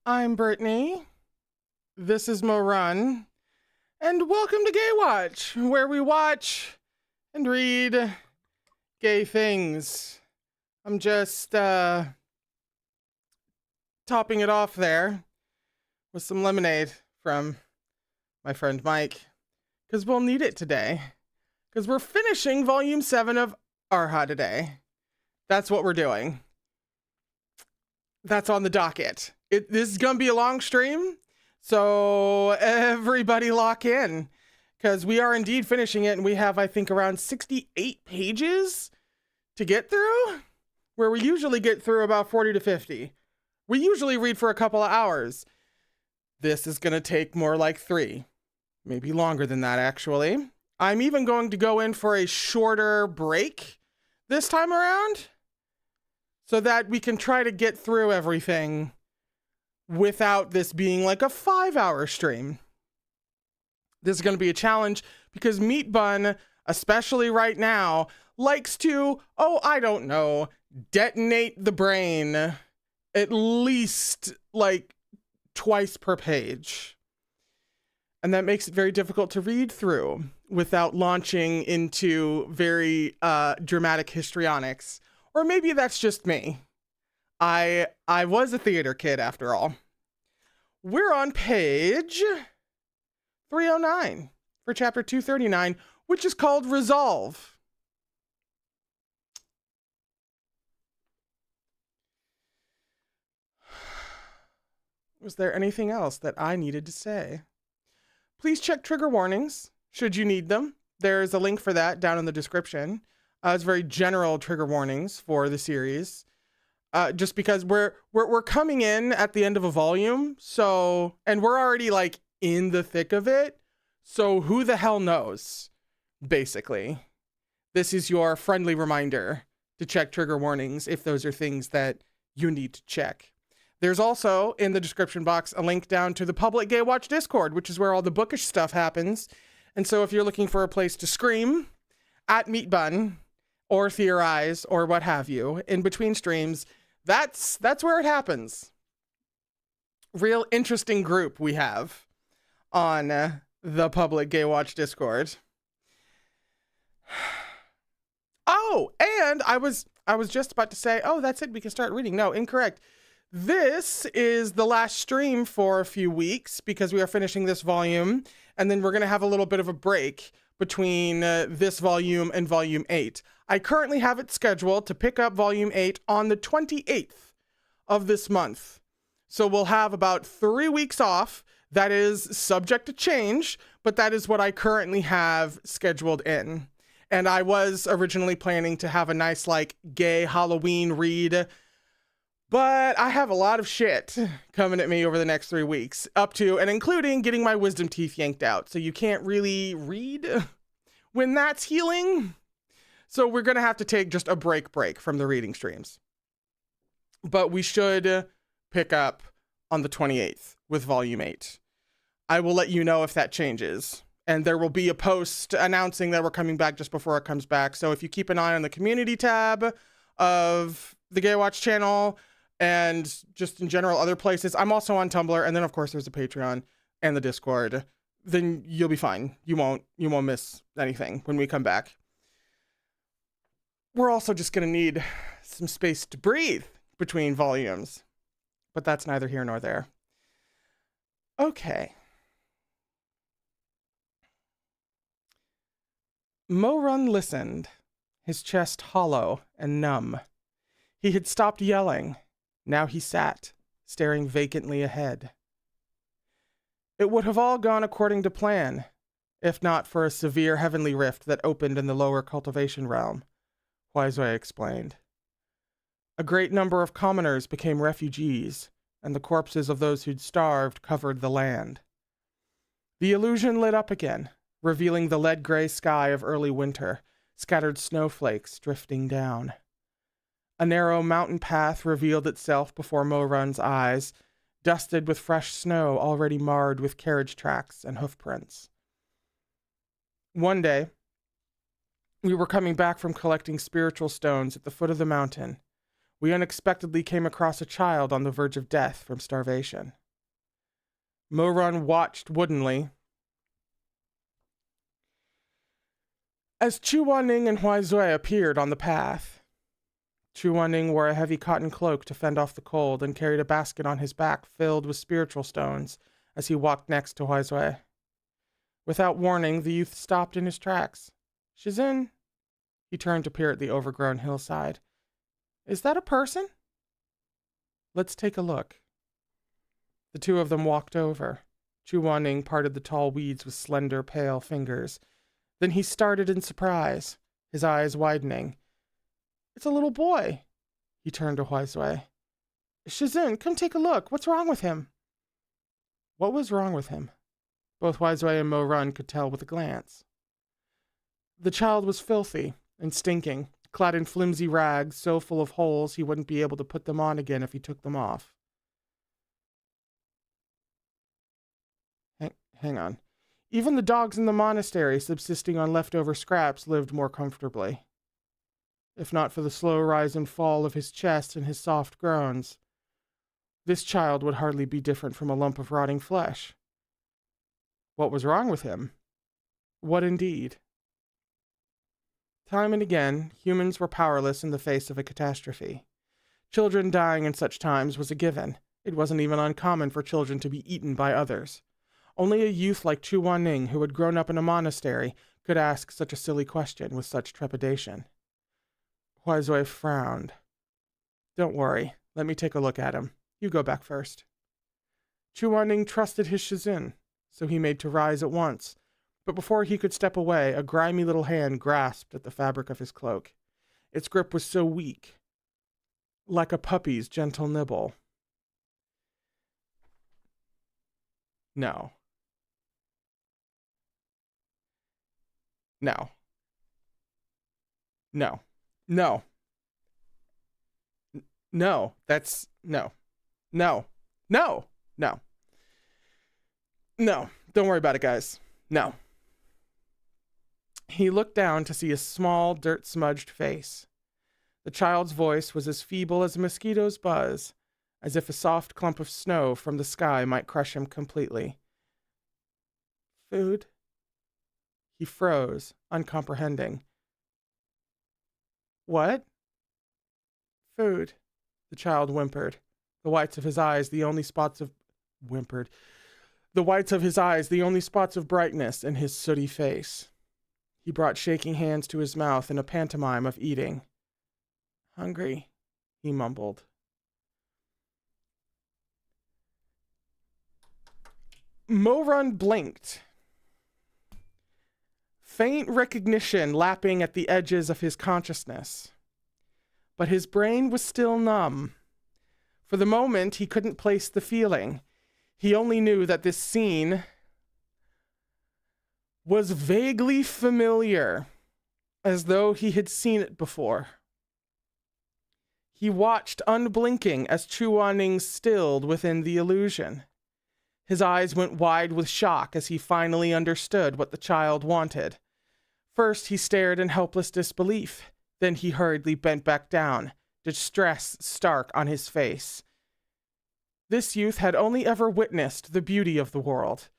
I'm Brittany. This is Mo Run. And welcome to Gaywatch, where we watch and read gay things. I'm just topping it off there with some lemonade from my friend Mike, because we'll need it today. Because we're finishing Volume 7 of Erha today. That's what we're doing. That's on the docket. This is going to be a long stream, so everybody lock in, because we are indeed finishing it, and we have, I think, around 68 pages to get through, where we usually get through about 40 to 50. We usually read for a couple of hours. This is going to take more like 3, maybe longer than that, actually. I'm even going to go in for a shorter break this time around, so that we can try to get through everything without this being like a 5-hour stream. This is going to be a challenge because Meat Bun, especially right now, likes to, I don't know, detonate the brain at least like twice per page. And that makes it very difficult to read through without launching into very dramatic histrionics. Or maybe that's just me. I was a theater kid after all. We're on page 309 for chapter 239, which is called Resolve. Was there anything else that I needed to say? Please check trigger warnings should you need them. There's a link for that down in the description. It's very general trigger warnings for the series. Just because we're coming in at the end of a volume, so, and we're already like in the thick of it, so who the hell knows, basically. This is your friendly reminder to check trigger warnings if those are things that you need to check. There's also in the description box a link down to the public Gaywatch Discord, which is where all the bookish stuff happens. And so if you're looking for a place to scream at Meat Bun or theorize or what have you in between streams, that's where it happens. Real interesting group we have on the public Gaywatch Discord. Oh, and I was just about to say, that's it, we can start reading. No, incorrect. This is the last stream for a few weeks because we are finishing this volume, and then we're going to have a little bit of a break between this volume and volume 8. I currently have it scheduled to pick up volume 8 on the 28th of this month. So we'll have about 3 weeks off. That is subject to change, but that is what I currently have scheduled in. And I was originally planning to have a nice like gay Halloween read, but I have a lot of shit coming at me over the next 3 weeks, up to and including getting my wisdom teeth yanked out. So you can't really read when that's healing. So we're going to have to take just a break from the reading streams. But we should pick up on the 28th with volume 8. I will let you know if that changes. And there will be a post announcing that we're coming back just before it comes back. So if you keep an eye on the community tab of the Gaywatch channel, and just in general other places. I'm also on Tumblr, and then of course there's the Patreon and the Discord. Then you'll be fine. You won't miss anything when we come back. We're also just gonna need some space to breathe between volumes, but that's neither here nor there. Okay. Morun listened, his chest hollow and numb. He had stopped yelling. Now he sat, staring vacantly ahead. It would have all gone according to plan, if not for a severe heavenly rift that opened in the lower cultivation realm, Huizui explained. A great number of commoners became refugees, and the corpses of those who'd starved covered the land. The illusion lit up again, revealing the lead-gray sky of early winter, scattered snowflakes drifting down. A narrow mountain path revealed itself before Morun's eyes, dusted with fresh snow already marred with carriage tracks and hoofprints. One day, we were coming back from collecting spiritual stones at the foot of the mountain We unexpectedly came across a child on the verge of death from starvation. Mo-run watched woodenly as Chu Wanning and Huai Zui appeared on the path. Chu Wanning wore a heavy cotton cloak to fend off the cold and carried a basket on his back filled with spiritual stones as he walked next to Huai Zui. Without warning, the youth stopped in his tracks. "Shizun?" He turned to peer at the overgrown hillside. "Is that a person?" "Let's take a look." The two of them walked over. Chu Wanning parted the tall weeds with slender, pale fingers. Then he started in surprise, his eyes widening. "It's a little boy." He turned to Huai Zui. "Shizun, come take a look. What's wrong with him?" What was wrong with him? Both Huai Zui and Mo-run could tell with a glance. The child was filthy and stinking, clad in flimsy rags so full of holes he wouldn't be able to put them on again if he took them off. Hang on. Even the dogs in the monastery, subsisting on leftover scraps, lived more comfortably. If not for the slow rise and fall of his chest and his soft groans, this child would hardly be different from a lump of rotting flesh. What was wrong with him? What indeed? Time and again, humans were powerless in the face of a catastrophe. Children dying in such times was a given. It wasn't even uncommon for children to be eaten by others. Only a youth like Chu Wanning, who had grown up in a monastery, could ask such a silly question with such trepidation. Huai Zui frowned. "Don't worry. Let me take a look at him. You go back first." Chu Wanning trusted his Shizun, so he made to rise at once. But before he could step away, a grimy little hand grasped at the fabric of his cloak. Its grip was so weak, like a puppy's gentle nibble. No. No. No. No. No. That's... No. No. No. No. No. Don't worry about it, guys. No. He looked down to see a small, dirt-smudged face. The child's voice was as feeble as a mosquito's buzz, as if a soft clump of snow from the sky might crush him completely. "Food?" He froze, uncomprehending. "What?" "Food," the child whimpered, the whites of his eyes the only spots of... The whites of his eyes the only spots of brightness in his sooty face. He brought shaking hands to his mouth in a pantomime of eating. "Hungry," he mumbled. Mo-run blinked. Faint recognition lapping at the edges of his consciousness. But his brain was still numb. For the moment, he couldn't place the feeling. He only knew that this scene was vaguely familiar, as though he had seen it before. He watched unblinking as Chu Wanning stilled within the illusion. His eyes went wide with shock as he finally understood what the child wanted. First, he stared in helpless disbelief. Then he hurriedly bent back down, distress stark on his face. This youth had only ever witnessed the beauty of the world.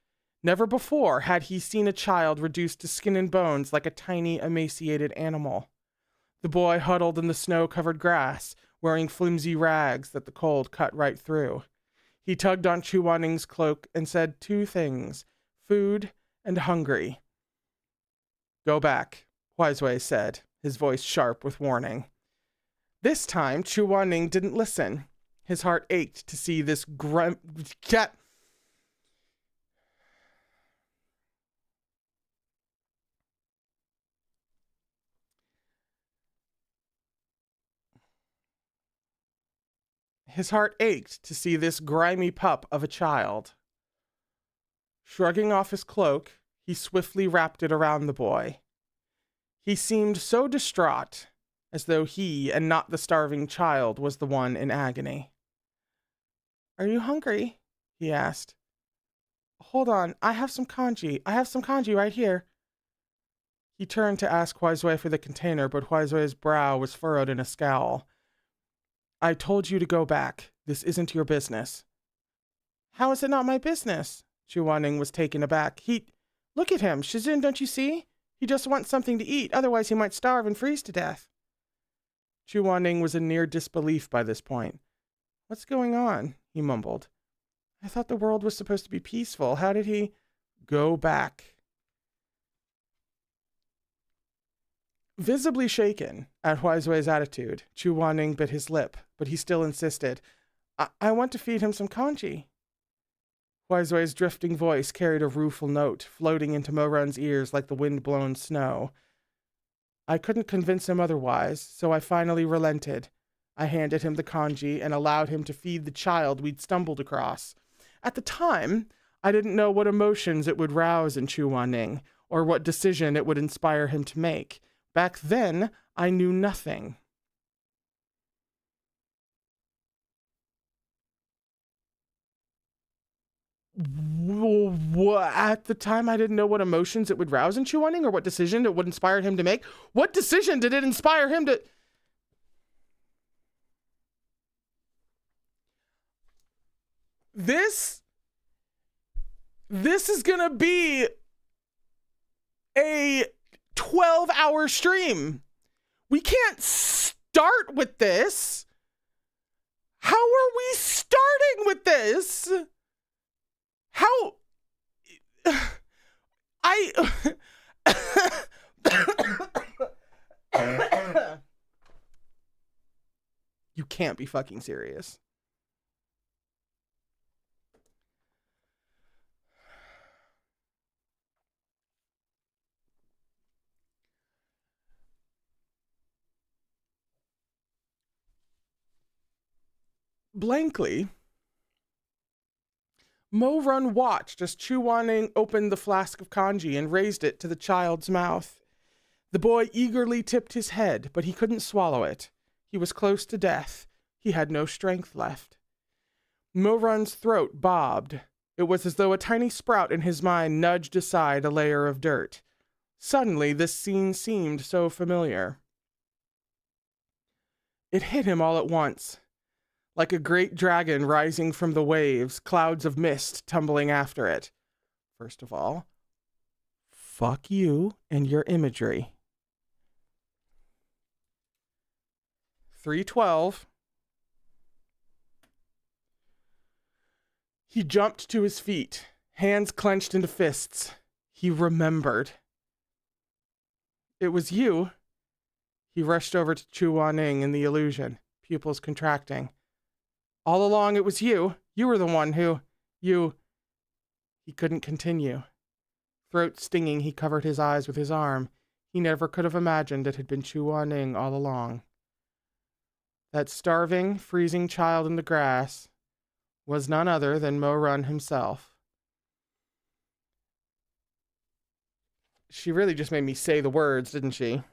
Never before had he seen a child reduced to skin and bones like a tiny, emaciated animal. The boy huddled in the snow-covered grass, wearing flimsy rags that the cold cut right through. He tugged on Chu Wanning's cloak and said two things, food and hungry. "Go back," Huai Zui said, his voice sharp with warning. This time, Chu Wanning didn't listen. His heart ached to see this cat. His heart ached to see this grimy pup of a child. Shrugging off his cloak, he swiftly wrapped it around the boy. He seemed so distraught, as though he and not the starving child was the one in agony. "Are you hungry?" he asked. "Hold on, I have some kanji. I have some kanji right here." He turned to ask Huai Zui for the container, but Huai Zui's brow was furrowed in a scowl. I told you to go back. This isn't your business. How is it not my business? Chu Wanning was taken aback. Look at him. Shizun, don't you see? He just wants something to eat. Otherwise, he might starve and freeze to death. Chu Wanning was in near disbelief by this point. What's going on? He mumbled. I thought the world was supposed to be peaceful. How did he go back? Visibly shaken at Huaizui's attitude, Chu Wanning bit his lip, but he still insisted. I want to feed him some congee. Huaizui's drifting voice carried a rueful note, floating into Mo Run's ears like the wind-blown snow. I couldn't convince him otherwise, so I finally relented. I handed him the congee and allowed him to feed the child we'd stumbled across. At the time, I didn't know what emotions it would rouse in Chu Wanning, or what decision it would inspire him to make. Back then, I knew nothing. At the time, I didn't know what emotions it would rouse in Chu Wanning, or what decision it would inspire him to make. What decision did it inspire him to... This is gonna be a 12-hour stream. We can't start with this. How are we starting with this? How... You can't be fucking serious. Blankly, Mo Run watched as Chu Wanning opened the flask of congee and raised it to the child's mouth. The boy eagerly tipped his head, but he couldn't swallow it. He was close to death. He had no strength left. Mo Run's throat bobbed. It was as though a tiny sprout in his mind nudged aside a layer of dirt. Suddenly, this scene seemed so familiar. It hit him all at once. Like a great dragon rising from the waves, clouds of mist tumbling after it. First of all, fuck you and your imagery. 312. He jumped to his feet, hands clenched into fists. He remembered. It was you. He rushed over to Chu Wanning in the illusion, pupils contracting. All along it was you. You were the one who... He couldn't continue. Throat stinging, he covered his eyes with his arm. He never could have imagined it had been Chu Wanning all along. That starving, freezing child in the grass was none other than Mo Run himself. She really just made me say the words, didn't she?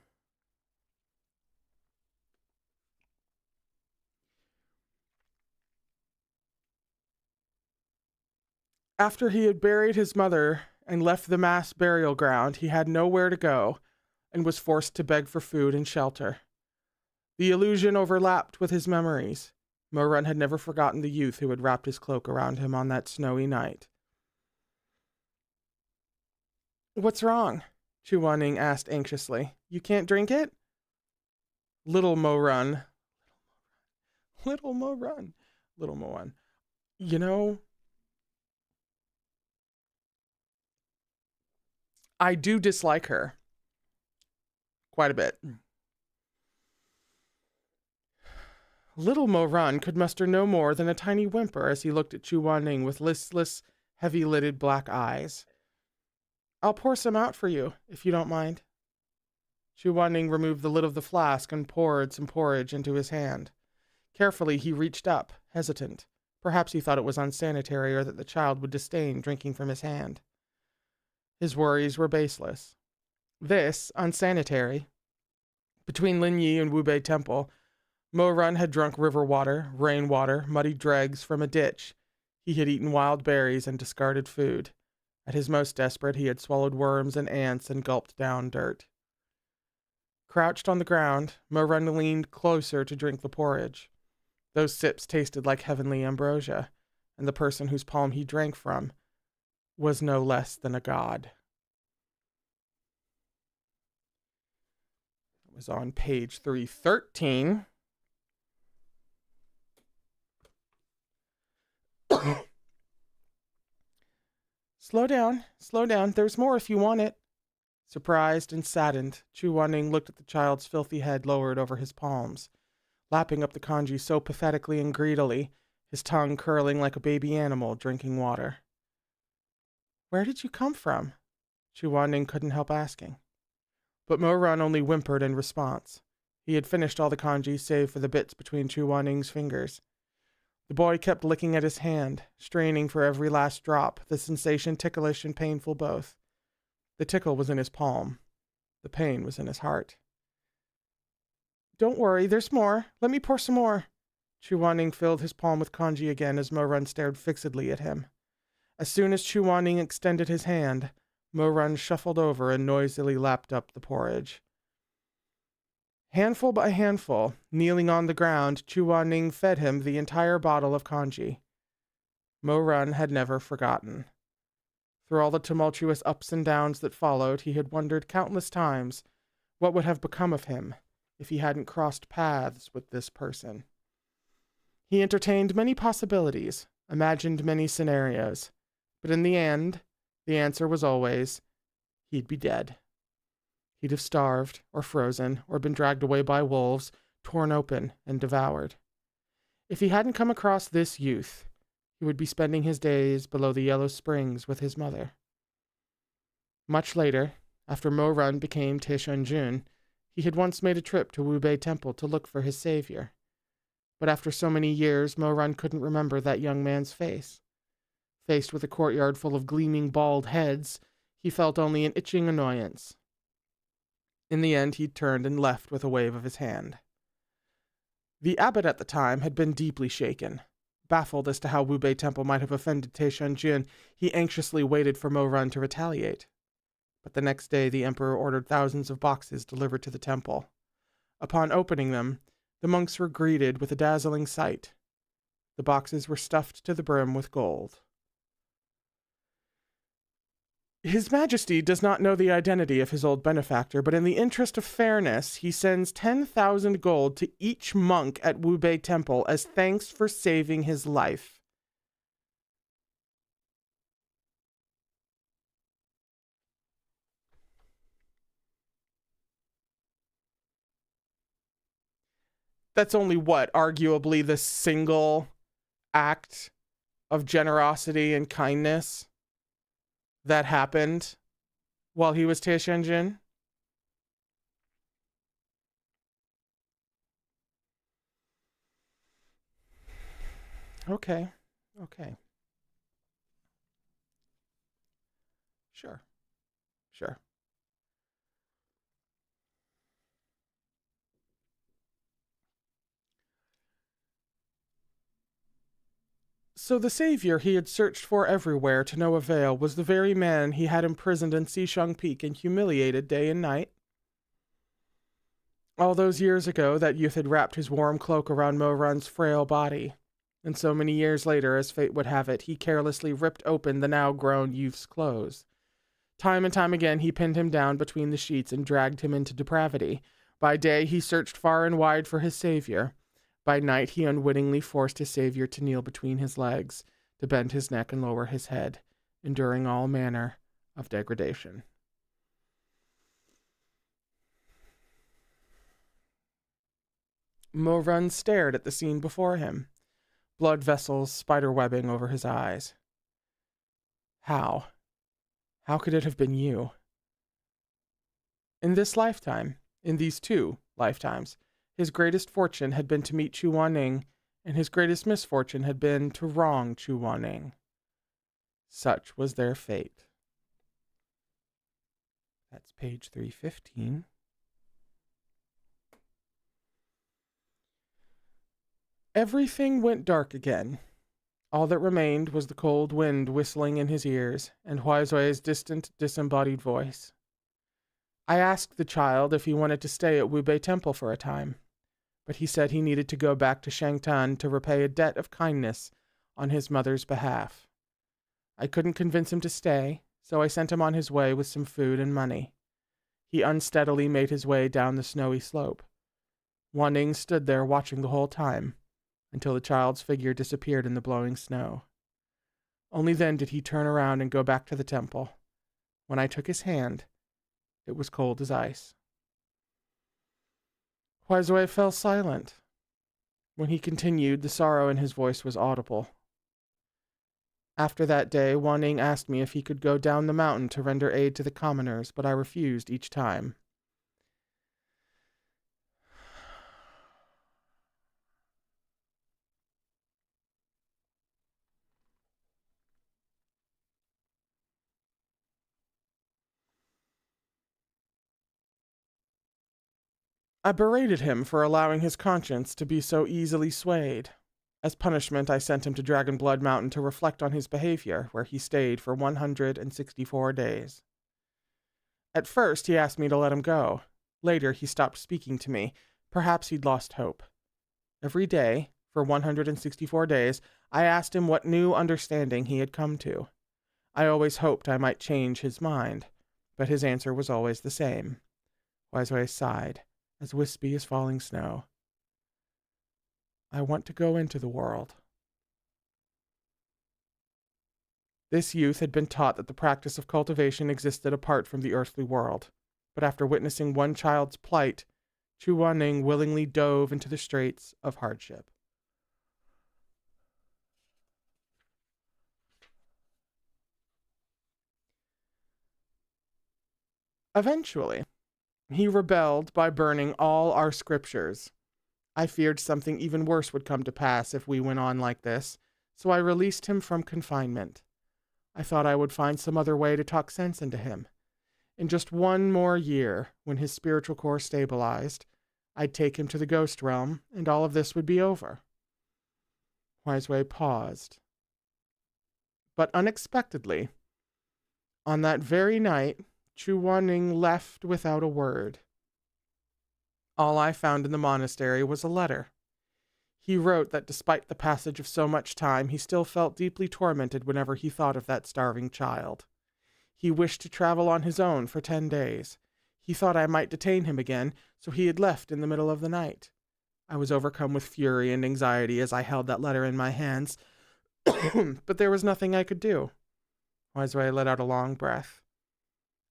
After he had buried his mother and left the mass burial ground, he had nowhere to go and was forced to beg for food and shelter. The illusion overlapped with his memories. Mo Run had never forgotten the youth who had wrapped his cloak around him on that snowy night. What's wrong? Chu Wanning asked anxiously. You can't drink it? Little Mo Run. Little Mo Run. Little Mo Run. You know... I do dislike her. Quite a bit. Little Mo Run could muster no more than a tiny whimper as he looked at Chu Wanning with listless, heavy-lidded black eyes. I'll pour some out for you, if you don't mind. Chu Wanning removed the lid of the flask and poured some porridge into his hand. Carefully, he reached up, hesitant. Perhaps he thought it was unsanitary or that the child would disdain drinking from his hand. His worries were baseless. This, unsanitary. Between Linyi and Wubei Temple, Mo Run had drunk river water, rainwater, muddy dregs from a ditch. He had eaten wild berries and discarded food. At his most desperate, he had swallowed worms and ants and gulped down dirt. Crouched on the ground, Mo Run leaned closer to drink the porridge. Those sips tasted like heavenly ambrosia, and the person whose palm he drank from was no less than a god. It was on page 313. Slow down, slow down. There's more if you want it. Surprised and saddened, Chu Wanning looked at the child's filthy head lowered over his palms, lapping up the kanji so pathetically and greedily, his tongue curling like a baby animal drinking water. Where did you come from? Chu Wanning couldn't help asking. But Mo Run only whimpered in response. He had finished all the kanji save for the bits between Chu Wanning's fingers. The boy kept licking at his hand, straining for every last drop, the sensation ticklish and painful both. The tickle was in his palm. The pain was in his heart. Don't worry, there's more. Let me pour some more. Chu Wanning filled his palm with kanji again as Mo Run stared fixedly at him. As soon as Chu Wanning extended his hand, Mo Run shuffled over and noisily lapped up the porridge. Handful by handful, kneeling on the ground, Chu Wanning fed him the entire bottle of kanji. Mo Run had never forgotten. Through all the tumultuous ups and downs that followed, he had wondered countless times what would have become of him if he hadn't crossed paths with this person. He entertained many possibilities, imagined many scenarios, but in the end, the answer was always, he'd be dead. He'd have starved, or frozen, or been dragged away by wolves, torn open and devoured. If he hadn't come across this youth, he would be spending his days below the yellow springs with his mother. Much later, after Mo Run became Taeshunjun, he had once made a trip to Wubei Temple to look for his savior. But after so many years, Mo Run couldn't remember that young man's face. Faced with a courtyard full of gleaming bald heads, he felt only an itching annoyance. In the end, he turned and left with a wave of his hand. The abbot at the time had been deeply shaken. Baffled as to how Wubei Temple might have offended Taeshunjun, he anxiously waited for Mo Run to retaliate. But the next day, the emperor ordered thousands of boxes delivered to the temple. Upon opening them, the monks were greeted with a dazzling sight. The boxes were stuffed to the brim with gold. His Majesty does not know the identity of his old benefactor, but in the interest of fairness, he sends 10,000 gold to each monk at Wubei Temple as thanks for saving his life. That's only what, arguably the single act of generosity and kindness that happened while he was Taeshunjin. Okay. Sure. So the savior he had searched for everywhere to no avail was the very man he had imprisoned in Xishang Peak and humiliated day and night. All those years ago, that youth had wrapped his warm cloak around Mo Run's frail body, and so many years later, as fate would have it, he carelessly ripped open the now-grown youth's clothes. Time and time again, he pinned him down between the sheets and dragged him into depravity. By day, he searched far and wide for his savior. By night, he unwittingly forced his savior to kneel between his legs, to bend his neck and lower his head, enduring all manner of degradation. Mo Run stared at the scene before him, blood vessels spider-webbing over his eyes. How? How could it have been you? In this lifetime, in these 2 lifetimes, his greatest fortune had been to meet Chu Wanning, and his greatest misfortune had been to wrong Chu Wanning. Such was their fate. That's page 315. Everything went dark again. All that remained was the cold wind whistling in his ears, and Huaizui's distant, disembodied voice. I asked the child if he wanted to stay at Wubei Temple for a time, but he said he needed to go back to Shangtan to repay a debt of kindness on his mother's behalf. I couldn't convince him to stay, so I sent him on his way with some food and money. He unsteadily made his way down the snowy slope. Wan Ning stood there watching the whole time, until the child's figure disappeared in the blowing snow. Only then did he turn around and go back to the temple. When I took his hand, it was cold as ice. Huaizui fell silent. When he continued, the sorrow in his voice was audible. After that day, Wan Ning asked me if he could go down the mountain to render aid to the commoners, but I refused each time. I berated him for allowing his conscience to be so easily swayed. As punishment, I sent him to Dragon Blood Mountain to reflect on his behavior, where he stayed for 164 days. At first, he asked me to let him go. Later, he stopped speaking to me. Perhaps he'd lost hope. Every day, for 164 days, I asked him what new understanding he had come to. I always hoped I might change his mind, but his answer was always the same. Huaizui sighed, as wispy as falling snow. I want to go into the world. This youth had been taught that the practice of cultivation existed apart from the earthly world, but after witnessing one child's plight, Chu Wanning willingly dove into the straits of hardship. Eventually, he rebelled by burning all our scriptures. I feared something even worse would come to pass if we went on like this, so I released him from confinement. I thought I would find some other way to talk sense into him. In just one more year, when his spiritual core stabilized, I'd take him to the ghost realm, and all of this would be over. Huaizui paused. But unexpectedly, on that very night, Chu Wanning left without a word. All I found in the monastery was a letter. He wrote that despite the passage of so much time, he still felt deeply tormented whenever he thought of that starving child. He wished to travel on his own for 10 days. He thought I might detain him again, so he had left in the middle of the night. I was overcome with fury and anxiety as I held that letter in my hands, but there was nothing I could do. Huaizui let out a long breath.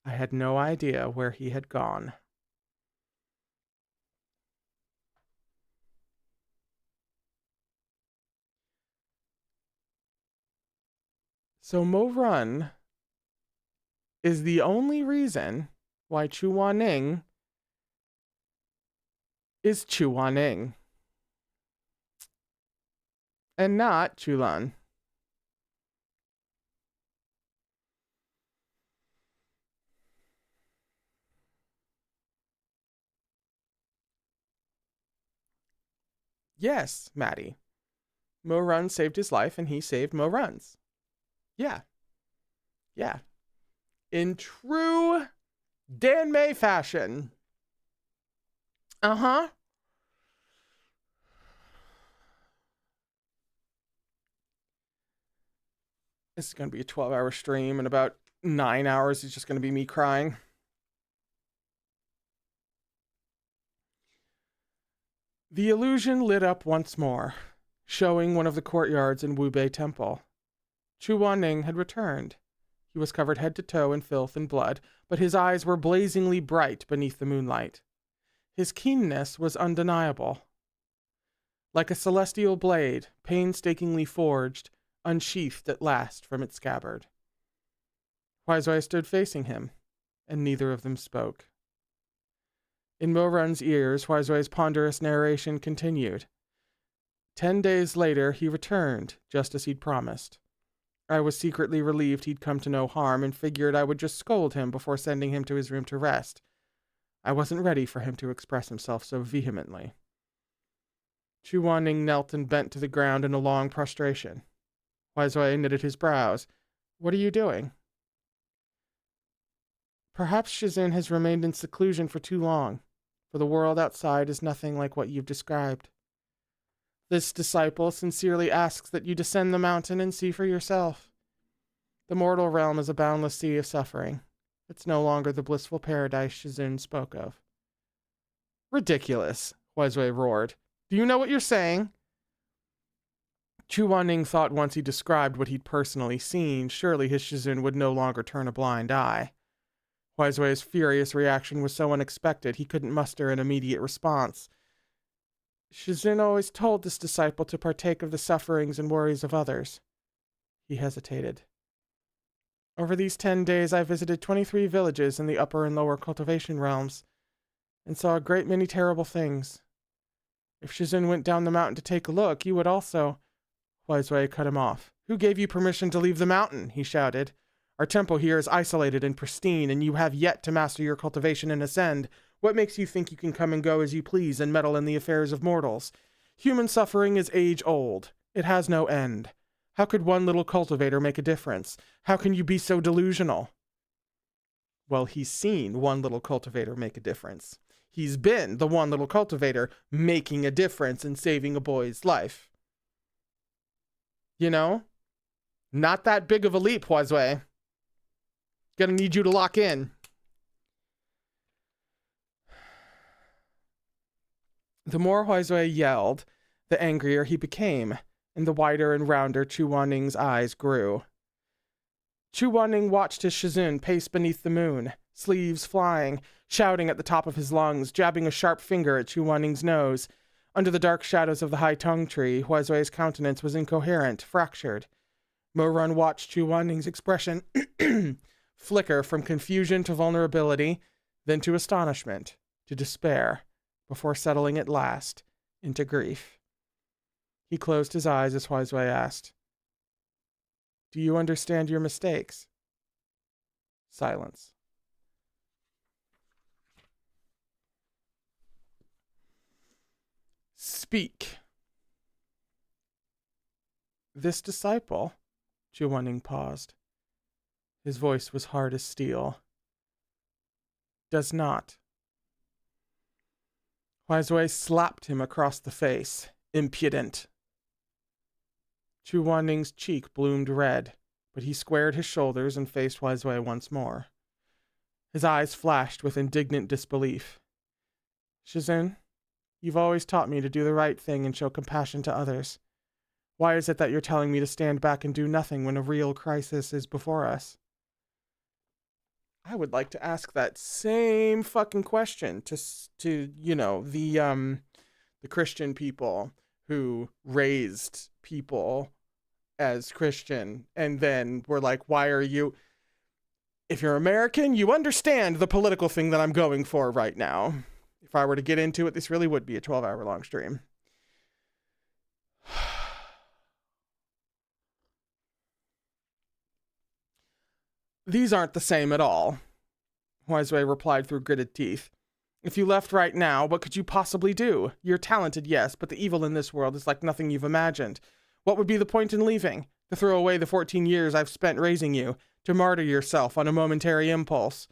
I had no idea where he had gone. So Mo Run is the only reason why Chu Wanning is Chu Wanning and not Chulan. Yes, Maddie. Mo Run saved his life and he saved Mo Run's. Yeah. Yeah. In true danmei fashion. Uh-huh. This is going to be a 12-hour stream, and about 9 hours is just going to be me crying. The illusion lit up once more, showing one of the courtyards in Wubei Temple. Chu Wanning had returned. He was covered head to toe in filth and blood, but his eyes were blazingly bright beneath the moonlight. His keenness was undeniable. Like a celestial blade, painstakingly forged, unsheathed at last from its scabbard. Huaizui stood facing him, and neither of them spoke. In Mo Run's ears, Huaizui's ponderous narration continued. 10 days later, he returned, just as he'd promised. I was secretly relieved he'd come to no harm and figured I would just scold him before sending him to his room to rest. I wasn't ready for him to express himself so vehemently. Chu Wanning knelt and bent to the ground in a long prostration. Huaizui knitted his brows. What are you doing? Perhaps Shizin has remained in seclusion for too long. for the world outside is nothing like what you've described. This disciple sincerely asks that you descend the mountain and see for yourself. The mortal realm is a boundless sea of suffering. It's no longer the blissful paradise Shizun spoke of. Ridiculous, Huizui roared. Do you know what you're saying? Chu Wanning thought once he described what he'd personally seen, surely his Shizun would no longer turn a blind eye. Huizui's furious reaction was so unexpected he couldn't muster an immediate response. Shizun always told this disciple to partake of the sufferings and worries of others. He hesitated. Over these 10 days I visited 23 villages in the upper and lower cultivation realms, and saw a great many terrible things. If Shizun went down the mountain to take a look, you would also... Huizui cut him off. Who gave you permission to leave the mountain? He shouted. Our temple here is isolated and pristine, and you have yet to master your cultivation and ascend. What makes you think you can come and go as you please and meddle in the affairs of mortals? Human suffering is age-old. It has no end. How could one little cultivator make a difference? How can you be so delusional? Well, he's seen one little cultivator make a difference. He's been the one little cultivator making a difference and saving a boy's life. You know? Not that big of a leap, Huizui. Gonna need you to lock in. The more Huizui yelled, the angrier he became, and the wider and rounder Chu Wanning's eyes grew. Chu Wanning watched his Shizun pace beneath the moon, sleeves flying, shouting at the top of his lungs, jabbing a sharp finger at Chu Wanning's nose. Under the dark shadows of the high tongue tree, Huizui's countenance was incoherent, fractured. Mo-Run watched Chu Wanning's expression flicker from confusion to vulnerability, then to astonishment, to despair, before settling at last into grief. He closed his eyes as Huizui asked, Do you understand your mistakes? Silence. Speak. This disciple, Chu Wanning paused. His voice was hard as steel. Does not. Huizui slapped him across the face. Impudent. Chu Wanning's cheek bloomed red, but he squared his shoulders and faced Huizui once more. His eyes flashed with indignant disbelief. Shizun, you've always taught me to do the right thing and show compassion to others. Why is it that you're telling me to stand back and do nothing when a real crisis is before us? I would like to ask that same fucking question to you know, the Christian people who raised people as Christian and then were like, why are you... If you're American, you understand the political thing that I'm going for right now. If I were to get into it, this really would be a 12-hour long stream. These aren't the same at all, Huizui replied through gritted teeth. If you left right now, what could you possibly do? You're talented, yes, but the evil in this world is like nothing you've imagined. What would be the point in leaving? To throw away the 14 years I've spent raising you? To martyr yourself on a momentary impulse?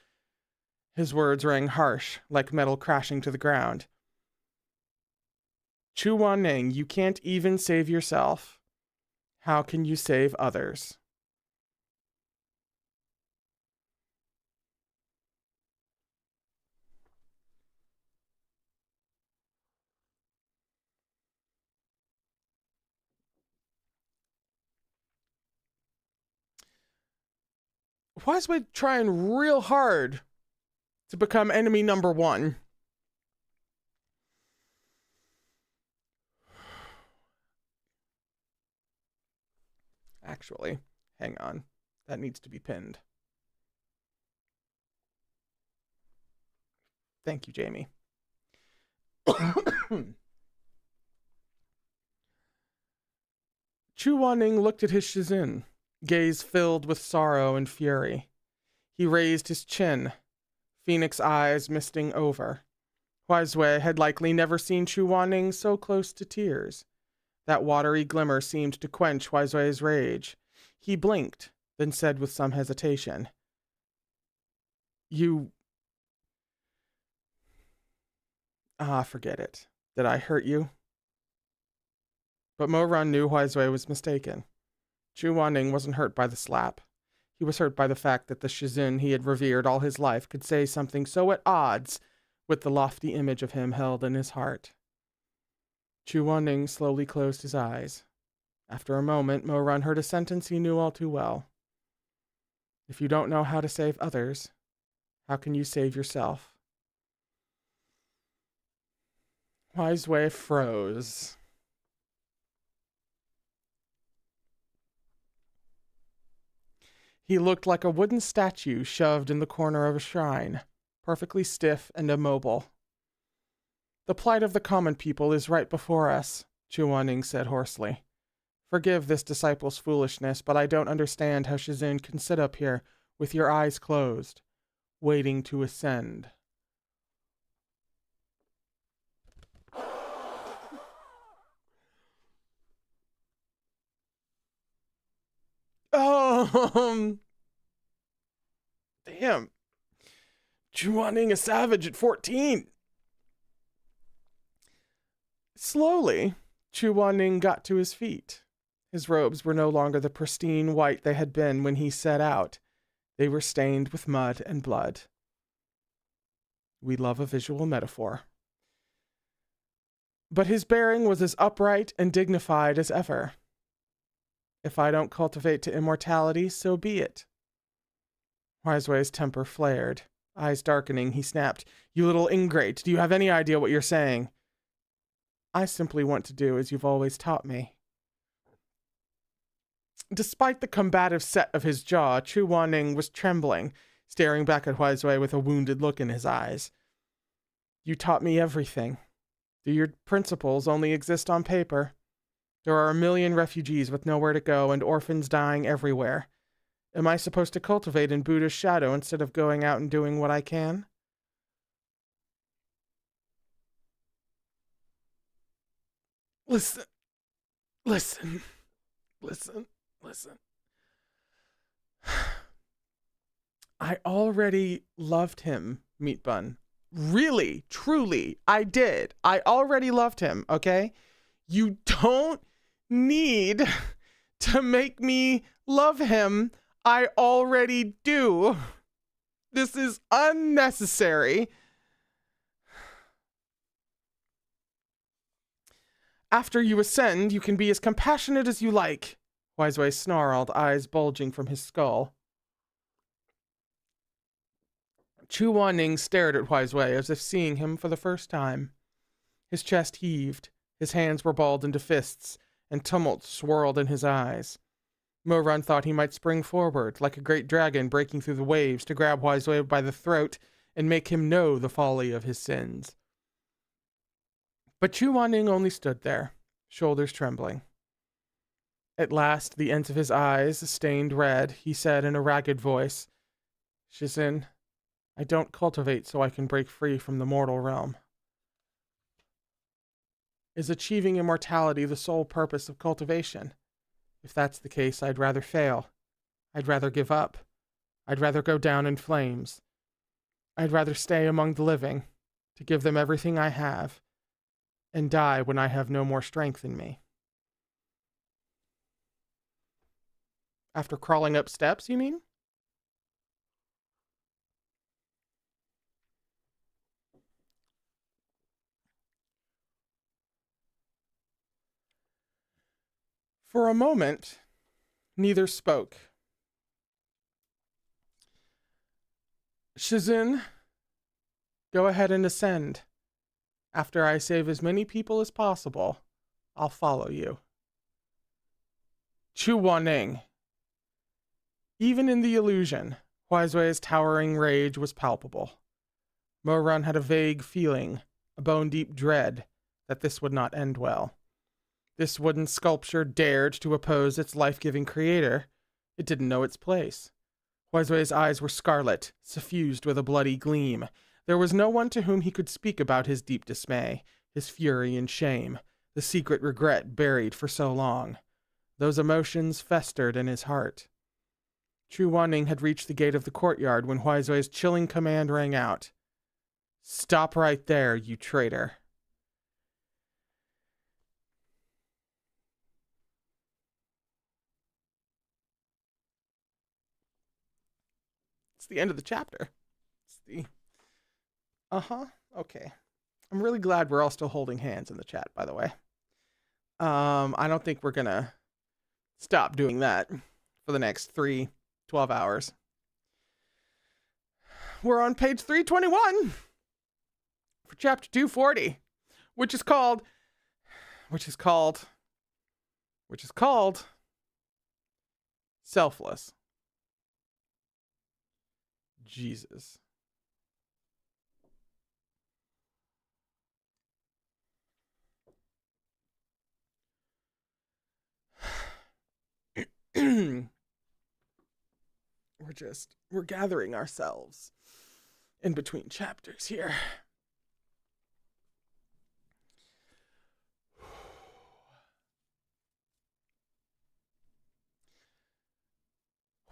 His words rang harsh, like metal crashing to the ground. Chu Wanning, you can't even save yourself. How can you save others? Why is we trying real hard to become enemy number one? Actually, hang on. That needs to be pinned. Thank you, Jamie. Chu Wanning looked at his Shizun, gaze filled with sorrow and fury. He raised his chin, phoenix eyes misting over. Huizui had likely never seen Chu Wanning so close to tears. That watery glimmer seemed to quench Huizui's rage. He blinked, then said with some hesitation, You Ah, forget it. Did I hurt you? But Mo Run knew Huizui was mistaken. Chu Wanning wasn't hurt by the slap. He was hurt by the fact that the Shizun he had revered all his life could say something so at odds with the lofty image of him held in his heart. Chu Wanning slowly closed his eyes. After a moment, Mo Run heard a sentence he knew all too well. If you don't know how to save others, how can you save yourself? Huizui froze. He looked like a wooden statue shoved in the corner of a shrine, perfectly stiff and immobile. The plight of the common people is right before us, Chu Wanning said hoarsely. Forgive this disciple's foolishness, but I don't understand how Shizun can sit up here with your eyes closed, waiting to ascend. Damn. Chu Wanning a savage at 14. Slowly, Chu Wanning got to his feet. His robes were no longer the pristine white they had been when he set out. They were stained with mud and blood. We love a visual metaphor. But his bearing was as upright and dignified as ever. If I don't cultivate to immortality, so be it. Huizui's temper flared. Eyes darkening, he snapped, You little ingrate, do you have any idea what you're saying? I simply want to do as you've always taught me. Despite the combative set of his jaw, Chu Wanning was trembling, staring back at Huizui with a wounded look in his eyes. You taught me everything. Do your principles only exist on paper? There are a million refugees with nowhere to go and orphans dying everywhere. Am I supposed to cultivate in Buddha's shadow instead of going out and doing what I can? Listen. I already loved him, Meat Bun. Really, truly, I did. I already loved him, okay? You don't need to make me love him. I already do. This is unnecessary. After you ascend, you can be as compassionate as you like, Huizui snarled, eyes bulging from his skull. Chu Wanning stared at Huizui as if seeing him for the first time. His chest heaved, his hands were balled into fists, and tumult swirled in his eyes. Mo Run thought he might spring forward, like a great dragon breaking through the waves, to grab Huizui by the throat and make him know the folly of his sins. But Chu Wanning only stood there, shoulders trembling. At last, the ends of his eyes stained red, he said in a ragged voice, Shizun, I don't cultivate so I can break free from the mortal realm. Is achieving immortality the sole purpose of cultivation? If that's the case, I'd rather fail. I'd rather give up. I'd rather go down in flames. I'd rather stay among the living, to give them everything I have, and die when I have no more strength in me. After crawling up steps, you mean? For a moment, neither spoke. Shizun, go ahead and ascend. After I save as many people as possible, I'll follow you. Chu Wanning. Even in the illusion, Huizui's towering rage was palpable. Mo Run had a vague feeling, a bone-deep dread, that this would not end well. This wooden sculpture dared to oppose its life-giving creator. It didn't know its place. Huizui's eyes were scarlet, suffused with a bloody gleam. There was no one to whom he could speak about his deep dismay, his fury and shame, the secret regret buried for so long. Those emotions festered in his heart. Chu Wanning had reached the gate of the courtyard when Huizui's chilling command rang out. Stop right there, you traitor. It's the end of the chapter. It's the... Uh-huh. Okay. I'm really glad we're all still holding hands in the chat, by the way. I don't think we're gonna stop doing that for the next 12 hours. We're on page 321 for chapter 240, which is called Selfless. Jesus. We're gathering ourselves in between chapters here.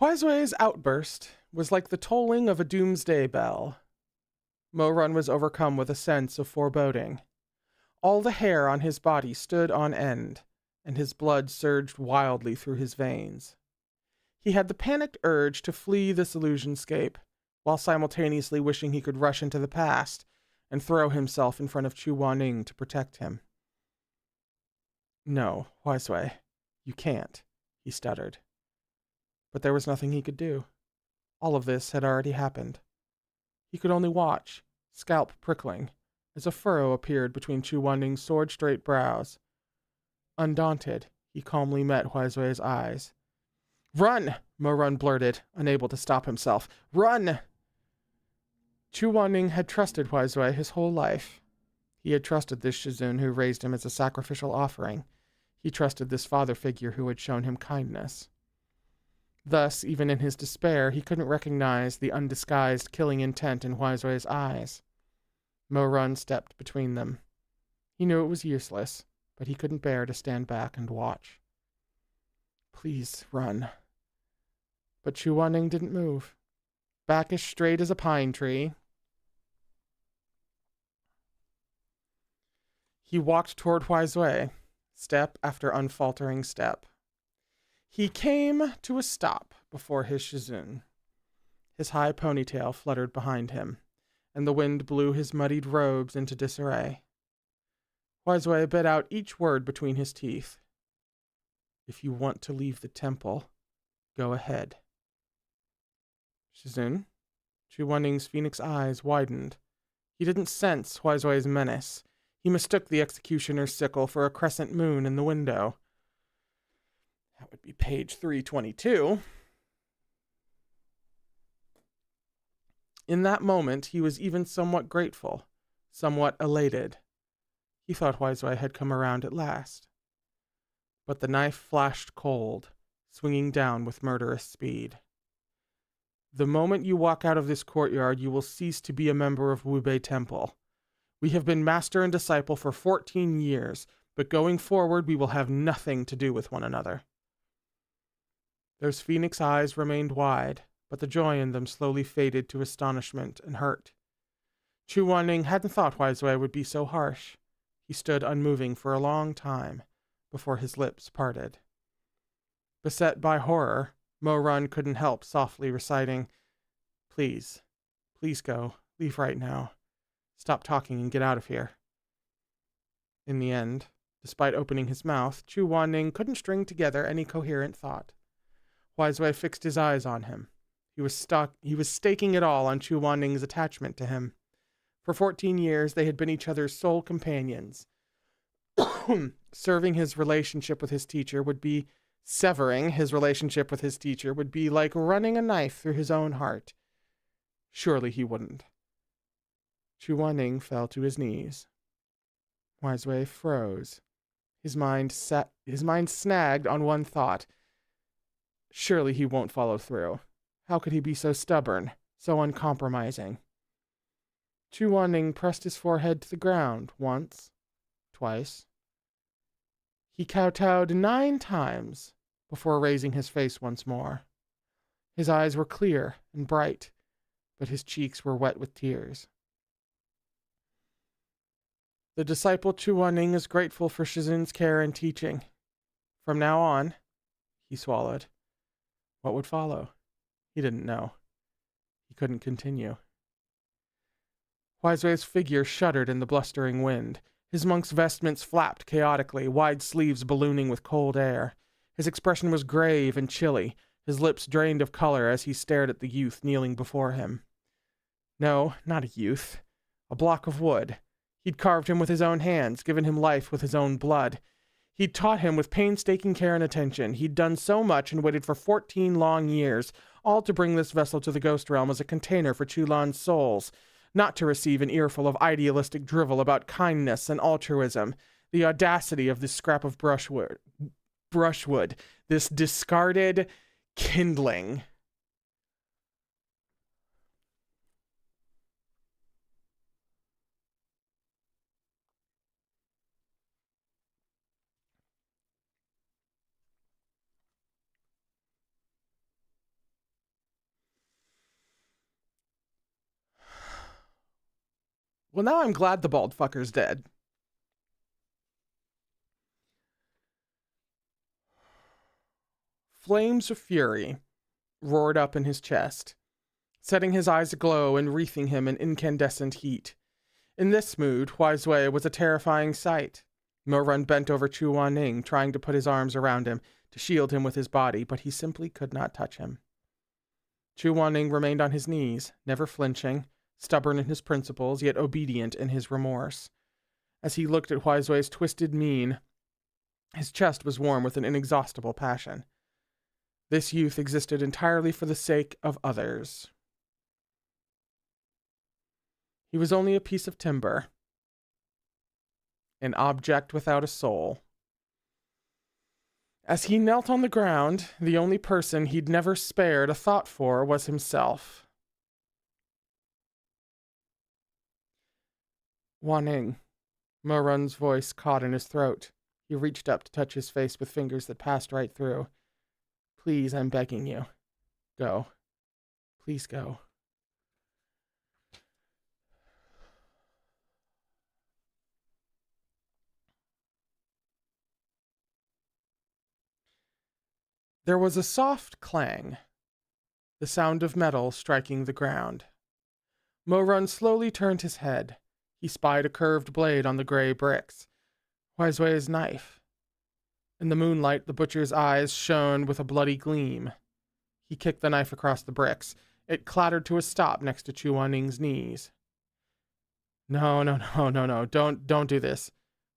Huaizui's outburst was like the tolling of a doomsday bell. Mo-Run was overcome with a sense of foreboding. All the hair on his body stood on end, and his blood surged wildly through his veins. He had the panicked urge to flee this illusionscape, while simultaneously wishing he could rush into the past and throw himself in front of Chu Wanning to protect him. No, Huaizui, you can't, he stuttered. But there was nothing he could do. All of this had already happened. He could only watch, scalp prickling, as a furrow appeared between Chu Wanning's sword-straight brows. Undaunted, he calmly met Huaizui's eyes. "Run!" Mo-Run blurted, unable to stop himself. "Run!" Chu Wanning had trusted Huaizui his whole life. He had trusted this Shizun who raised him as a sacrificial offering. He trusted this father figure who had shown him kindness. Thus, even in his despair, he couldn't recognize the undisguised killing intent in Huaizui's eyes. Mo-Run stepped between them. He knew it was useless, but he couldn't bear to stand back and watch. "Please, run." But Chu Wanning didn't move. Back as straight as a pine tree, he walked toward Huaizui, step after unfaltering step. He came to a stop before his Shizun. His high ponytail fluttered behind him, and the wind blew his muddied robes into disarray. Huaizui bit out each word between his teeth. "If you want to leave the temple, go ahead." Shizun? Chu Wanning's phoenix eyes widened. He didn't sense Huaizui's menace. He mistook the executioner's sickle for a crescent moon in the window. That would be page 322. In that moment, he was even somewhat grateful, somewhat elated. He thought Huaizui had come around at last. But the knife flashed cold, swinging down with murderous speed. "The moment you walk out of this courtyard, you will cease to be a member of Wubei Temple. We have been master and disciple for 14 years, but going forward we will have nothing to do with one another." Those phoenix eyes remained wide, but the joy in them slowly faded to astonishment and hurt. Chu Wanning hadn't thought Huaizui would be so harsh. He stood unmoving for a long time, before his lips parted. Beset by horror, Mo-Run couldn't help softly reciting, Please go, leave right now. Stop talking and get out of here." In the end, despite opening his mouth, Chu Wanning couldn't string together any coherent thought. Huaizui fixed his eyes on him. He was staking it all on Chu Wanning's attachment to him. For 14 years, they had been each other's sole companions. Severing his relationship with his teacher would be like running a knife through his own heart. Surely he wouldn't. Chu Wanning fell to his knees. Huaizui froze. His mind snagged on one thought. Surely he won't follow through. How could he be so stubborn, so uncompromising? Chu Wanning pressed his forehead to the ground once, twice. He kowtowed 9 times before raising his face once more. His eyes were clear and bright, but his cheeks were wet with tears. The disciple Chu Wanning is grateful for Shizun's care and teaching. From now on, he swallowed. What would follow? He didn't know. He couldn't continue. Huaizui's figure shuddered in the blustering wind. His monk's vestments flapped chaotically, wide sleeves ballooning with cold air. His expression was grave and chilly, his lips drained of color as he stared at the youth kneeling before him. No, not a youth. A block of wood. He'd carved him with his own hands, given him life with his own blood. He'd taught him with painstaking care and attention. He'd done so much and waited for 14 long years, all to bring this vessel to the ghost realm as a container for Chulan's souls, not to receive an earful of idealistic drivel about kindness and altruism. The audacity of this scrap of brushwood, this discarded kindling. Well, now I'm glad the bald fucker's dead. Flames of fury roared up in his chest, setting his eyes aglow and wreathing him in incandescent heat. In this mood, Huaizui was a terrifying sight. Morun bent over Chu Wanning, trying to put his arms around him, to shield him with his body, but he simply could not touch him. Chu Wanning remained on his knees, never flinching, stubborn in his principles, yet obedient in his remorse. As he looked at Huaizui's twisted mien, his chest was warm with an inexhaustible passion. This youth existed entirely for the sake of others. He was only a piece of timber, an object without a soul. As he knelt on the ground, the only person he'd never spared a thought for was himself. Wanning. Morun's voice caught in his throat. He reached up to touch his face with fingers that passed right through. Please, I'm begging you. Go. Please go. There was a soft clang, the sound of metal striking the ground. Morun slowly turned his head. He spied a curved blade on the gray bricks. Huaizui's knife. In the moonlight, the butcher's eyes shone with a bloody gleam. He kicked the knife across the bricks. It clattered to a stop next to Chu Wanning's knees. No, don't do this.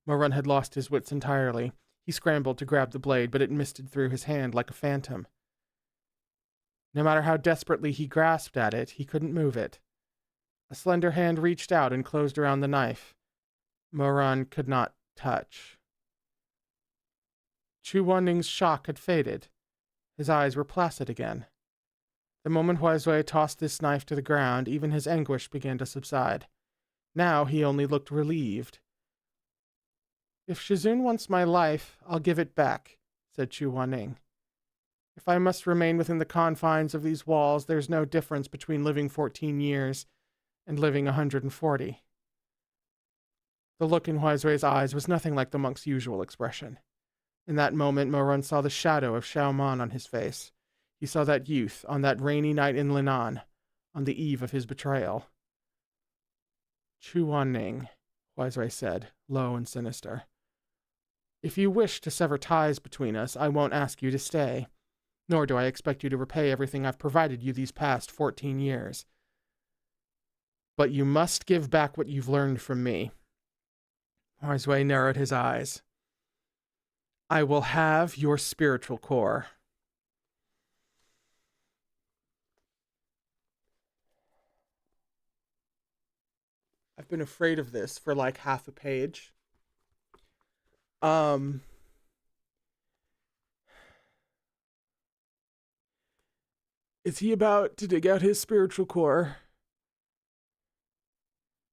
Morun had lost his wits entirely. He scrambled to grab the blade, but it misted through his hand like a phantom. No matter how desperately he grasped at it, he couldn't move it. A slender hand reached out and closed around the knife. Morun could not touch. Chu Wanning's shock had faded. His eyes were placid again. The moment Huaizui tossed this knife to the ground, even his anguish began to subside. Now he only looked relieved. If Shizun wants my life, I'll give it back, said Chu Wanning. If I must remain within the confines of these walls, there's no difference between living 14 years and living 140. The look in Huaizui's eyes was nothing like the monk's usual expression. In that moment, Morun saw the shadow of Xiaoman on his face. He saw that youth on that rainy night in Linan, on the eve of his betrayal. Chu Wanning, Huaizui said, low and sinister. If you wish to sever ties between us, I won't ask you to stay, nor do I expect you to repay everything I've provided you these past 14 years. But you must give back what you've learned from me. Huaizui narrowed his eyes. I will have your spiritual core. I've been afraid of this for like half a page. Is he about to dig out his spiritual core?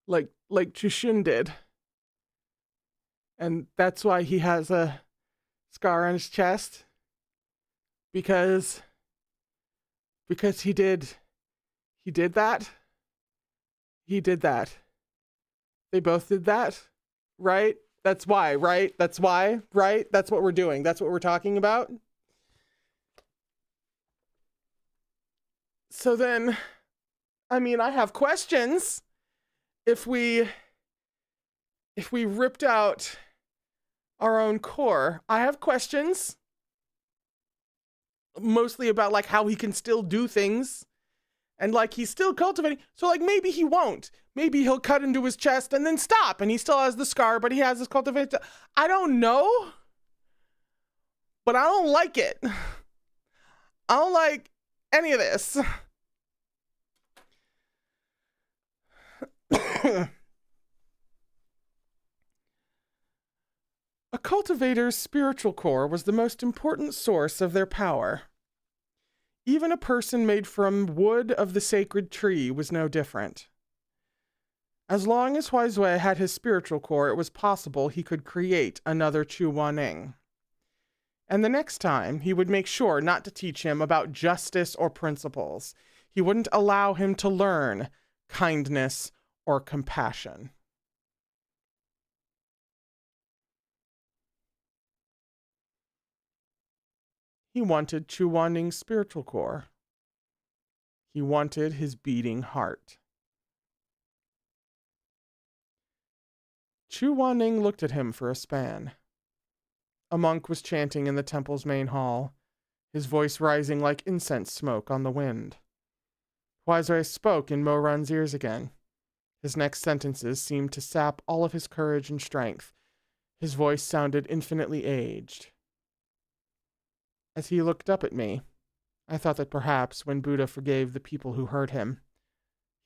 Like Chushun did. And that's why he has a scar on his chest? Because he did that? He did that. They both did that? right? That's why, right? That's why, right? That's what we're doing. That's what we're talking about. So then, I mean, I have questions. If we ripped out our own core, I have questions mostly about like how he can still do things and like he's still cultivating. So like maybe he won't. Maybe he'll cut into his chest and then stop and he still has the scar, but he has his cultivated. I don't know, but I don't like it. I don't like any of this. A cultivator's spiritual core was the most important source of their power. Even a person made from wood of the sacred tree was no different. As long as Huizui had his spiritual core, it was possible he could create another Chu Wanning. And the next time, he would make sure not to teach him about justice or principles. He wouldn't allow him to learn kindness or compassion. He wanted Chu Wanning's spiritual core. He wanted his beating heart. Chu Wanning looked at him for a span. A monk was chanting in the temple's main hall, his voice rising like incense smoke on the wind. Huizui spoke in Mo Run's ears again. His next sentences seemed to sap all of his courage and strength. His voice sounded infinitely aged. As he looked up at me, I thought that perhaps when Buddha forgave the people who hurt him,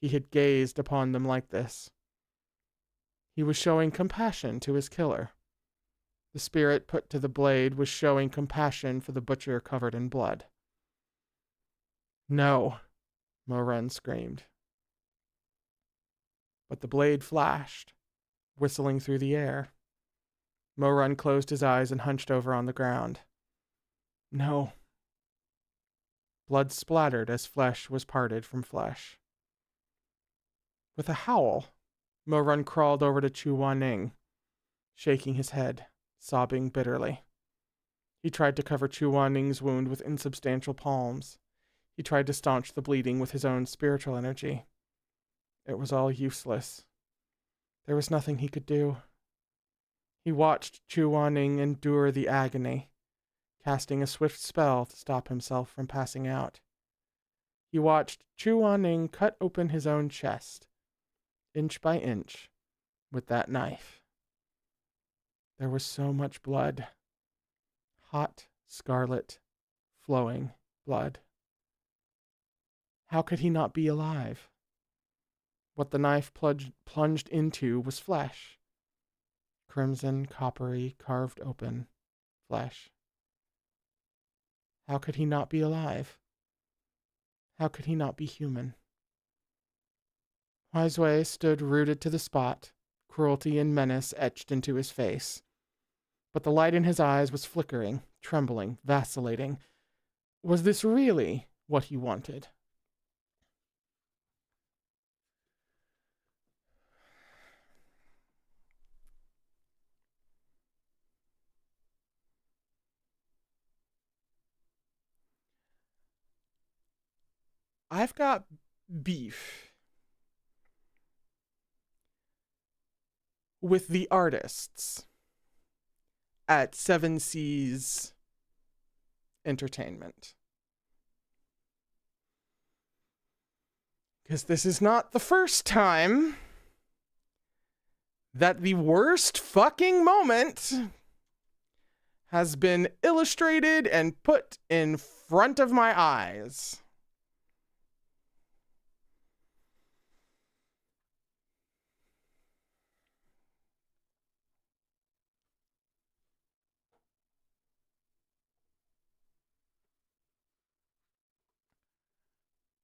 he had gazed upon them like this. He was showing compassion to his killer. The spirit put to the blade was showing compassion for the butcher covered in blood. No, Mo Run screamed. But the blade flashed, whistling through the air. Mo Run closed his eyes and hunched over on the ground. No. Blood splattered as flesh was parted from flesh. With a howl, Mo Run crawled over to Chu Wanning, shaking his head, sobbing bitterly. He tried to cover Chu Wanning's wound with insubstantial palms. He tried to staunch the bleeding with his own spiritual energy. It was all useless. There was nothing he could do. He watched Chu Wanning endure the agony, casting a swift spell to stop himself from passing out. He watched Chu Wanning cut open his own chest, inch by inch, with that knife. There was so much blood. Hot, scarlet, flowing blood. How could he not be alive? What the knife plunged into was flesh. Crimson, coppery, carved open flesh. How could he not be alive? How could he not be human? Huizui stood rooted to the spot, cruelty and menace etched into his face. But the light in his eyes was flickering, trembling, vacillating. Was this really what he wanted? I've got beef with the artists at Seven Seas Entertainment. Because this is not the first time that the worst fucking moment has been illustrated and put in front of my eyes.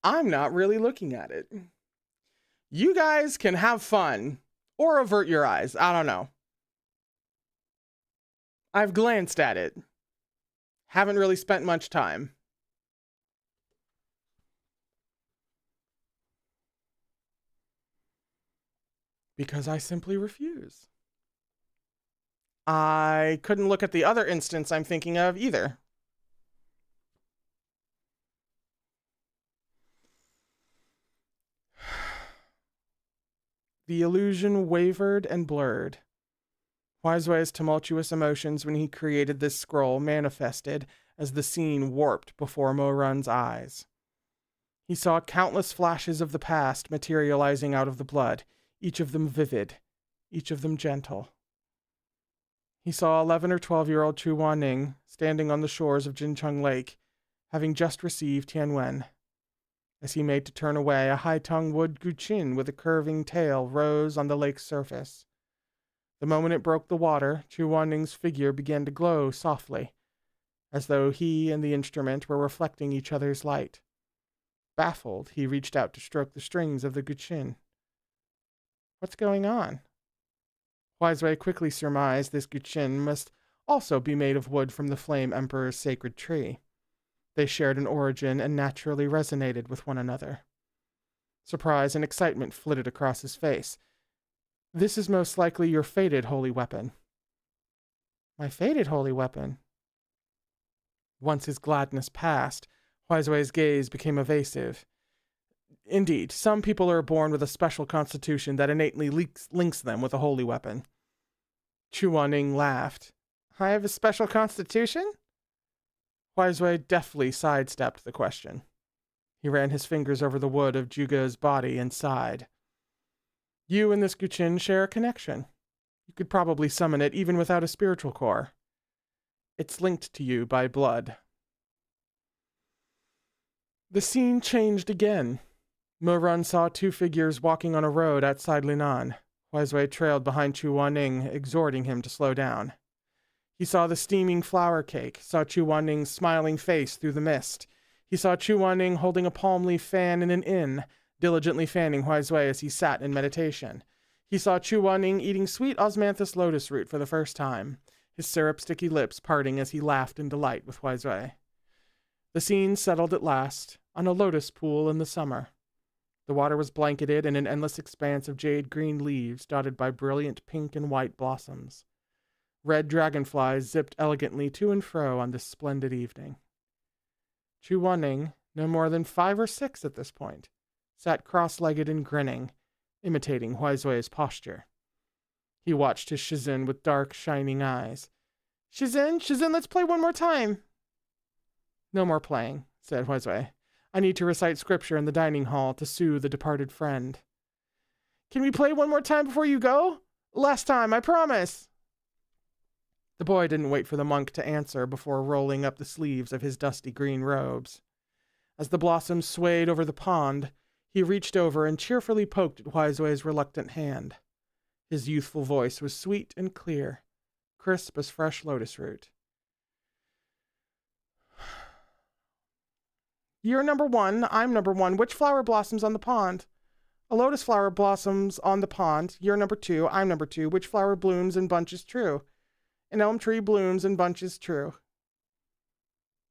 I'm not really looking at it. You guys can have fun or avert your eyes. I don't know. I've glanced at it. Haven't really spent much time. Because I simply refuse. I couldn't look at the other instance I'm thinking of either. The illusion wavered and blurred. Huizhui's tumultuous emotions when he created this scroll manifested as the scene warped before Mo-Run's eyes. He saw countless flashes of the past materializing out of the blood, each of them vivid, each of them gentle. He saw 11 or 12-year-old Chu Wanning standing on the shores of Jincheng Lake, having just received Tianwen. As he made to turn away, a high-tongued wood guqin with a curving tail rose on the lake's surface. The moment it broke the water, Chu Wanning's figure began to glow softly, as though he and the instrument were reflecting each other's light. Baffled, he reached out to stroke the strings of the guqin. What's going on? Huizhui quickly surmised this guqin must also be made of wood from the Flame Emperor's sacred tree. They shared an origin and naturally resonated with one another. Surprise and excitement flitted across his face. This is most likely your fated holy weapon. My fated holy weapon? Once his gladness passed, Huizhui's gaze became evasive. Indeed, some people are born with a special constitution that innately links them with a holy weapon. Chu Wanning laughed. I have a special constitution? Huizhui deftly sidestepped the question. He ran his fingers over the wood of Zhuge's body and sighed. You and this guqin share a connection. You could probably summon it even without a spiritual core. It's linked to you by blood. The scene changed again. Mo-Run saw two figures walking on a road outside Linan. Huizhui trailed behind Chu Wanning, exhorting him to slow down. He saw the steaming flower cake, saw Chu Wanning's smiling face through the mist. He saw Chu Wanning holding a palm leaf fan in an inn, diligently fanning Huizhui as he sat in meditation. He saw Chu Wanning eating sweet osmanthus lotus root for the first time, his syrup-sticky lips parting as he laughed in delight with Huizhui. The scene settled at last, on a lotus pool in the summer. The water was blanketed in an endless expanse of jade-green leaves dotted by brilliant pink and white blossoms. Red dragonflies zipped elegantly to and fro on this splendid evening. Chu Wanning, no more than 5 or 6 at this point, sat cross-legged and grinning, imitating Huizhui's posture. He watched his Shizun with dark, shining eyes. Shizun, let's play one more time. No more playing, said Huizhui. I need to recite scripture in the dining hall to soothe the departed friend. Can we play one more time before you go? Last time, I promise. The boy didn't wait for the monk to answer before rolling up the sleeves of his dusty green robes. As the blossoms swayed over the pond, he reached over and cheerfully poked at Huizhui's reluctant hand. His youthful voice was sweet and clear, crisp as fresh lotus root. You're number 1, I'm number 1. Which flower blossoms on the pond? A lotus flower blossoms on the pond. You're number 2, I'm number 2. Which flower blooms and bunches true? An elm tree blooms and bunches true.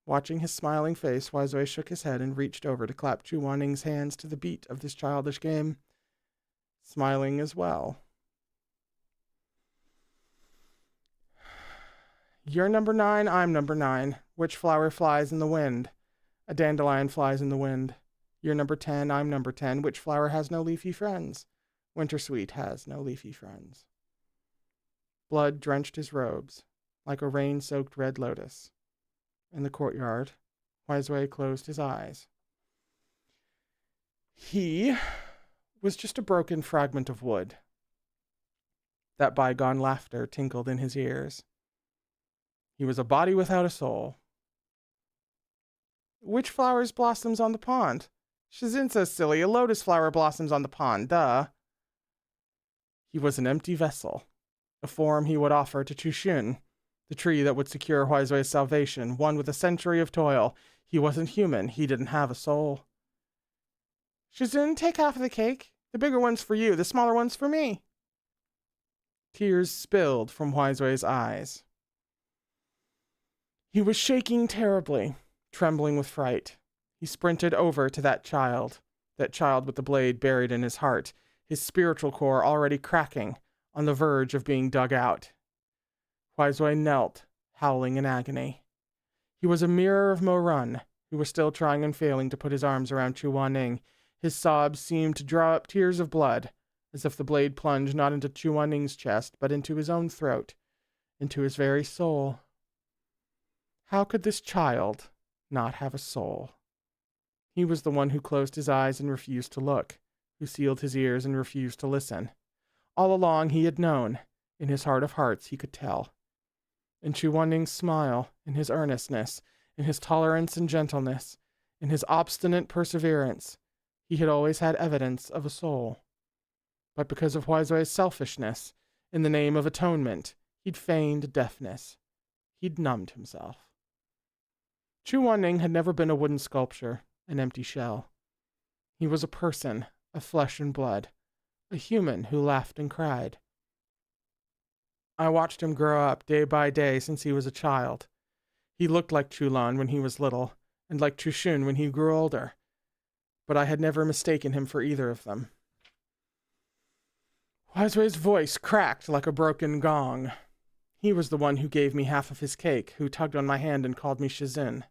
Watching his smiling face, Huizhui shook his head and reached over to clap Chu Wanning's hands to the beat of this childish game, smiling as well. You're number 9, I'm number 9. Which flower flies in the wind? A dandelion flies in the wind. You're number 10, I'm number 10. Which flower has no leafy friends? Wintersweet has no leafy friends. Blood drenched his robes, like a rain-soaked red lotus. In the courtyard, Huizhui closed his eyes. He was just a broken fragment of wood. That bygone laughter tinkled in his ears. He was a body without a soul. Which flowers blossoms on the pond? Shizun so silly. A lotus flower blossoms on the pond, duh. He was an empty vessel, a form he would offer to Chuxun, the tree that would secure Huizhui's salvation, one with a century of toil. He wasn't human. He didn't have a soul. Shizun, take half of the cake. The bigger one's for you, the smaller one's for me. Tears spilled from Huizhui's eyes. He was shaking terribly, trembling with fright. He sprinted over to that child with the blade buried in his heart, his spiritual core already cracking, on the verge of being dug out. Huizui knelt, howling in agony. He was a mirror of Mo Run, who was still trying and failing to put his arms around Chu Wanning. His sobs seemed to draw up tears of blood, as if the blade plunged not into Chu Wanning's chest, but into his own throat, into his very soul. How could this child not have a soul? He was the one who closed his eyes and refused to look, who sealed his ears and refused to listen. All along he had known. In his heart of hearts he could tell. In Chu Wanning's smile, in his earnestness, in his tolerance and gentleness, in his obstinate perseverance, he had always had evidence of a soul. But because of Huizui's selfishness, in the name of atonement, he'd feigned deafness. He'd numbed himself. Chu Wanning had never been a wooden sculpture, an empty shell. He was a person of flesh and blood, a human who laughed and cried. I watched him grow up day by day since he was a child. He looked like Chulan when he was little, and like Chushun when he grew older, but I had never mistaken him for either of them. Huizui's voice cracked like a broken gong. He was the one who gave me half of his cake, who tugged on my hand and called me Shizun.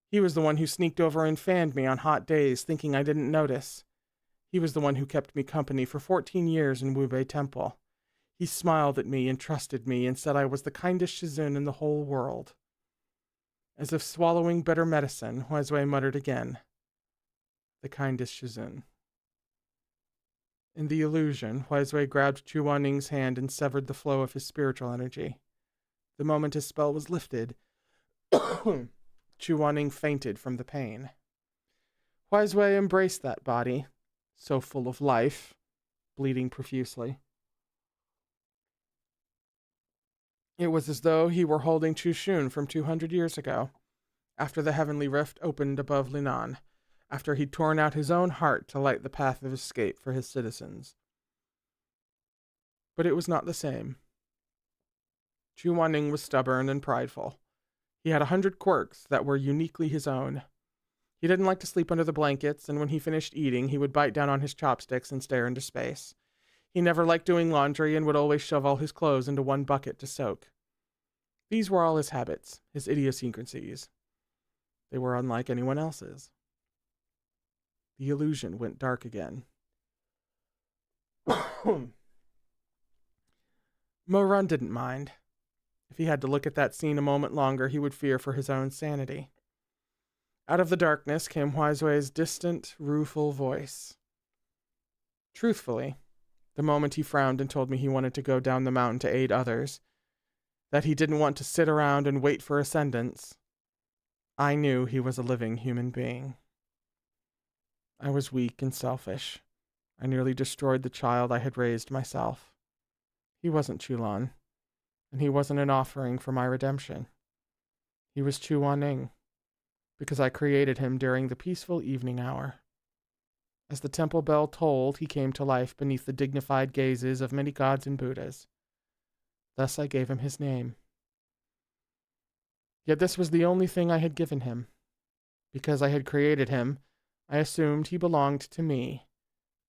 He was the one who sneaked over and fanned me on hot days, thinking I didn't notice. He was the one who kept me company for 14 years in Wubei Temple. He smiled at me and trusted me and said I was the kindest Shizun in the whole world. As if swallowing bitter medicine, Huizui muttered again, the kindest Shizun. In the illusion, Huizui grabbed Chu Wanning's hand and severed the flow of his spiritual energy. The moment his spell was lifted, Chu Wanning fainted from the pain. Huizui embraced that body, so full of life, bleeding profusely. It was as though he were holding Chushun from 200 years ago, after the heavenly rift opened above Linan, after he'd torn out his own heart to light the path of escape for his citizens. But it was not the same. Chu Wanning was stubborn and prideful. He had 100 quirks that were uniquely his own. He didn't like to sleep under the blankets, and when he finished eating, he would bite down on his chopsticks and stare into space. He never liked doing laundry and would always shove all his clothes into one bucket to soak. These were all his habits, his idiosyncrasies. They were unlike anyone else's. The illusion went dark again. Mo-Run didn't mind. If he had to look at that scene a moment longer, he would fear for his own sanity. Out of the darkness came Huizui's distant, rueful voice. Truthfully, the moment he frowned and told me he wanted to go down the mountain to aid others, that he didn't want to sit around and wait for ascendance, I knew he was a living human being. I was weak and selfish. I nearly destroyed the child I had raised myself. He wasn't Chulan, and he wasn't an offering for my redemption. He was Chu Wanning, because I created him during the peaceful evening hour. As the temple bell tolled, he came to life beneath the dignified gazes of many gods and Buddhas. Thus I gave him his name. Yet this was the only thing I had given him. Because I had created him, I assumed he belonged to me,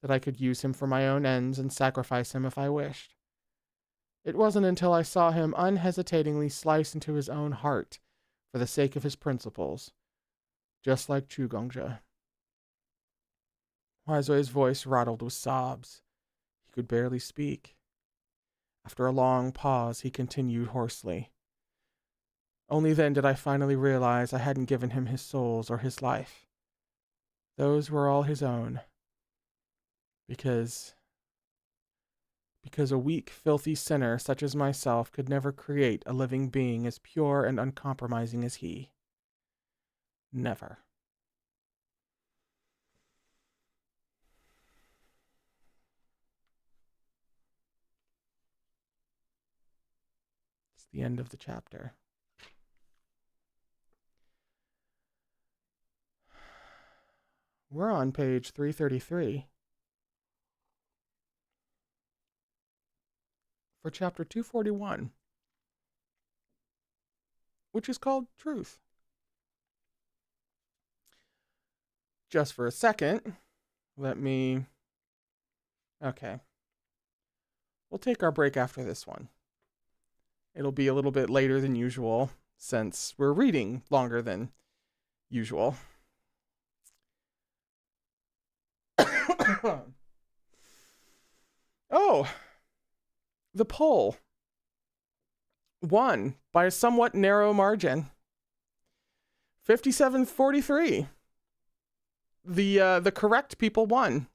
that I could use him for my own ends and sacrifice him if I wished. It wasn't until I saw him unhesitatingly slice into his own heart for the sake of his principles, just like Chu Gongzhe. Huizui's voice rattled with sobs. He could barely speak. After a long pause, he continued hoarsely. Only then did I finally realize I hadn't given him his souls or his life. Those were all his own. Because a weak, filthy sinner such as myself could never create a living being as pure and uncompromising as he. Never. It's the end of the chapter. We're on page 333 for chapter 241, which is called Truth. Just for a second, okay. We'll take our break after this one. It'll be a little bit later than usual since we're reading longer than usual. Oh, the poll won by a somewhat narrow margin. 57-43. The correct people won.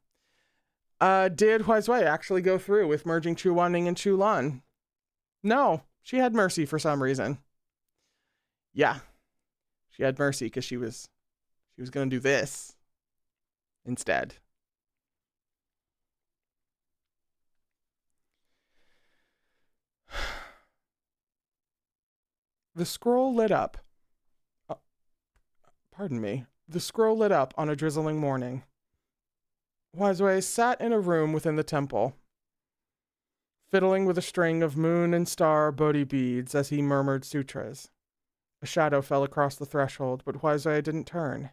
Did Huizui actually go through with merging Chu Wanning and Chu Lan? No, she had mercy for some reason. Yeah, she had mercy because she was going to do this instead. The scroll lit up. Pardon me. The scroll lit up on a drizzling morning. Huizui sat in a room within the temple, fiddling with a string of moon and star Bodhi beads as he murmured sutras. A shadow fell across the threshold, but Huizui didn't turn.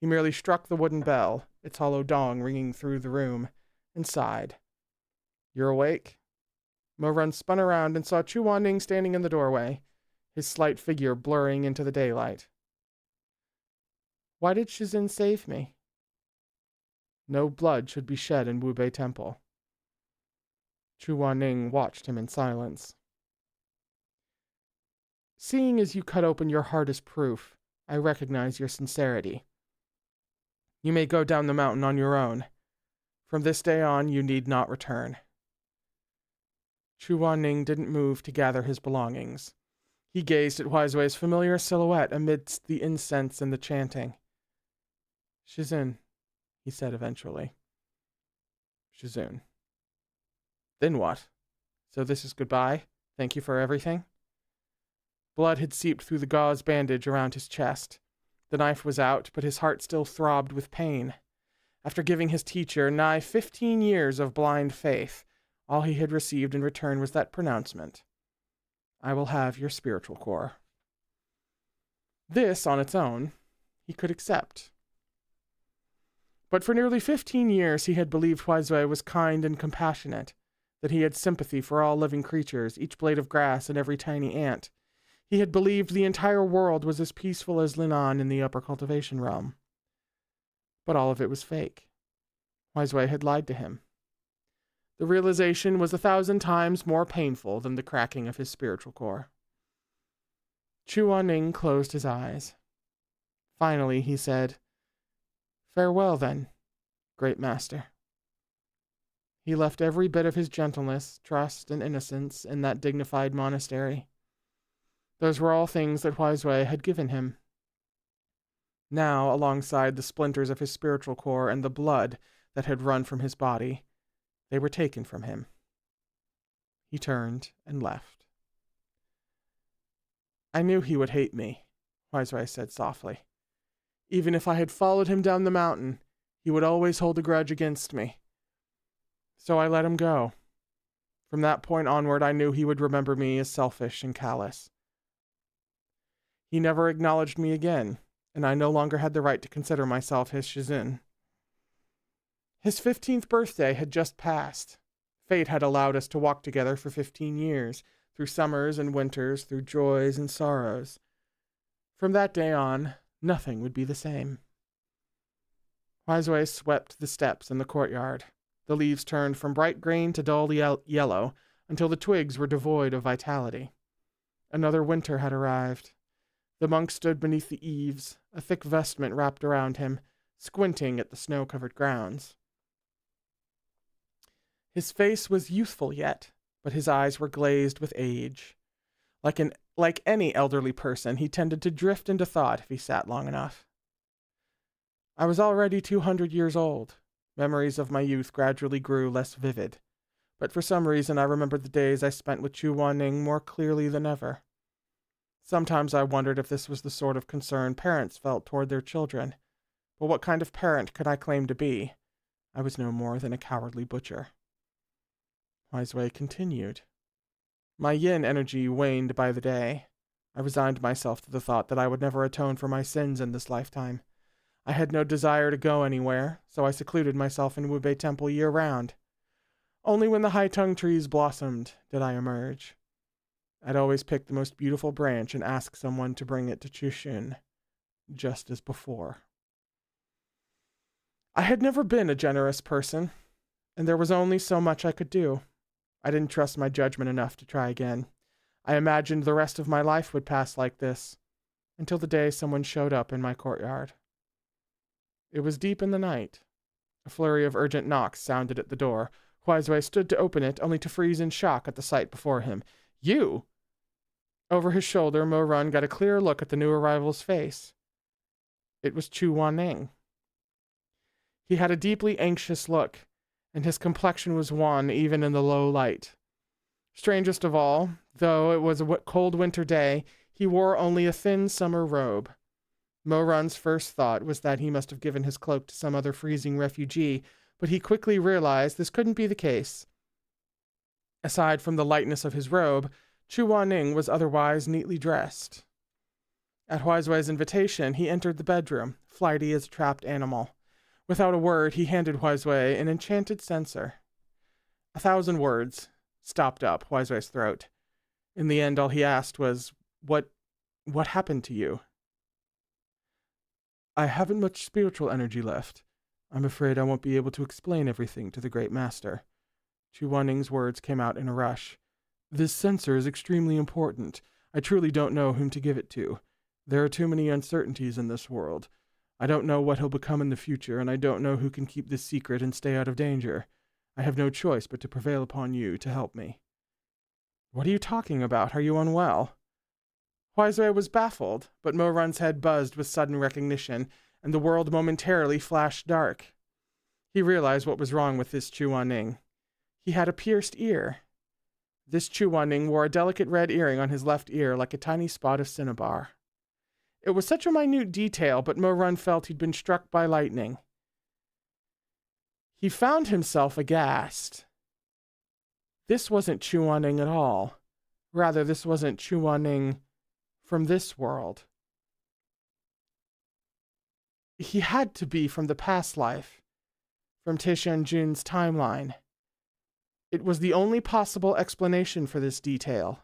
He merely struck the wooden bell, its hollow dong ringing through the room, and sighed. You're awake? Mo-Run spun around and saw Chu Wanning standing in the doorway, his slight figure blurring into the daylight. Why did Shizin save me? No blood should be shed in Wu Bei Temple. Chu Wanning watched him in silence. Seeing as you cut open your heart as proof, I recognize your sincerity. You may go down the mountain on your own. From this day on, you need not return. Chu Wanning didn't move to gather his belongings. He gazed at Huizui's familiar silhouette amidst the incense and the chanting. Shizun, he said eventually. Shizun. Then what? So this is goodbye? Thank you for everything? Blood had seeped through the gauze bandage around his chest. The knife was out, but his heart still throbbed with pain. After giving his teacher nigh 15 years of blind faith, all he had received in return was that pronouncement. I will have your spiritual core. This, on its own, he could accept. But for nearly 15 years he had believed Huizui was kind and compassionate, that he had sympathy for all living creatures, each blade of grass and every tiny ant. He had believed the entire world was as peaceful as Linan in the upper cultivation realm. But all of it was fake. Huizui had lied to him. The realization was 1,000 times more painful than the cracking of his spiritual core. Chu Wanning closed his eyes. Finally, he said, Farewell, then, great master. He left every bit of his gentleness, trust, and innocence in that dignified monastery. Those were all things that Huizui had given him. Now, alongside the splinters of his spiritual core and the blood that had run from his body, they were taken from him. He turned and left. I knew he would hate me, Huizui said softly. Even if I had followed him down the mountain, he would always hold a grudge against me. So I let him go. From that point onward, I knew he would remember me as selfish and callous. He never acknowledged me again, and I no longer had the right to consider myself his Shizun. His 15th birthday had just passed. Fate had allowed us to walk together for 15 years, through summers and winters, through joys and sorrows. From that day on, nothing would be the same. Huizui swept the steps in the courtyard. The leaves turned from bright green to dull yellow until the twigs were devoid of vitality. Another winter had arrived. The monk stood beneath the eaves, a thick vestment wrapped around him, squinting at the snow-covered grounds. His face was youthful yet, but his eyes were glazed with age. Like any elderly person, he tended to drift into thought if he sat long enough. I was already 200 years old. Memories of my youth gradually grew less vivid, but for some reason I remembered the days I spent with Chu Wanning more clearly than ever. Sometimes I wondered if this was the sort of concern parents felt toward their children, but what kind of parent could I claim to be? I was no more than a cowardly butcher. Huizui continued. My yin energy waned by the day. I resigned myself to the thought that I would never atone for my sins in this lifetime. I had no desire to go anywhere, so I secluded myself in Wu Bei Temple year-round. Only when the high tongue trees blossomed did I emerge. I'd always pick the most beautiful branch and ask someone to bring it to Chushun, just as before. I had never been a generous person, and there was only so much I could do. I didn't trust my judgment enough to try again. I imagined the rest of my life would pass like this, until the day someone showed up in my courtyard. It was deep in the night. A flurry of urgent knocks sounded at the door. Huizue stood to open it, only to freeze in shock at the sight before him. You! Over his shoulder, Mo Run got a clear look at the new arrival's face. It was Chu Wanning. He had a deeply anxious look, and his complexion was wan even in the low light. Strangest of all, though it was a cold winter day, he wore only a thin summer robe. Mo Run's first thought was that he must have given his cloak to some other freezing refugee, but he quickly realized this couldn't be the case. Aside from the lightness of his robe, Chu Wanning was otherwise neatly dressed. At Huizue's invitation, he entered the bedroom, flighty as a trapped animal. Without a word, he handed Huizue an enchanted censer. 1,000 words stopped up Huizue's throat. In the end, all he asked was, What happened to you? I haven't much spiritual energy left. I'm afraid I won't be able to explain everything to the Great Master. Chu Wanning's words came out in a rush. This censer is extremely important. I truly don't know whom to give it to. There are too many uncertainties in this world. I don't know what he'll become in the future, and I don't know who can keep this secret and stay out of danger. I have no choice but to prevail upon you to help me. What are you talking about? Are you unwell? Huizue was baffled, but Mo Run's head buzzed with sudden recognition, and the world momentarily flashed dark. He realized what was wrong with this Chu Wanning. He had a pierced ear. This Chu Wanning wore a delicate red earring on his left ear like a tiny spot of cinnabar. It was such a minute detail, but Mo Run felt he'd been struck by lightning. He found himself aghast. This wasn't Chu Wanning at all. Rather, this wasn't Chu Wanning from this world. He had to be from the past life, from Tishan Jun's timeline. It was the only possible explanation for this detail.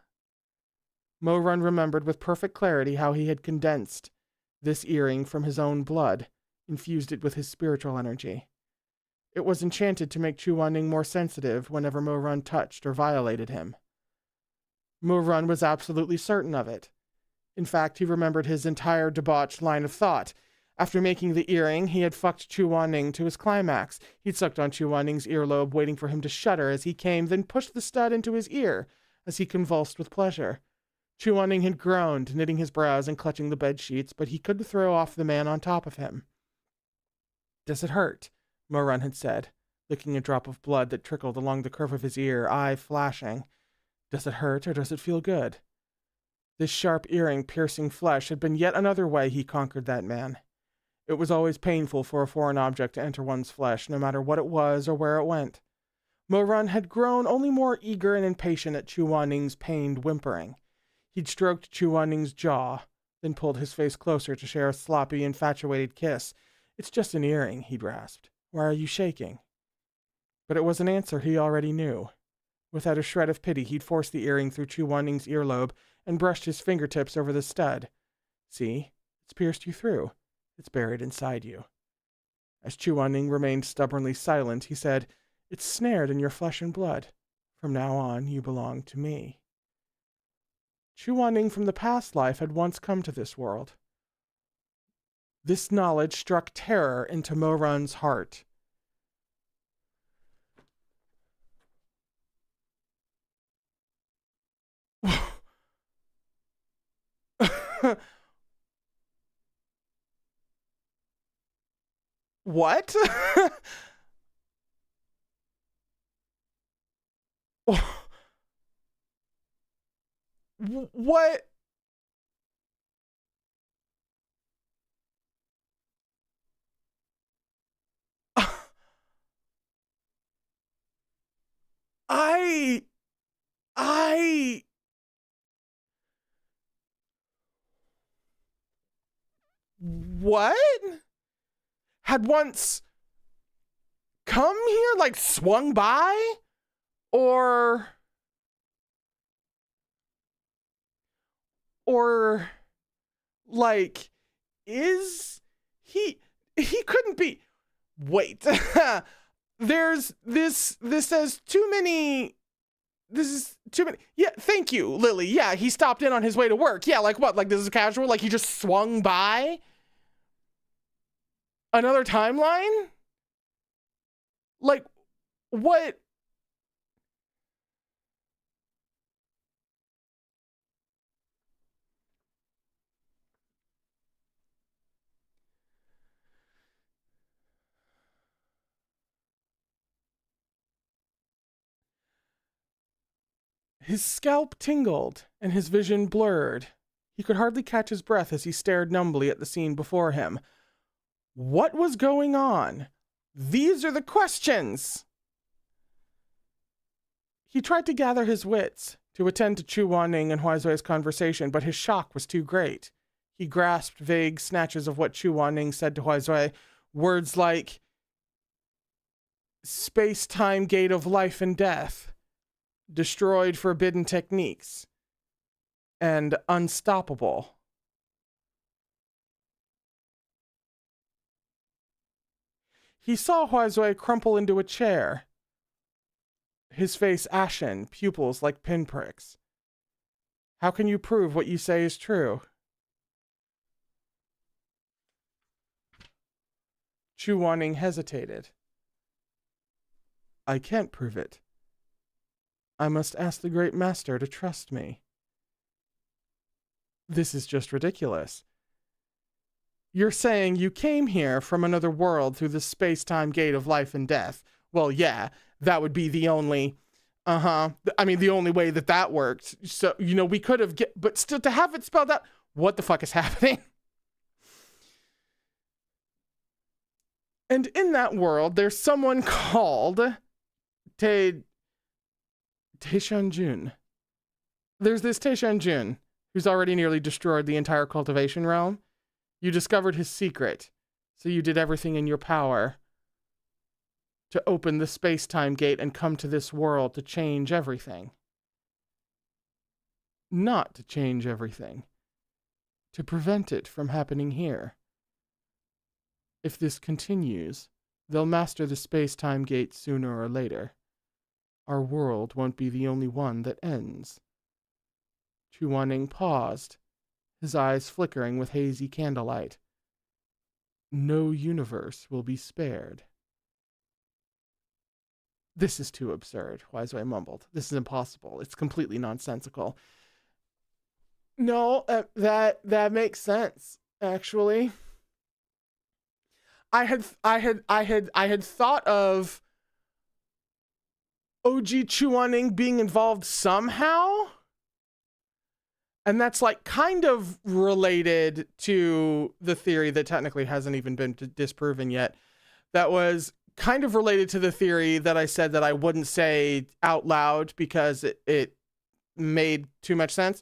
Mo Run remembered with perfect clarity how he had condensed this earring from his own blood, infused it with his spiritual energy. It was enchanted to make Chu Wanning more sensitive whenever Mo Run touched or violated him. Mo Run was absolutely certain of it. In fact, he remembered his entire debauched line of thought. After making the earring, he had fucked Chu Wanning to his climax. He'd sucked on Chu Wanning's earlobe, waiting for him to shudder as he came, then pushed the stud into his ear as he convulsed with pleasure. Chu Wanning had groaned, knitting his brows and clutching the bed sheets, but he couldn't throw off the man on top of him. Does it hurt? Mo Run had said, licking a drop of blood that trickled along the curve of his ear, eye flashing. Does it hurt or does it feel good? This sharp earring piercing flesh had been yet another way he conquered that man. It was always painful for a foreign object to enter one's flesh, no matter what it was or where it went. Mo Run had grown only more eager and impatient at Chu Wanning's pained whimpering. He'd stroked Chu Wanning's jaw, then pulled his face closer to share a sloppy, infatuated kiss. It's just an earring, he'd rasped. Why are you shaking? But it was an answer he already knew. Without a shred of pity, he'd forced the earring through Chu Wanning's earlobe and brushed his fingertips over the stud. See, it's pierced you through. It's buried inside you. As Chu Wanning remained stubbornly silent, he said, It's snared in your flesh and blood. From now on, you belong to me. Chu Wanning from the past life had once come to this world. This knowledge struck terror into Mo Run's heart. What? What? I what? Had once come here, like swung by? Or Or like, is he couldn't be, wait. There's this says too many. This is too many. Yeah, thank you, Lily. Yeah, he stopped in on his way to work. Yeah, like what? Like this is casual? Like he just swung by? Another timeline? Like, what? His scalp tingled and his vision blurred. He could hardly catch his breath as he stared numbly at the scene before him. What was going on? These are the questions! He tried to gather his wits, to attend to Chu Wanning and Huaizui's conversation, but his shock was too great. He grasped vague snatches of what Chu Wanning said to Huaizui, words like space-time gate of life and death, destroyed forbidden techniques, and unstoppable. He saw Huaizui crumple into a chair, his face ashen, pupils like pinpricks. How can you prove what you say is true? Chu Wanning hesitated. I can't prove it. I must ask the great master to trust me. This is just ridiculous. You're saying you came here from another world through the space-time gate of life and death. Well, yeah, that would be the only, the only way that worked. So, we could have, but still to have it spelled out, what the fuck is happening? And in that world, there's someone called Taishanjun. There's this Taishanjun who's already nearly destroyed the entire cultivation realm. You discovered his secret, so you did everything in your power to open the space-time gate and come to this world to change everything. Not to change everything. To prevent it from happening here. If this continues, they'll master the space-time gate sooner or later. Our world won't be the only one that ends. Chu Wanning paused, his eyes flickering with hazy candlelight. No universe will be spared. This is too absurd, Huaizui mumbled. This is impossible. It's completely nonsensical. No, that makes sense, actually. I had thought of OG Chu Wanning being involved somehow. And that's like kind of related to the theory that technically hasn't even been disproven yet. That was kind of related to the theory that I said that I wouldn't say out loud because it made too much sense.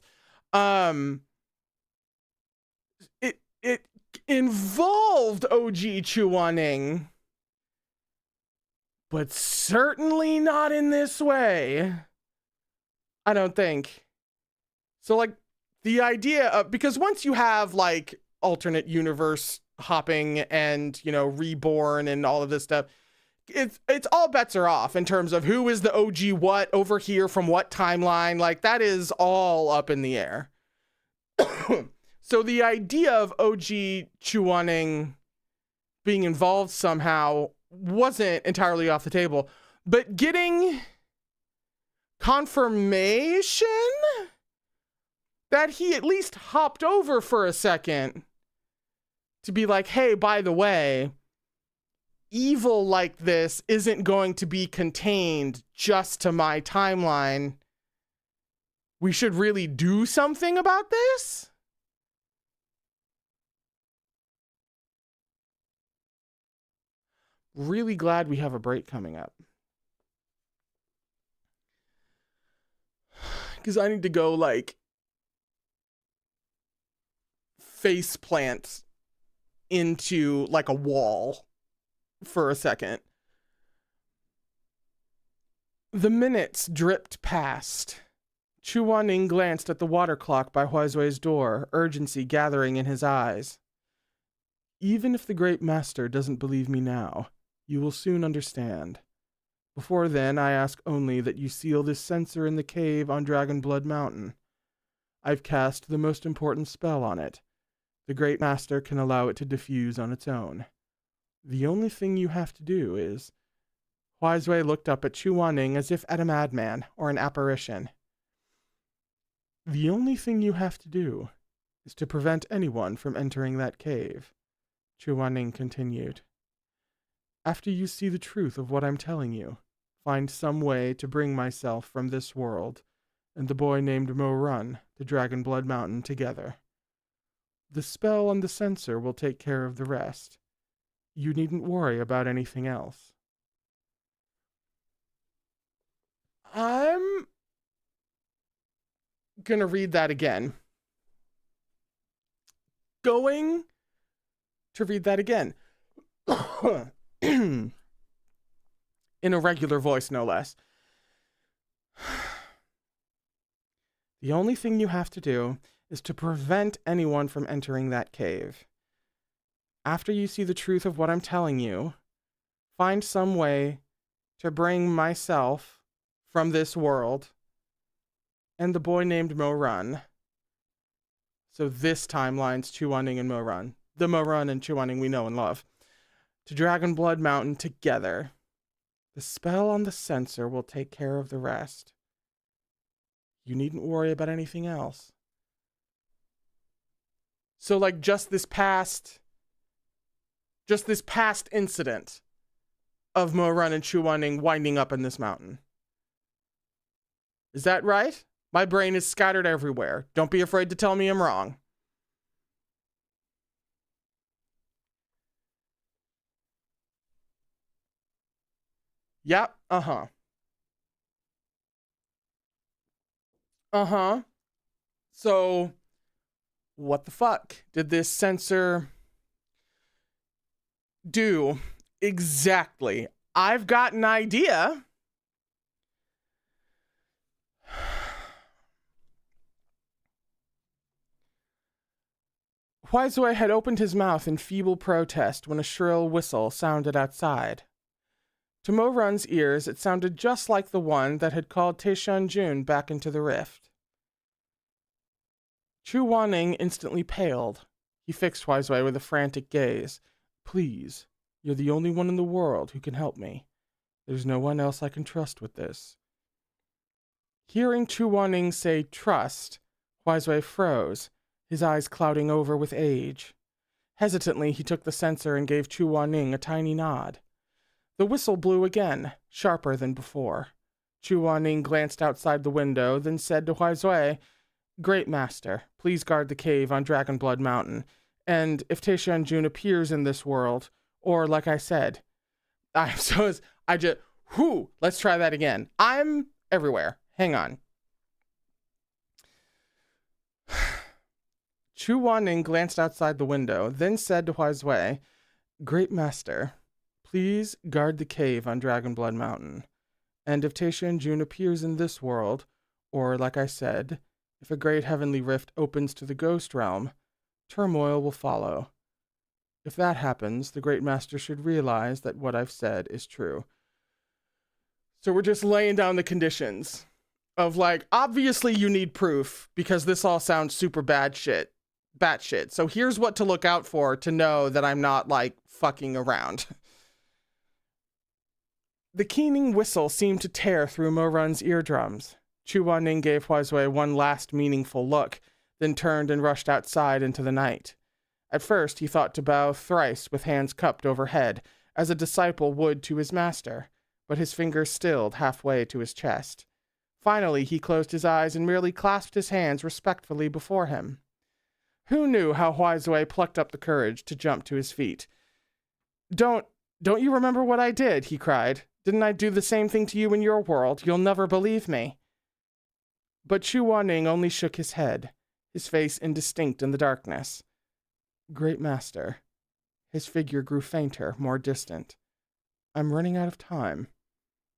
It involved OG Chu Wanning, but certainly not in this way. I don't think. So like, the idea of, because once you have like alternate universe hopping and, reborn and all of this stuff, it's all bets are off in terms of who is the OG what over here from what timeline. Like that is all up in the air. So the idea of OG Chu Wanning being involved somehow wasn't entirely off the table, but getting confirmation that he at least hopped over for a second to be like, hey, by the way, evil like this isn't going to be contained just to my timeline. We should really do something about this? Really glad we have a break coming up. Because I need to go like face plant into like a wall for a second. The minutes dripped past. Chu Wanning glanced at the water clock by Huaizui's door, urgency gathering in his eyes. Even if the Great Master doesn't believe me now, you will soon understand. Before then, I ask only that you seal this censer in the cave on Dragonblood Mountain. I've cast the most important spell on it. The Great Master can allow it to diffuse on its own. The only thing you have to do is... Huaizui looked up at Chu Wanning as if at a madman or an apparition. The only thing you have to do is to prevent anyone from entering that cave, Chu Wanning continued. After you see the truth of what I'm telling you, find some way to bring myself from this world and the boy named Mo Run to Dragonblood Mountain together. The spell on the censer will take care of the rest. You needn't worry about anything else. I'm gonna read that again. Going to read that again. In a regular voice, no less. The only thing you have to do is to prevent anyone from entering that cave. After you see the truth of what I'm telling you, find some way to bring myself from this world and the boy named Mo Run. So this timeline's Chu Wanning and Mo Run. The Mo Run and Chu Wanning we know and love. To Dragonblood Mountain together. The spell on the censer will take care of the rest. You needn't worry about anything else. So like just this past incident of Mo Run and Chu Wanning winding up in this mountain. Is that right? My brain is scattered everywhere. Don't be afraid to tell me I'm wrong. Yep, uh-huh. Uh-huh. So, what the fuck did this censer do exactly? I've got an idea. Huaizui had opened his mouth in feeble protest when a shrill whistle sounded outside. To Mo Run's ears, it sounded just like the one that had called Taishan Jun back into the rift. Chu Wanning instantly paled. He fixed Huaizui with a frantic gaze. Please, you're the only one in the world who can help me. There's no one else I can trust with this. Hearing Chu Wanning say trust, Huaizui froze, his eyes clouding over with age. Hesitantly, he took the censer and gave Chu Wanning a tiny nod. The whistle blew again, sharper than before. Chu Wanning glanced outside the window, then said to Huaizui, Great Master, please guard the cave on Dragonblood Mountain, and if Taishan Jun appears in this world, or like I said, let's try that again. I'm everywhere. Hang on. Chu Wanning glanced outside the window, then said to Huaizui, Great Master, please guard the cave on Dragonblood Mountain, and if Taishan Jun appears in this world, or like I said, if a great heavenly rift opens to the ghost realm, turmoil will follow. If that happens, the Great Master should realize that what I've said is true. So we're just laying down the conditions of like, obviously you need proof because this all sounds super batshit. So here's what to look out for to know that I'm not like fucking around. The keening whistle seemed to tear through Mo Run's eardrums. Chu Wanning gave Huaizui one last meaningful look, then turned and rushed outside into the night. At first, he thought to bow thrice with hands cupped overhead, as a disciple would to his master, but his fingers stilled halfway to his chest. Finally, he closed his eyes and merely clasped his hands respectfully before him. Who knew how Huaizui plucked up the courage to jump to his feet? Don't you remember what I did? He cried. Didn't I do the same thing to you in your world? You'll never believe me. But Chu Wanning only shook his head, his face indistinct in the darkness. Great Master. His figure grew fainter, more distant. I'm running out of time.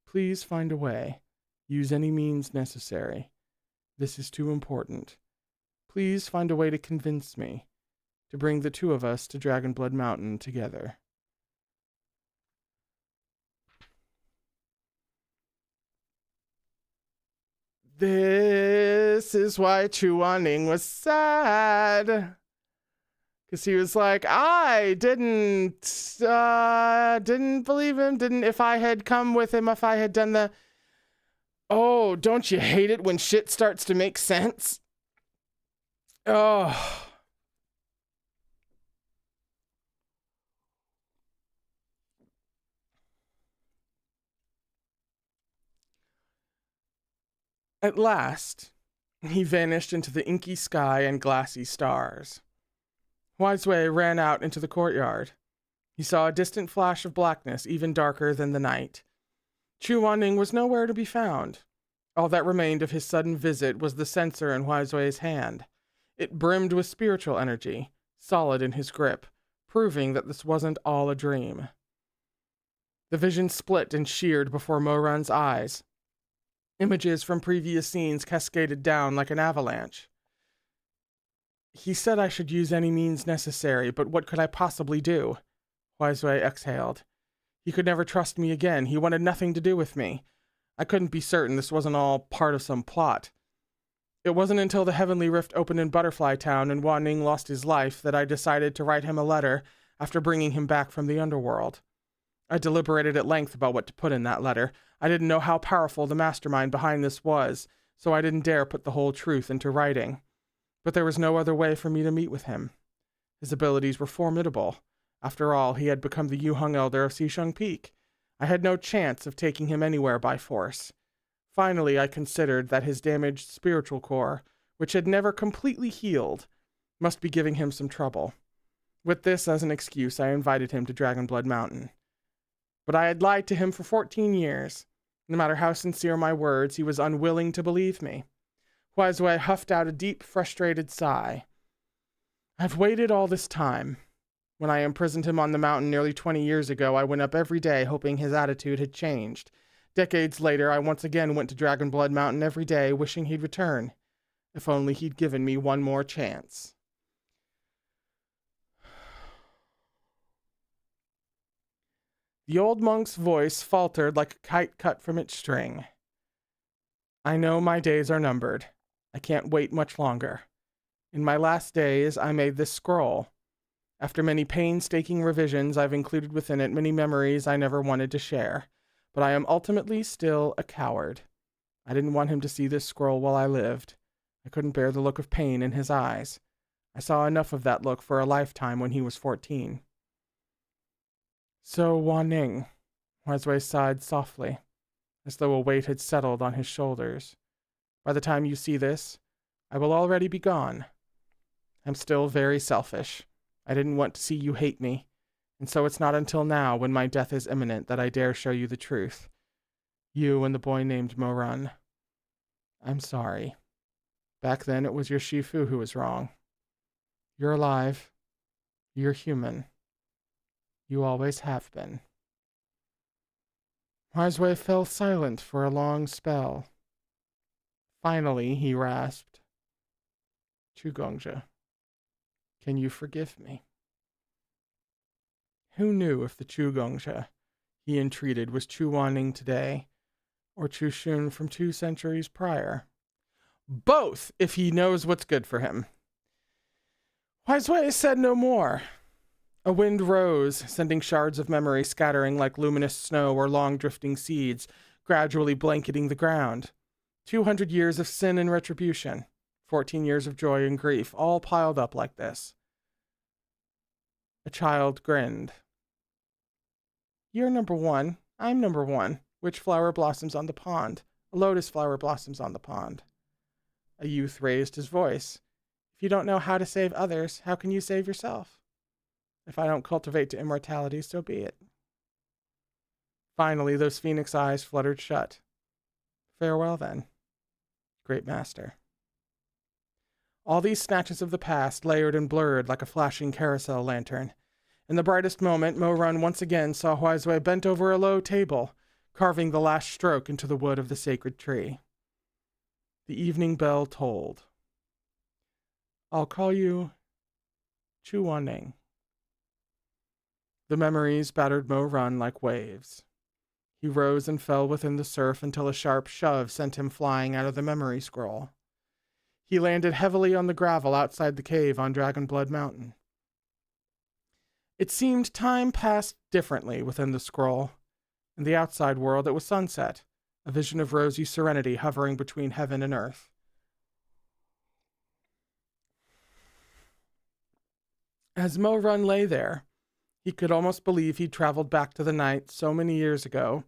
Please find a way. Use any means necessary. This is too important. Please find a way to convince me to bring the two of us to Dragonblood Mountain together. This is why Chuaning was sad. Because he was like, I didn't believe him. If I had come with him, if I had done the, oh, don't you hate it when shit starts to make sense? Oh. At last, he vanished into the inky sky and glassy stars. Wiseway ran out into the courtyard. He saw a distant flash of blackness, even darker than the night. Chuaning was nowhere to be found. All that remained of his sudden visit was the censer in Wiseway's hand. It brimmed with spiritual energy, solid in his grip, proving that this wasn't all a dream. The vision split and sheared before Moran's eyes. Images from previous scenes cascaded down like an avalanche. He said I should use any means necessary, but what could I possibly do? Wiseway exhaled. He could never trust me again. He wanted nothing to do with me. I couldn't be certain this wasn't all part of some plot. It wasn't until the Heavenly Rift opened in Butterfly Town and Wan Ning lost his life that I decided to write him a letter after bringing him back from the underworld. I deliberated at length about what to put in that letter. I didn't know how powerful the mastermind behind this was, so I didn't dare put the whole truth into writing. But there was no other way for me to meet with him. His abilities were formidable. After all, he had become the Yuheng Elder of Xisheng Peak. I had no chance of taking him anywhere by force. Finally, I considered that his damaged spiritual core, which had never completely healed, must be giving him some trouble. With this as an excuse, I invited him to Dragonblood Mountain. But I had lied to him for 14 years. No matter how sincere my words, he was unwilling to believe me. Wiseway huffed out a deep, frustrated sigh. I've waited all this time. When I imprisoned him on the mountain nearly 20 years ago, I went up every day hoping his attitude had changed. Decades later, I once again went to Dragonblood Mountain every day, wishing he'd return. If only he'd given me one more chance. The old monk's voice faltered like a kite cut from its string. I know my days are numbered. I can't wait much longer. In my last days, I made this scroll. After many painstaking revisions, I've included within it many memories I never wanted to share, but I am ultimately still a coward. I didn't want him to see this scroll while I lived. I couldn't bear the look of pain in his eyes. I saw enough of that look for a lifetime when he was 14. So, Wan Ning, Wiseway sighed softly, as though a weight had settled on his shoulders. By the time you see this, I will already be gone. I'm still very selfish. I didn't want to see you hate me, and so it's not until now, when my death is imminent, that I dare show you the truth. You and the boy named Moran. I'm sorry. Back then it was your Shifu who was wrong. You're alive. You're human. You always have been. Wiseway fell silent for a long spell. Finally, he rasped, Chugongja, can you forgive me? Who knew if the Chugongja he entreated was Chu Wanning today, or Chu Shun from 2 centuries prior? Both, if he knows what's good for him. Wiseway said no more. A wind rose, sending shards of memory scattering like luminous snow or long drifting seeds, gradually blanketing the ground. 200 years of sin and retribution, 14 years of joy and grief, all piled up like this. A child grinned. You're number 1. I'm number 1. Which flower blossoms on the pond? A lotus flower blossoms on the pond. A youth raised his voice. If you don't know how to save others, how can you save yourself? If I don't cultivate to immortality, so be it. Finally, those phoenix eyes fluttered shut. Farewell, then, great master. All these snatches of the past layered and blurred like a flashing carousel lantern. In the brightest moment, Moran once again saw Wiseway bent over a low table, carving the last stroke into the wood of the sacred tree. The evening bell tolled. I'll call you Chuaning. The memories battered Mo Run like waves. He rose and fell within the surf until a sharp shove sent him flying out of the memory scroll. He landed heavily on the gravel outside the cave on Dragonblood Mountain. It seemed time passed differently within the scroll. In the outside world, it was sunset, a vision of rosy serenity hovering between heaven and earth. As Mo Run lay there, he could almost believe he'd traveled back to the night so many years ago,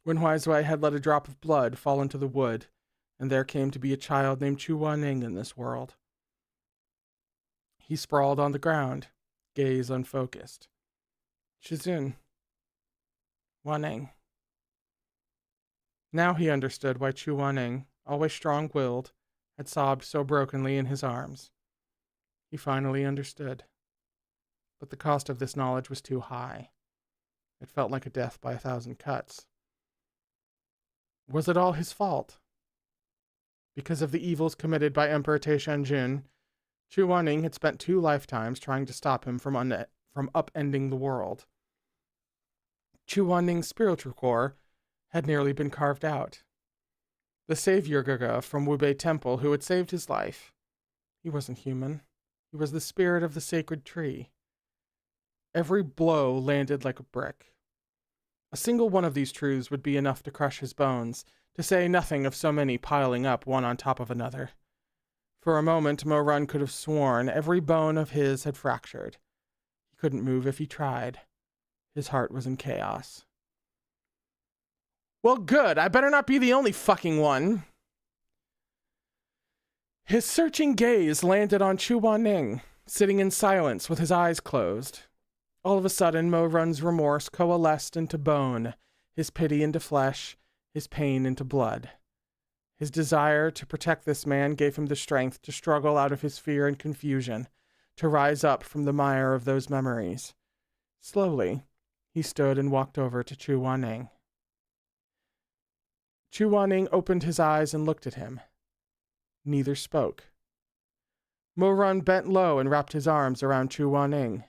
when Huizui had let a drop of blood fall into the wood, and there came to be a child named Chuaning in this world. He sprawled on the ground, gaze unfocused. Shizun. Waneng. Now he understood why Chuaning, always strong-willed, had sobbed so brokenly in his arms. He finally understood. But the cost of this knowledge was too high. It felt like a death by 1,000 cuts. Was it all his fault? Because of the evils committed by Emperor Taishanjun, Chuaning had spent 2 lifetimes trying to stop him from upending the world. Chuaning's spiritual core had nearly been carved out. The savior Gaga from Wubei Temple who had saved his life. He wasn't human. He was the spirit of the sacred tree. Every blow landed like a brick. A single one of these truths would be enough to crush his bones, to say nothing of so many piling up one on top of another. For a moment, Mo Run could have sworn every bone of his had fractured. He couldn't move if he tried. His heart was in chaos. Well, good. I better not be the only fucking one. His searching gaze landed on Chuaning, sitting in silence with his eyes closed. All of a sudden, Mo Run's remorse coalesced into bone, his pity into flesh, his pain into blood. His desire to protect this man gave him the strength to struggle out of his fear and confusion, to rise up from the mire of those memories. Slowly, he stood and walked over to Chuaning. Chuaning opened his eyes and looked at him. Neither spoke. Mo Run bent low and wrapped his arms around Chuaning.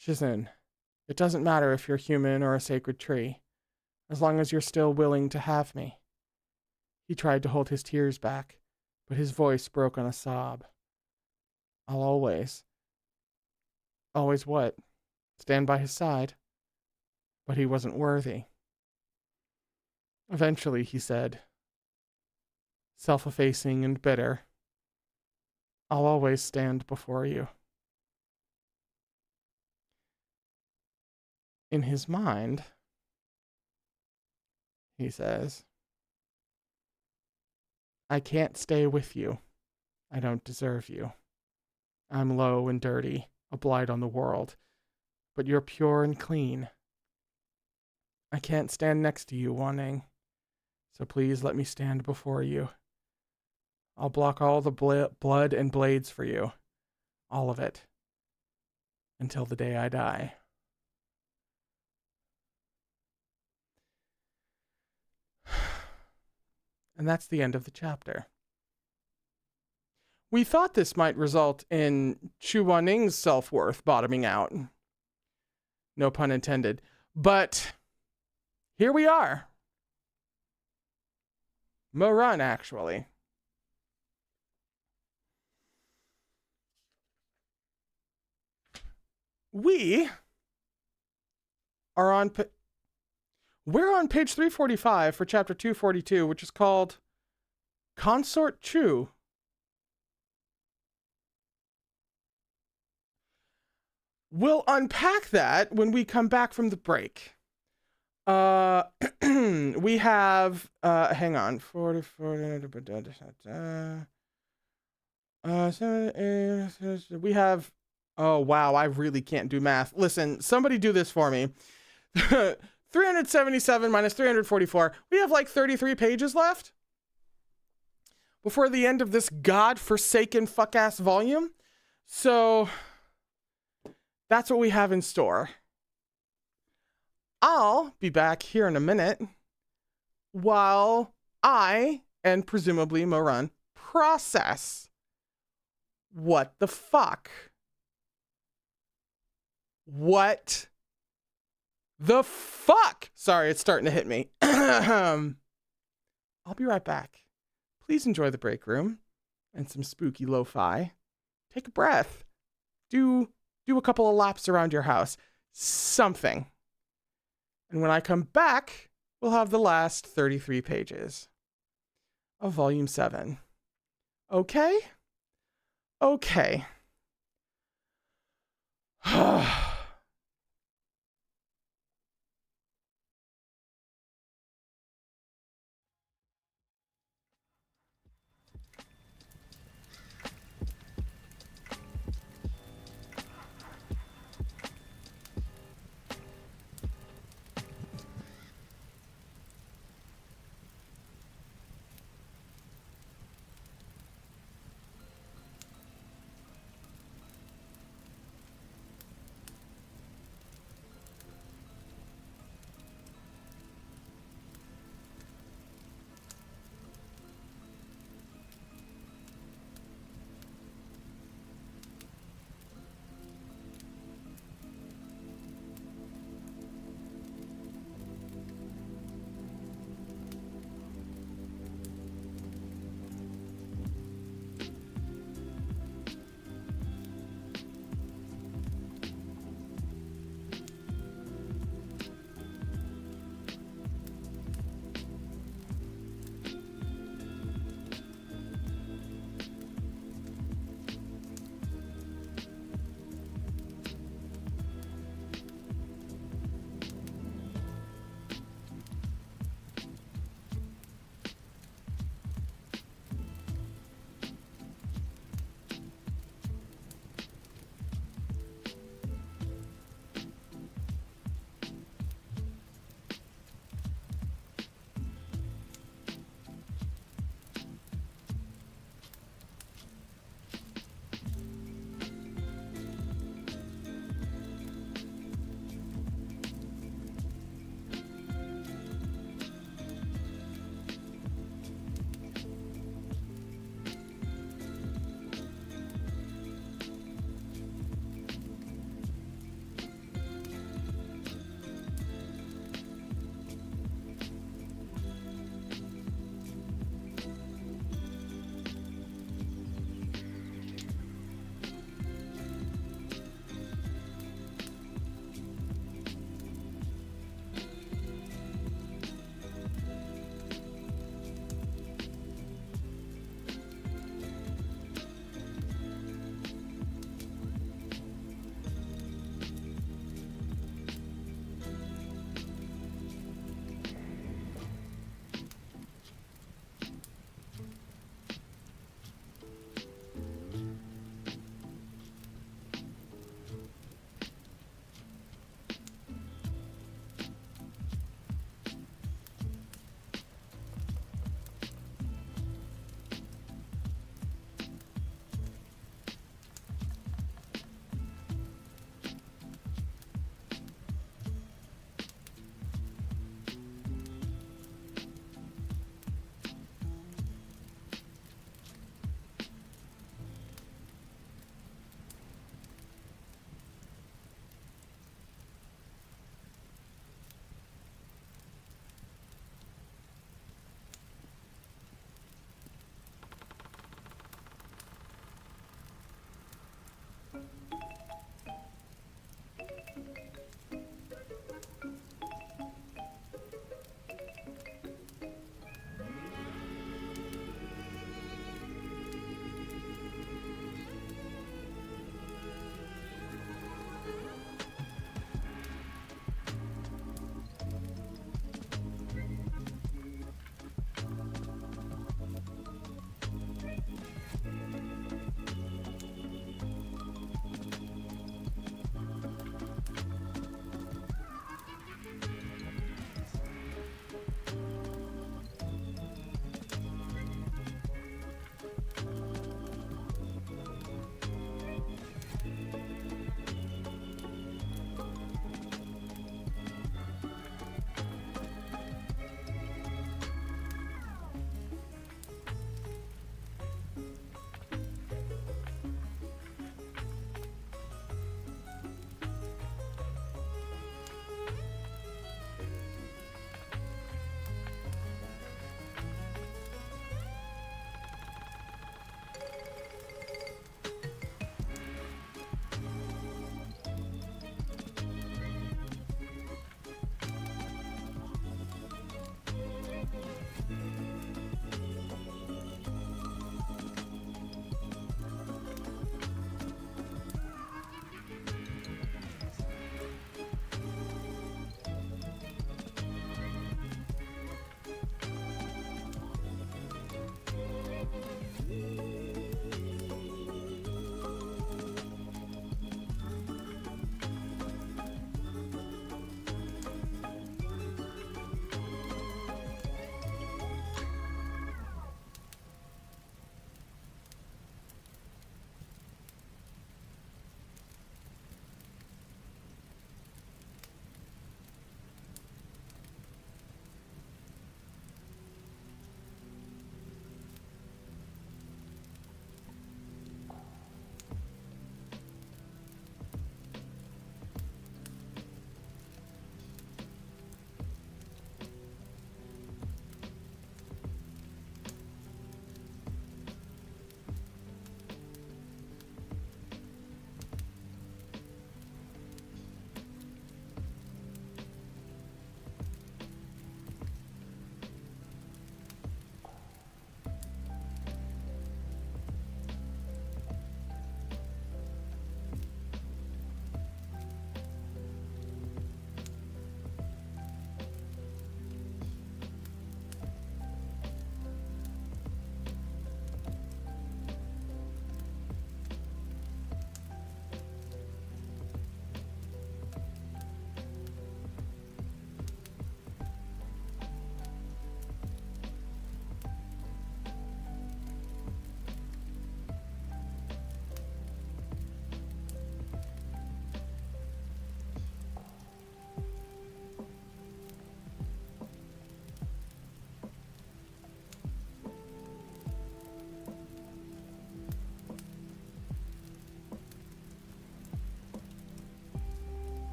Shizun, it doesn't matter if you're human or a sacred tree, as long as you're still willing to have me. He tried to hold his tears back, but his voice broke on a sob. I'll always. Always what? Stand by his side. But he wasn't worthy. Eventually, he said, self-effacing and bitter, I'll always stand before you. In his mind, he says, I can't stay with you. I don't deserve you. I'm low and dirty, a blight on the world, but you're pure and clean. I can't stand next to you, Waneng, so please let me stand before you. I'll block all the blood and blades for you, all of it, until the day I die. And that's the end of the chapter. We thought this might result in Chuaning's self-worth bottoming out. No pun intended. But here we are. Mo Run, actually. We're on page 345 for chapter 242, which is called Consort Chu. We'll unpack that when we come back from the break. We have, hang on, we have, oh wow, I really can't do math. Listen, somebody do this for me. 377 minus 344. We have like 33 pages left before the end of this god-forsaken fuck-ass volume. So that's what we have in store. I'll be back here in a minute while I and presumably Moran process. What the fuck? What the fuck? Sorry, it's starting to hit me. I'll be right back. Please enjoy the break room and some spooky lo-fi. Take a breath. Do a couple of laps around your house. Something. And when I come back, we'll have the last 33 pages of volume 7. Okay? Okay.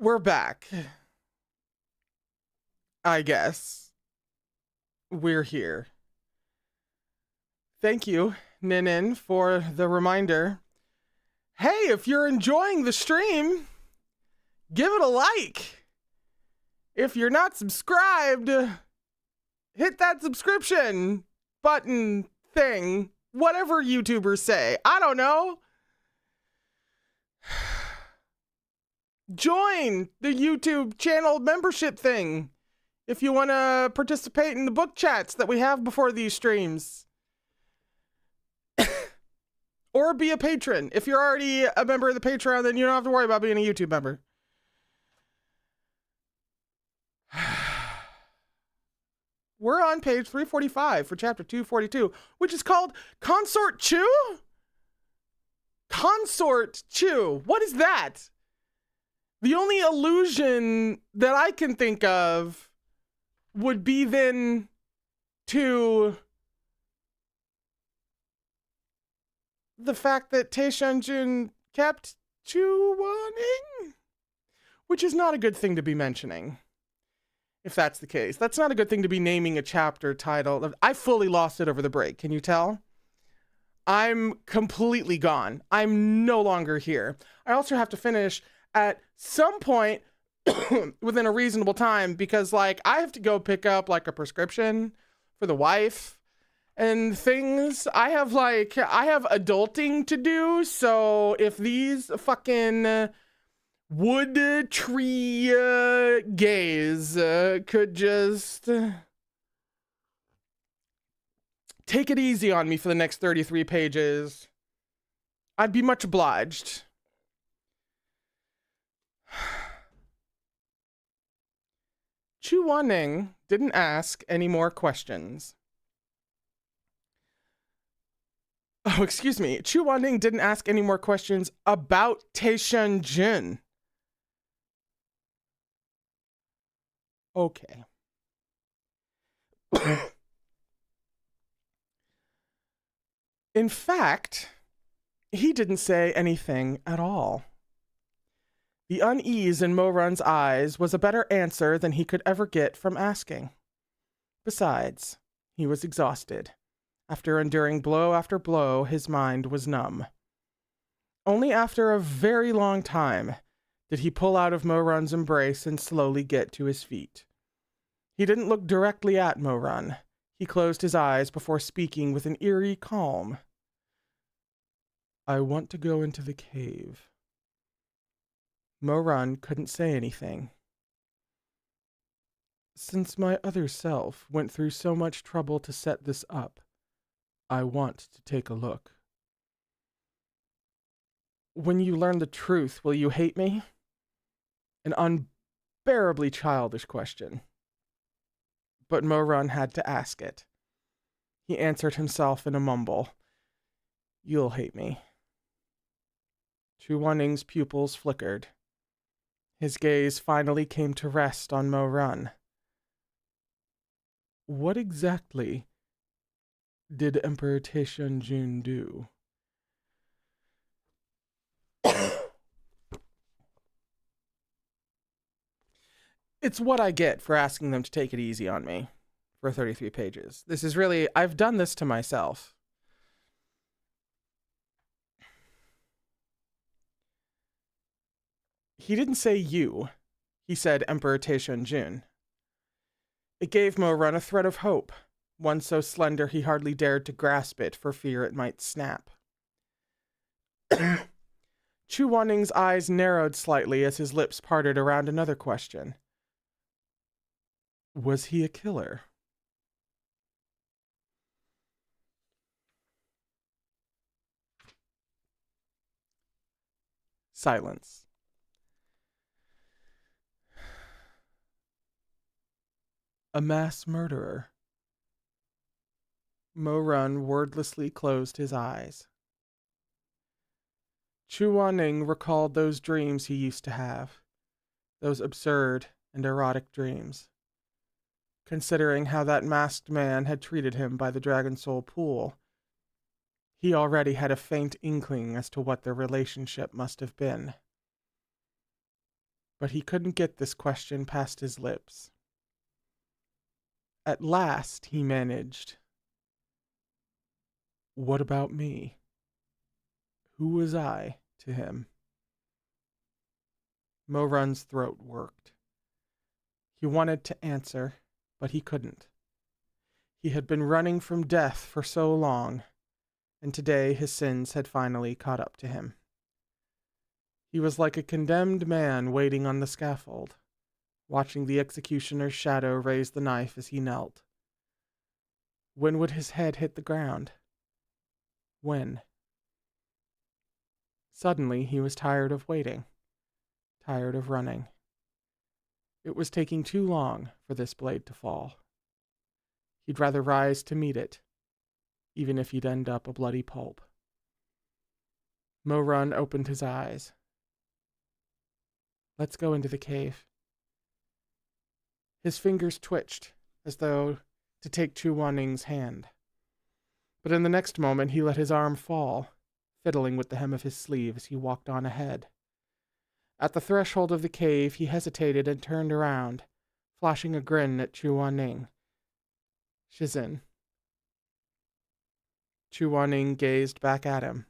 We're back. I guess. We're here. Thank you, Ninin, for the reminder. Hey, if you're enjoying the stream, give it a like. If you're not subscribed, hit that subscription button thing. Whatever YouTubers say. I don't know. Join the YouTube channel membership thing if you want to participate in the book chats that we have before these streams. Or be a patron. If you're already a member of the Patreon, then you don't have to worry about being a YouTube member. We're on page 345 for chapter 242, which is called Consort Chew? Consort Chew. What is that? The only allusion that I can think of would be then to the fact that Taishanjun kept Chu-waning, which is not a good thing to be mentioning. If that's the case, that's not a good thing to be naming a chapter title. I fully lost it over the break. Can you tell? I'm completely gone. I'm no longer here. I also have to finish at some point within a reasonable time because, like, I have to go pick up, like, a prescription for the wife and things. I have adulting to do, so if these fucking wood tree gays could just take it easy on me for the next 33 pages, I'd be much obliged. Chu Wanning didn't ask any more questions. Oh, excuse me. Chu Wanning didn't ask any more questions about Taishanjun. Okay. In fact, he didn't say anything at all. The unease in Mo-run's eyes was a better answer than he could ever get from asking. Besides, he was exhausted. After enduring blow after blow, his mind was numb. Only after a very long time did he pull out of Mo-run's embrace and slowly get to his feet. He didn't look directly at Mo-run. He closed his eyes before speaking with an eerie calm. I want to go into the cave. Mo-run couldn't say anything. Since my other self went through so much trouble to set this up, I want to take a look. When you learn the truth, will you hate me? An unbearably childish question. But Mo-run had to ask it. He answered himself in a mumble. You'll hate me. Chu Wanning's pupils flickered. His gaze finally came to rest on Mo-run. What exactly did Emperor Taishanjun do? It's what I get for asking them to take it easy on me for 33 pages. This is really, I've done this to myself. He didn't say you. He said Emperor Taishanjun. It gave Mo-run a thread of hope, one so slender he hardly dared to grasp it for fear it might snap. Chu Wanning's eyes narrowed slightly as his lips parted around another question. Was he a killer? Silence. A mass murderer. Mo-run wordlessly closed his eyes. Chu Wanning recalled those dreams he used to have, those absurd and erotic dreams. Considering how that masked man had treated him by the Dragon Soul pool, he already had a faint inkling as to what their relationship must have been. But he couldn't get this question past his lips. At last he managed. What about me? Who was I to him? Mo-Run's throat worked. He wanted to answer, but he couldn't. He had been running from death for so long, and today his sins had finally caught up to him. He was like a condemned man waiting on the scaffold, watching the executioner's shadow raise the knife as he knelt. When would his head hit the ground? When? Suddenly he was tired of waiting, tired of running. It was taking too long for this blade to fall. He'd rather rise to meet it, even if he'd end up a bloody pulp. Mo-Run opened his eyes. Let's go into the cave. His fingers twitched, as though to take Chu-Wan-Ning's hand. But in the next moment he let his arm fall, fiddling with the hem of his sleeve as he walked on ahead. At the threshold of the cave he hesitated and turned around, flashing a grin at Chu-Wan-Ning. Shizin. Chu-Wan-Ning gazed back at him.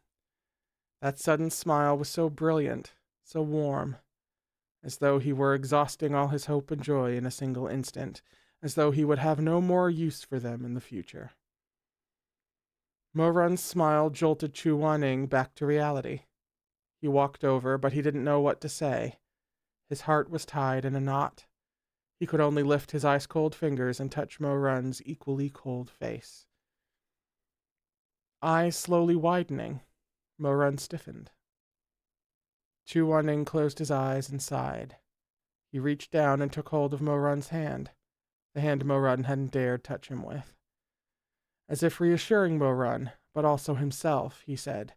That sudden smile was so brilliant, so warm, as though he were exhausting all his hope and joy in a single instant, as though he would have no more use for them in the future. Mo-Run's smile jolted Chu-Wan-Ning back to reality. He walked over, but he didn't know what to say. His heart was tied in a knot. He could only lift his ice-cold fingers and touch Mo-Run's equally cold face. Eyes slowly widening, Mo-Run stiffened. Chu-Wan-Ning closed his eyes and sighed. He reached down and took hold of Mo-Run's hand, the hand Mo-Run hadn't dared touch him with. As if reassuring Mo-Run, but also himself, he said,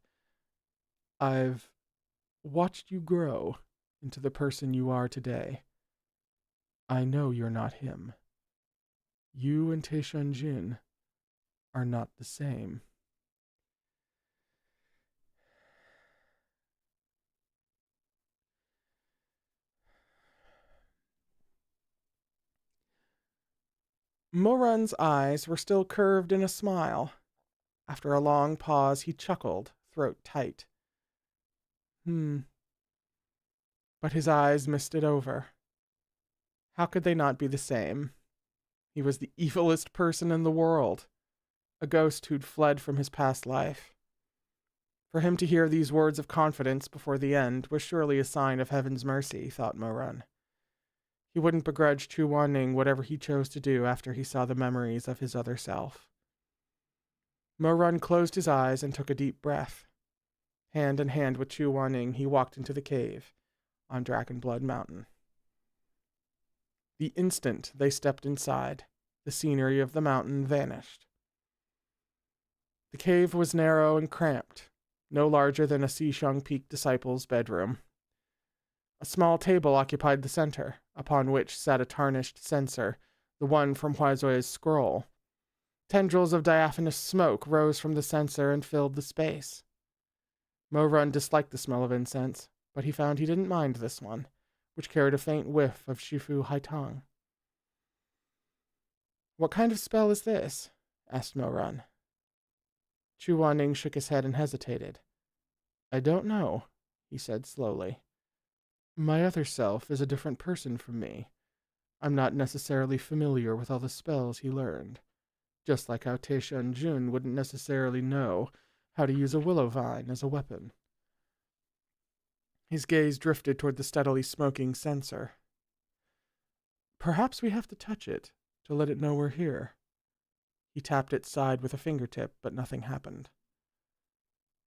I've watched you grow into the person you are today. I know you're not him. You and Taishun-Jin are not the same. Mo-Run's eyes were still curved in a smile. After a long pause, he chuckled, throat tight. But his eyes misted over. How could they not be the same? He was the evilest person in the world, a ghost who'd fled from his past life. For him to hear these words of confidence before the end was surely a sign of heaven's mercy, thought Mo-Run. He wouldn't begrudge Chu-Wan-Ning whatever he chose to do after he saw the memories of his other self. Mo-Run closed his eyes and took a deep breath. Hand in hand with Chu-Wan-Ning, he walked into the cave on Dragonblood Mountain. The instant they stepped inside, the scenery of the mountain vanished. The cave was narrow and cramped, no larger than a Xishang Peak disciple's bedroom. A small table occupied the center, upon which sat a tarnished censer, the one from Huaizui's scroll. Tendrils of diaphanous smoke rose from the censer and filled the space. Mo-Run disliked the smell of incense, but he found he didn't mind this one, which carried a faint whiff of Shifu Haitang. What kind of spell is this? Asked Mo-Run. Chu-Wan-Ning shook his head and hesitated. I don't know, he said slowly. My other self is a different person from me. I'm not necessarily familiar with all the spells he learned, just like how Taishun-Jin wouldn't necessarily know how to use a willow vine as a weapon. His gaze drifted toward the steadily smoking censer. Perhaps we have to touch it to let it know we're here. He tapped its side with a fingertip, but nothing happened.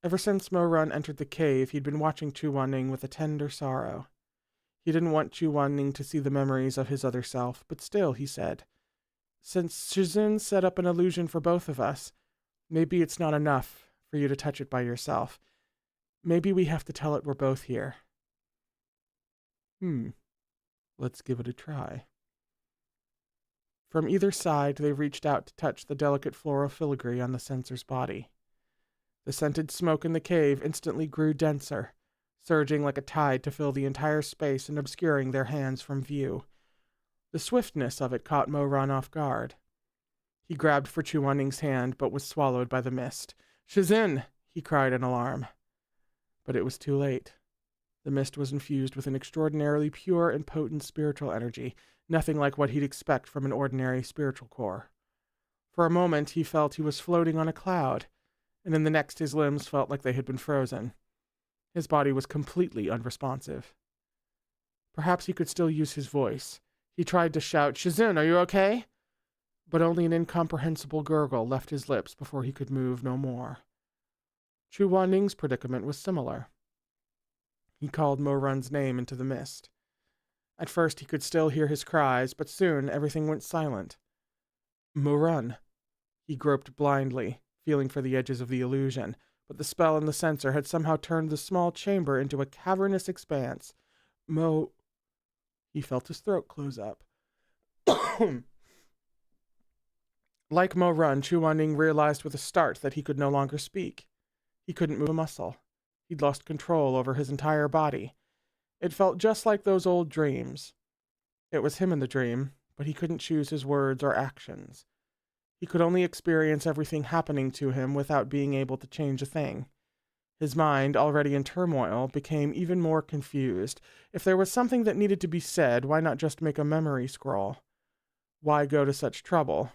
Ever since Mo-Run entered the cave, he'd been watching Chu-Wan-Ning with a tender sorrow. He didn't want Chu-Wan-Ning to see the memories of his other self, but still, he said, since Shizun set up an illusion for both of us, maybe it's not enough for you to touch it by yourself. Maybe we have to tell it we're both here. Let's give it a try. From either side, they reached out to touch the delicate floral filigree on the censer's body. The scented smoke in the cave instantly grew denser, surging like a tide to fill the entire space and obscuring their hands from view. The swiftness of it caught Mo-Run off guard. He grabbed for Chu Wan-Ning's hand, but was swallowed by the mist. "Shizin!" he cried in alarm. But it was too late. The mist was infused with an extraordinarily pure and potent spiritual energy, nothing like what he'd expect from an ordinary spiritual core. For a moment, he felt he was floating on a cloud, and in the next his limbs felt like they had been frozen. His body was completely unresponsive. Perhaps he could still use his voice. He tried to shout, "Shizun, are you okay?" But only an incomprehensible gurgle left his lips before he could move no more. Chu Wan-Ning's predicament was similar. He called Mo-Run's name into the mist. At first he could still hear his cries, but soon everything went silent. Mo-Run. He groped blindly, feeling for the edges of the illusion, but the spell and the sensor had somehow turned the small chamber into a cavernous expanse. He felt his throat close up. Like Mo-Run, Chu Wan-Ning realized with a start that he could no longer speak. He couldn't move a muscle. He'd lost control over his entire body. It felt just like those old dreams. It was him in the dream, but he couldn't choose his words or actions. He could only experience everything happening to him without being able to change a thing. His mind, already in turmoil, became even more confused. If there was something that needed to be said, why not just make a memory scroll? Why go to such trouble?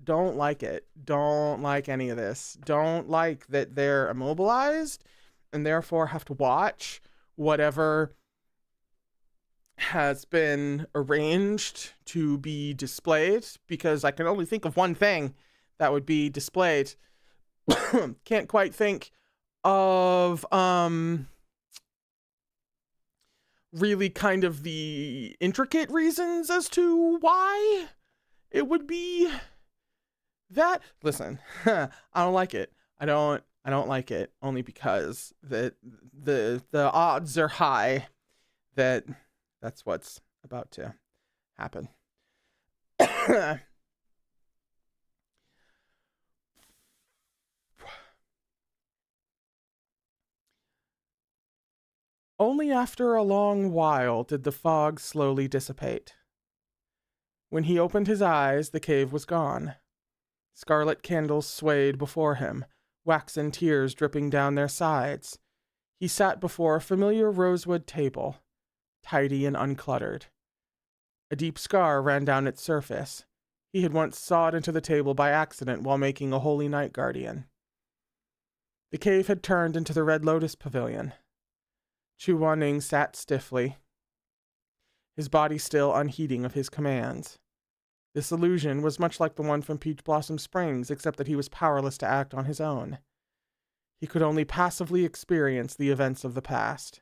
Don't like it. Don't like any of this. Don't like that they're immobilized and therefore have to watch whatever has been arranged to be displayed, because I can only think of one thing that would be displayed. Can't quite think of really kind of the intricate reasons as to why it would be that. Listen, I don't like it. I don't like it, only because the odds are high that that's what's about to happen. Only after a long while did the fog slowly dissipate. When he opened his eyes, the cave was gone. Scarlet candles swayed before him, waxen tears dripping down their sides. He sat before a familiar rosewood table, tidy and uncluttered. A deep scar ran down its surface. He had once sawed into the table by accident while making a holy night guardian. The cave had turned into the Red Lotus Pavilion. Chu Wan-Ning sat stiffly, his body still unheeding of his commands. This illusion was much like the one from Peach Blossom Springs, except that he was powerless to act on his own. He could only passively experience the events of the past.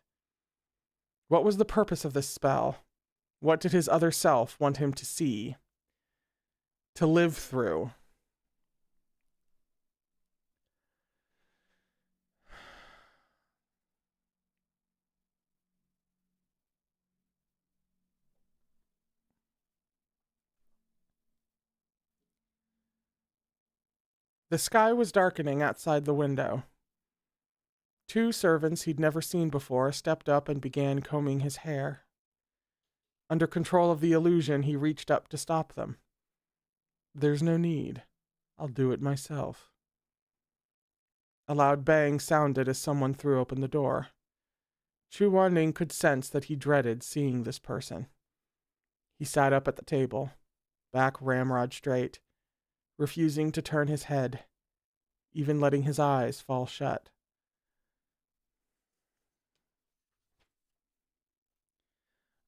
What was the purpose of this spell? What did his other self want him to see? To live through? The sky was darkening outside the window. Two servants he'd never seen before stepped up and began combing his hair. Under control of the illusion, he reached up to stop them. "There's no need. I'll do it myself." A loud bang sounded as someone threw open the door. Chu Wan-Ning could sense that he dreaded seeing this person. He sat up at the table, back ramrod straight, refusing to turn his head, even letting his eyes fall shut.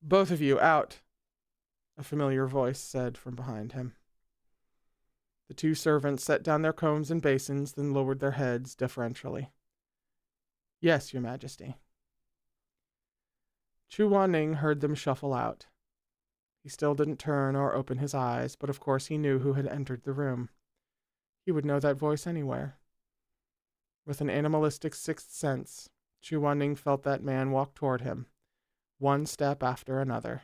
"Both of you, out," a familiar voice said from behind him. The two servants set down their combs and basins, then lowered their heads deferentially. "Yes, Your Majesty." Chu Wan-Ning heard them shuffle out. He still didn't turn or open his eyes, but of course he knew who had entered the room. He would know that voice anywhere. With an animalistic sixth sense, Chu Wan-Ning felt that man walk toward him, one step after another.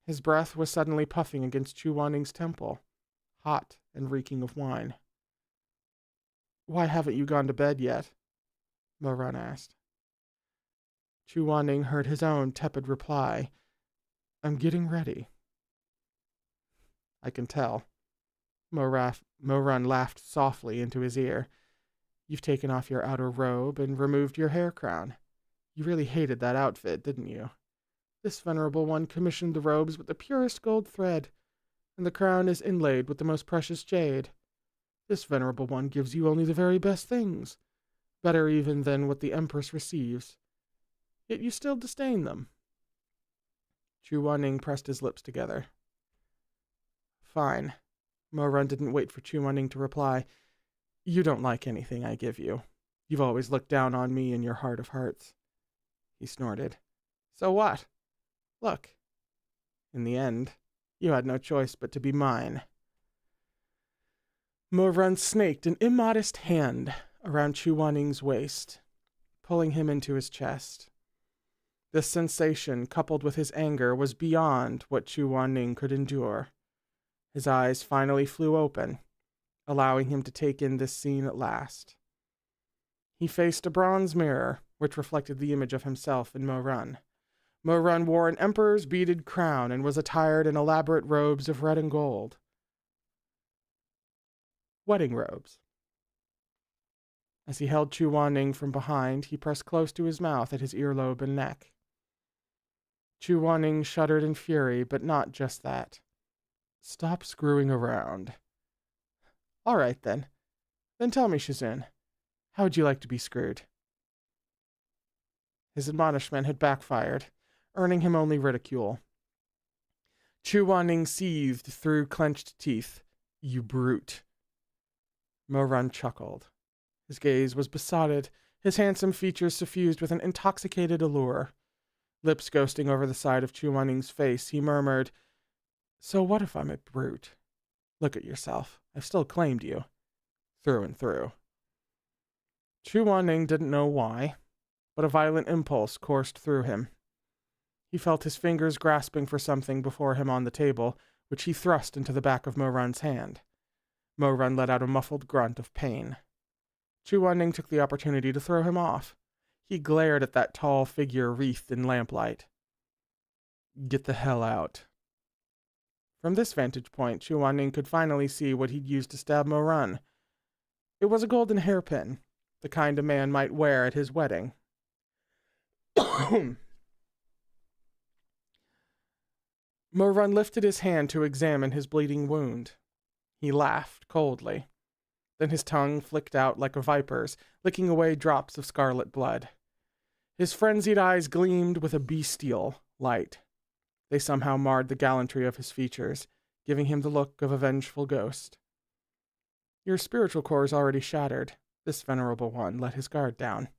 His breath was suddenly puffing against Chu Wan-Ning's temple, hot and reeking of wine. Why haven't you gone to bed yet? Mo Run asked. Chu Wanning heard his own tepid reply. I'm getting ready. I can tell. Mo Run laughed softly into his ear. You've taken off your outer robe and removed your hair crown. You really hated that outfit, didn't you? This venerable one commissioned the robes with the purest gold thread, and the crown is inlaid with the most precious jade. This venerable one gives you only the very best things, better even than what the Empress receives. Yet you still disdain them. Chu Wanning pressed his lips together. Fine. Mo Run didn't wait for Chu Wanning to reply. You don't like anything I give you. You've always looked down on me in your heart of hearts. He snorted. So what? Look. In the end, you had no choice but to be mine. Mo Run snaked an immodest hand around Chu Wanning's waist, pulling him into his chest. This sensation, coupled with his anger, was beyond what Chu Wanning could endure. His eyes finally flew open, allowing him to take in this scene at last. He faced a bronze mirror, which reflected the image of himself and Mo Run. Mo Run wore an emperor's beaded crown and was attired in elaborate robes of red and gold. Wedding robes. As he held Chu Wanning from behind, he pressed close to his mouth at his earlobe and neck. Chu Wanning shuddered in fury, but not just that. Stop screwing around. All right, then. Then tell me, Shizun, how would you like to be screwed? His admonishment had backfired, earning him only ridicule. Chu Wanning seethed through clenched teeth. You brute. Mo Run chuckled. His gaze was besotted, his handsome features suffused with an intoxicated allure. Lips ghosting over the side of Chu Wanning's face, he murmured, So what if I'm a brute? Look at yourself. I've still claimed you. Through and through. Chu Wanning didn't know why, but a violent impulse coursed through him. He felt his fingers grasping for something before him on the table, which he thrust into the back of Mo Run's hand. Mo Run let out a muffled grunt of pain. Chu Wanning took the opportunity to throw him off. He glared at that tall figure wreathed in lamplight. Get the hell out. From this vantage point, Chu Wanning could finally see what he'd used to stab Mo Run. It was a golden hairpin, the kind a man might wear at his wedding. Mo Run lifted his hand to examine his bleeding wound. He laughed coldly. Then his tongue flicked out like a viper's, licking away drops of scarlet blood. His frenzied eyes gleamed with a bestial light. They somehow marred the gallantry of his features, giving him the look of a vengeful ghost. Your spiritual core is already shattered. This venerable one let his guard down.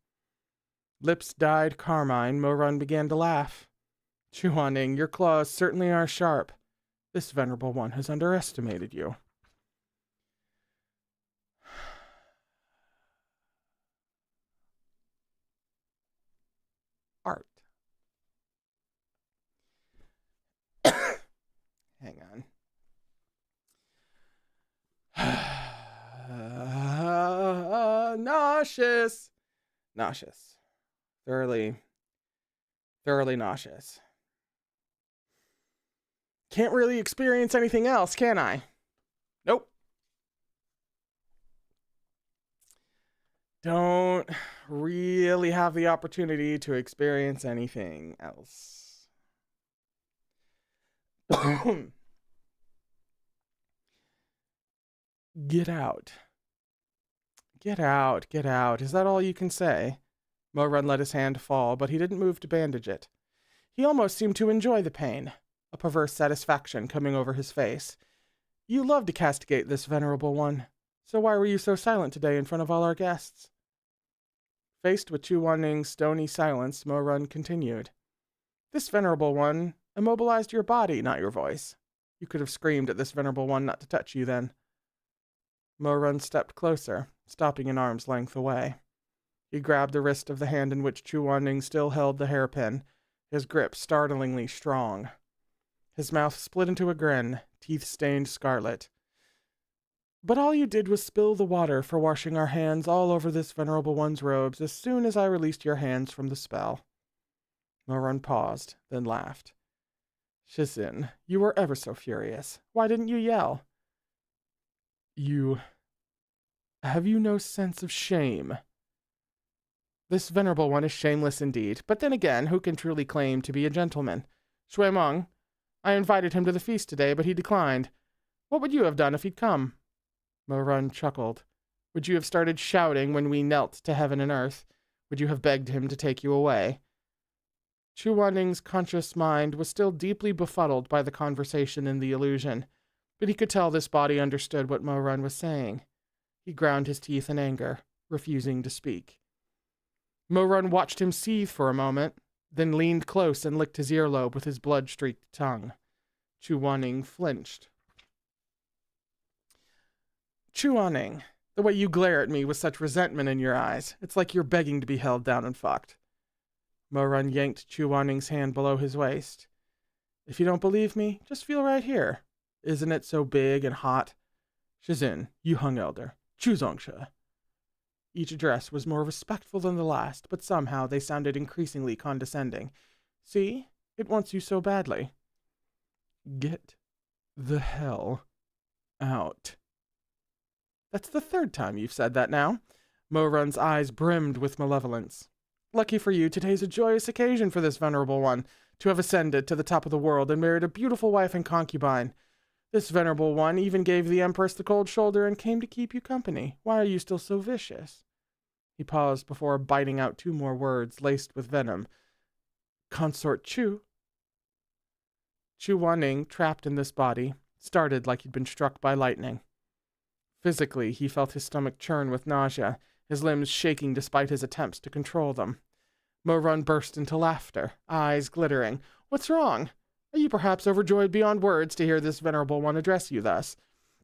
Lips dyed carmine, Mo Run began to laugh. Chu Wanning, your claws certainly are sharp. This venerable one has underestimated you. Art. Hang on. Nauseous. Nauseous. Thoroughly nauseous. Can't really experience anything else, can I? Nope. Don't really have the opportunity to experience anything else. Get out. Get out, get out. Is that all you can say? Mo Run let his hand fall, but he didn't move to bandage it. He almost seemed to enjoy the pain, a perverse satisfaction coming over his face. You love to castigate this venerable one, so why were you so silent today in front of all our guests? Faced with Chu Wanning's stony silence, Mo Run continued. This venerable one immobilized your body, not your voice. You could have screamed at this venerable one not to touch you then. Mo Run stepped closer, stopping an arm's length away. He grabbed the wrist of the hand in which Chu Wanning still held the hairpin, his grip startlingly strong. His mouth split into a grin, teeth stained scarlet. But all you did was spill the water for washing our hands all over this venerable one's robes as soon as I released your hands from the spell. Moran paused, then laughed. Shizin, you were ever so furious. Why didn't you yell? Have you no sense of shame? This venerable one is shameless indeed, but then again, who can truly claim to be a gentleman? Shui Meng, I invited him to the feast today, but he declined. What would you have done if he'd come? Moran chuckled. Would you have started shouting when we knelt to heaven and earth? Would you have begged him to take you away? Chu Waning's conscious mind was still deeply befuddled by the conversation and the illusion, but he could tell this body understood what Moran was saying. He ground his teeth in anger, refusing to speak. Moran watched him seethe for a moment, then leaned close and licked his earlobe with his blood-streaked tongue. Chu Waning flinched. Chu Waning, the way you glare at me with such resentment in your eyes, it's like you're begging to be held down and fucked. Moran yanked Chu Waning's hand below his waist. If you don't believe me, just feel right here. Isn't it so big and hot? Shizin, you hung elder. Chu Zongsha. Each address was more respectful than the last, but somehow they sounded increasingly condescending. See? It wants you so badly. Get the hell out. That's the third time you've said that now. Moran's eyes brimmed with malevolence. Lucky for you, today's a joyous occasion for this venerable one, to have ascended to the top of the world and married a beautiful wife and concubine. This venerable one even gave the Empress the cold shoulder and came to keep you company. Why are you still so vicious? He paused before biting out 2 more words laced with venom. Consort Chu. Chu Waning, trapped in this body, started like he'd been struck by lightning. Physically, he felt his stomach churn with nausea, his limbs shaking despite his attempts to control them. Moran burst into laughter, eyes glittering. What's wrong? Are you perhaps overjoyed beyond words to hear this venerable one address you thus?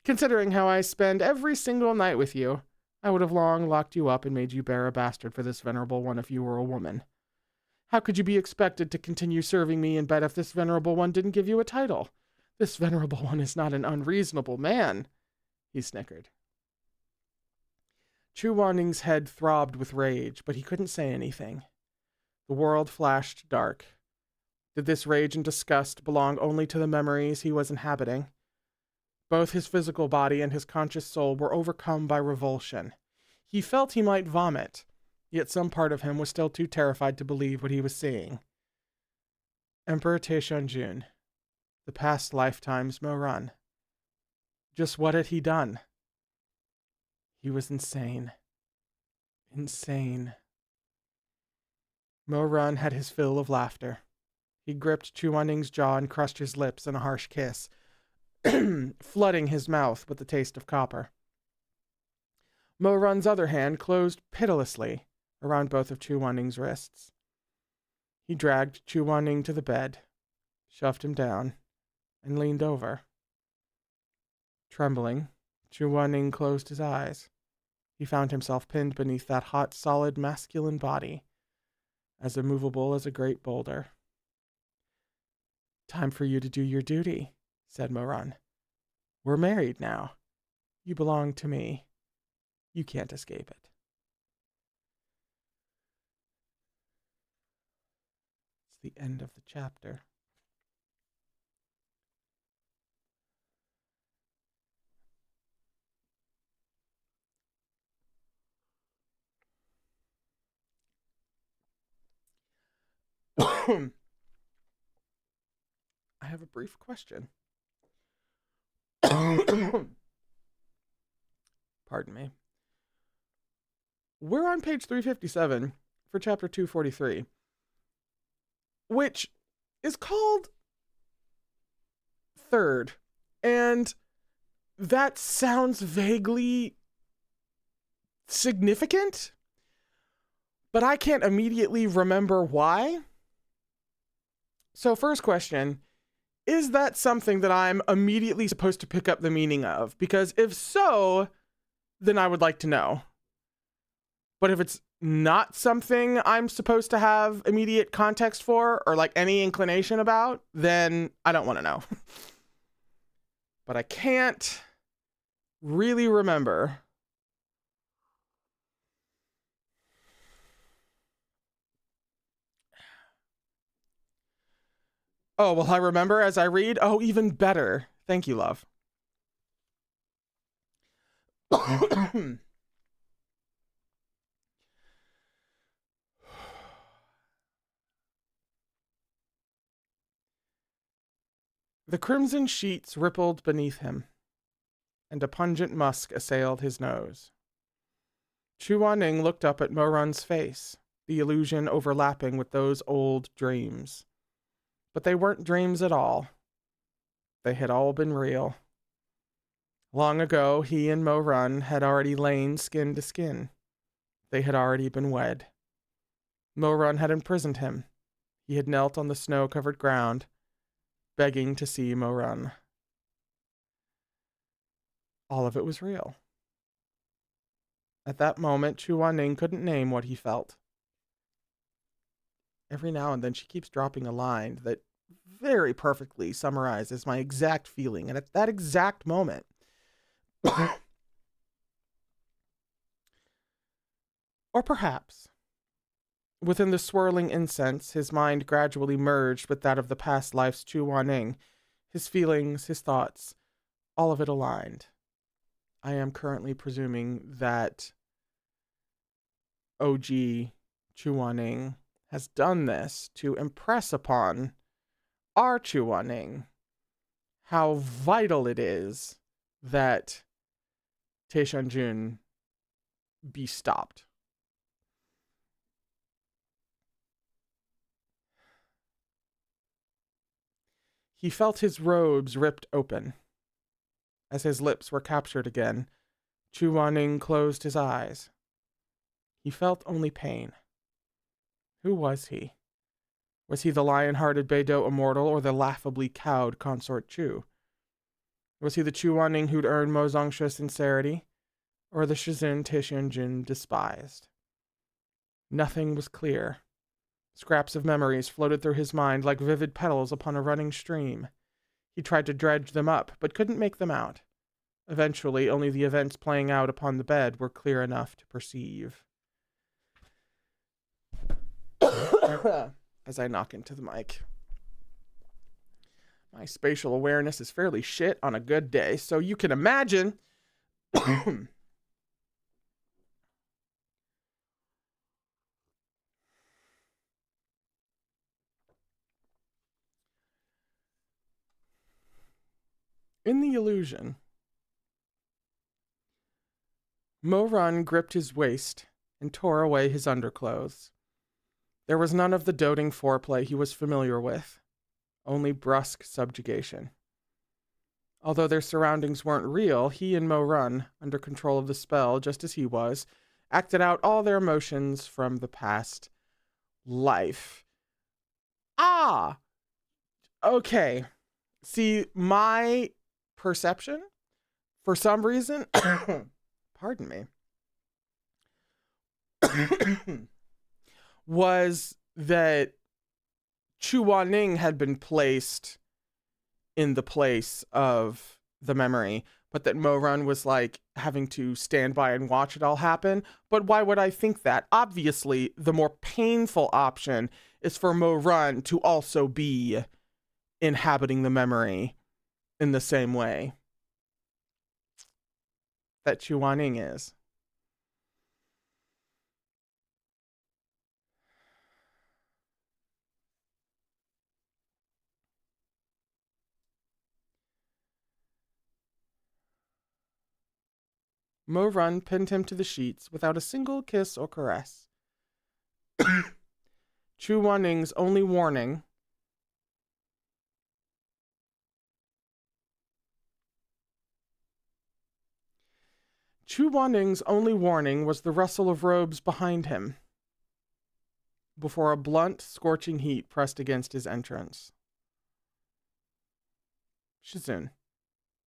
Considering how I spend every single night with you, I would have long locked you up and made you bear a bastard for this venerable one if you were a woman. How could you be expected to continue serving me in bed if this venerable one didn't give you a title? This venerable one is not an unreasonable man, he snickered. Chu Waning's head throbbed with rage, but he couldn't say anything. The world flashed dark. Did this rage and disgust belong only to the memories he was inhabiting? Both his physical body and his conscious soul were overcome by revulsion. He felt he might vomit, yet some part of him was still too terrified to believe what he was seeing. Emperor Taishanjun, the past lifetime's Moran. Just what had he done? He was insane. Insane. Moran had his fill of laughter. He gripped Chu Waning's jaw and crushed his lips in a harsh kiss, flooding his mouth with the taste of copper. Moran's other hand closed pitilessly around both of Chu Waning's wrists. He dragged Chu Waning to the bed, shoved him down, and leaned over. Trembling, Chu Waning closed his eyes. He found himself pinned beneath that hot, solid, masculine body, as immovable as a great boulder. Time for you to do your duty, said Moran. We're married now. You belong to me. You can't escape it. It's the end of the chapter. I have a brief question. Pardon me. We're on page 357 for chapter 243, which is called Third, and that sounds vaguely significant, but I can't immediately remember why. So first question, is that something that I'm immediately supposed to pick up the meaning of? Because if so, then I would like to know. But if it's not something I'm supposed to have immediate context for or like any inclination about, then I don't want to know. But I can't really remember. Oh, will I remember as I read? Oh, even better. Thank you, love. The crimson sheets rippled beneath him, and a pungent musk assailed his nose. Chu Wan-ning looked up at Mo-run's face, the illusion overlapping with those old dreams. But they weren't dreams at all. They had all been real. Long ago, he and Mo-run had already lain skin to skin. They had already been wed. Mo-run had imprisoned him. He had knelt on the snow-covered ground, begging to see Mo-run. All of it was real. At that moment, Chu Wan-ning couldn't name what he felt. Every now and then she keeps dropping a line that very perfectly summarizes my exact feeling. And at that exact moment, or perhaps, within the swirling incense, his mind gradually merged with that of the past life's Chu Wan-ning. His feelings, his thoughts, all of it aligned. I am currently presuming that OG Chu Wan-ning has done this to impress upon our Chu Wan-ning how vital it is that Tae-shan-jun be stopped. He felt his robes ripped open. As his lips were captured again, Chu Wan-ning closed his eyes. He felt only pain. Who was he? Was he the lion-hearted Beidou immortal or the laughably cowed consort Chu? Was he the Chu Wan-ning who'd earned Mo Zhongshu's sincerity, or the Shizun Tae-shan-jun despised? Nothing was clear. Scraps of memories floated through his mind like vivid petals upon a running stream. He tried to dredge them up, but couldn't make them out. Eventually, only the events playing out upon the bed were clear enough to perceive. As I knock into the mic. My spatial awareness is fairly shit on a good day, so you can imagine. In the illusion, Mo-run gripped his waist and tore away his underclothes. There was none of the doting foreplay he was familiar with, only brusque subjugation. Although their surroundings weren't real, he and Mo-run, under control of the spell just as he was, acted out all their emotions from the past life. Ah! Okay. See, my perception, for some reason, pardon me, was that Chu Wan-ning had been placed in the place of the memory, but that Mo-run was like having to stand by and watch it all happen. But why would I think that? Obviously, the more painful option is for Mo-run to also be inhabiting the memory in the same way that Chu Wan-ning is. Mo-run pinned him to the sheets without a single kiss or caress. Chu Wan-ning's only warning was the rustle of robes behind him before a blunt, scorching heat pressed against his entrance. Shizun,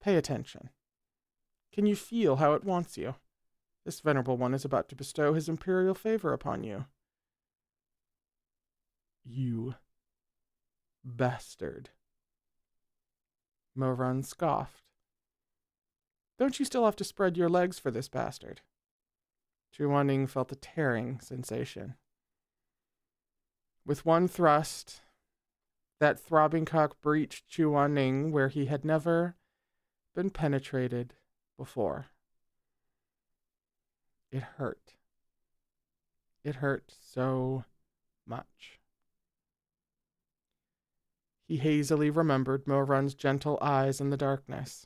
pay attention. Can you feel how it wants you? This venerable one is about to bestow his imperial favor upon you. You bastard. Mo-run scoffed. Don't you still have to spread your legs for this bastard? Chu Wanning felt a tearing sensation. With one thrust, that throbbing cock breached Chu Wanning where he had never been penetrated before. It hurt. It hurt so much. He hazily remembered Mo-Run's gentle eyes in the darkness.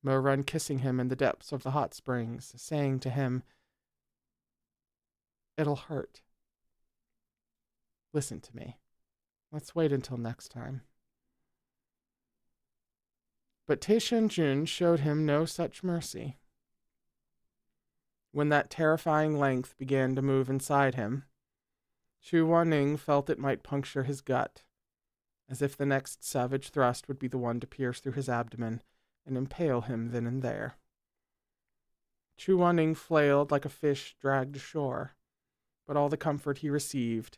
Mo-Run kissing him in the depths of the hot springs, saying to him, "It'll hurt. Listen to me. Let's wait until next time." But Taishan-jun showed him no such mercy. When that terrifying length began to move inside him, Chu Wanning felt it might puncture his gut, as if the next savage thrust would be the one to pierce through his abdomen and impale him then and there. Chu Wanning flailed like a fish dragged ashore, but all the comfort he received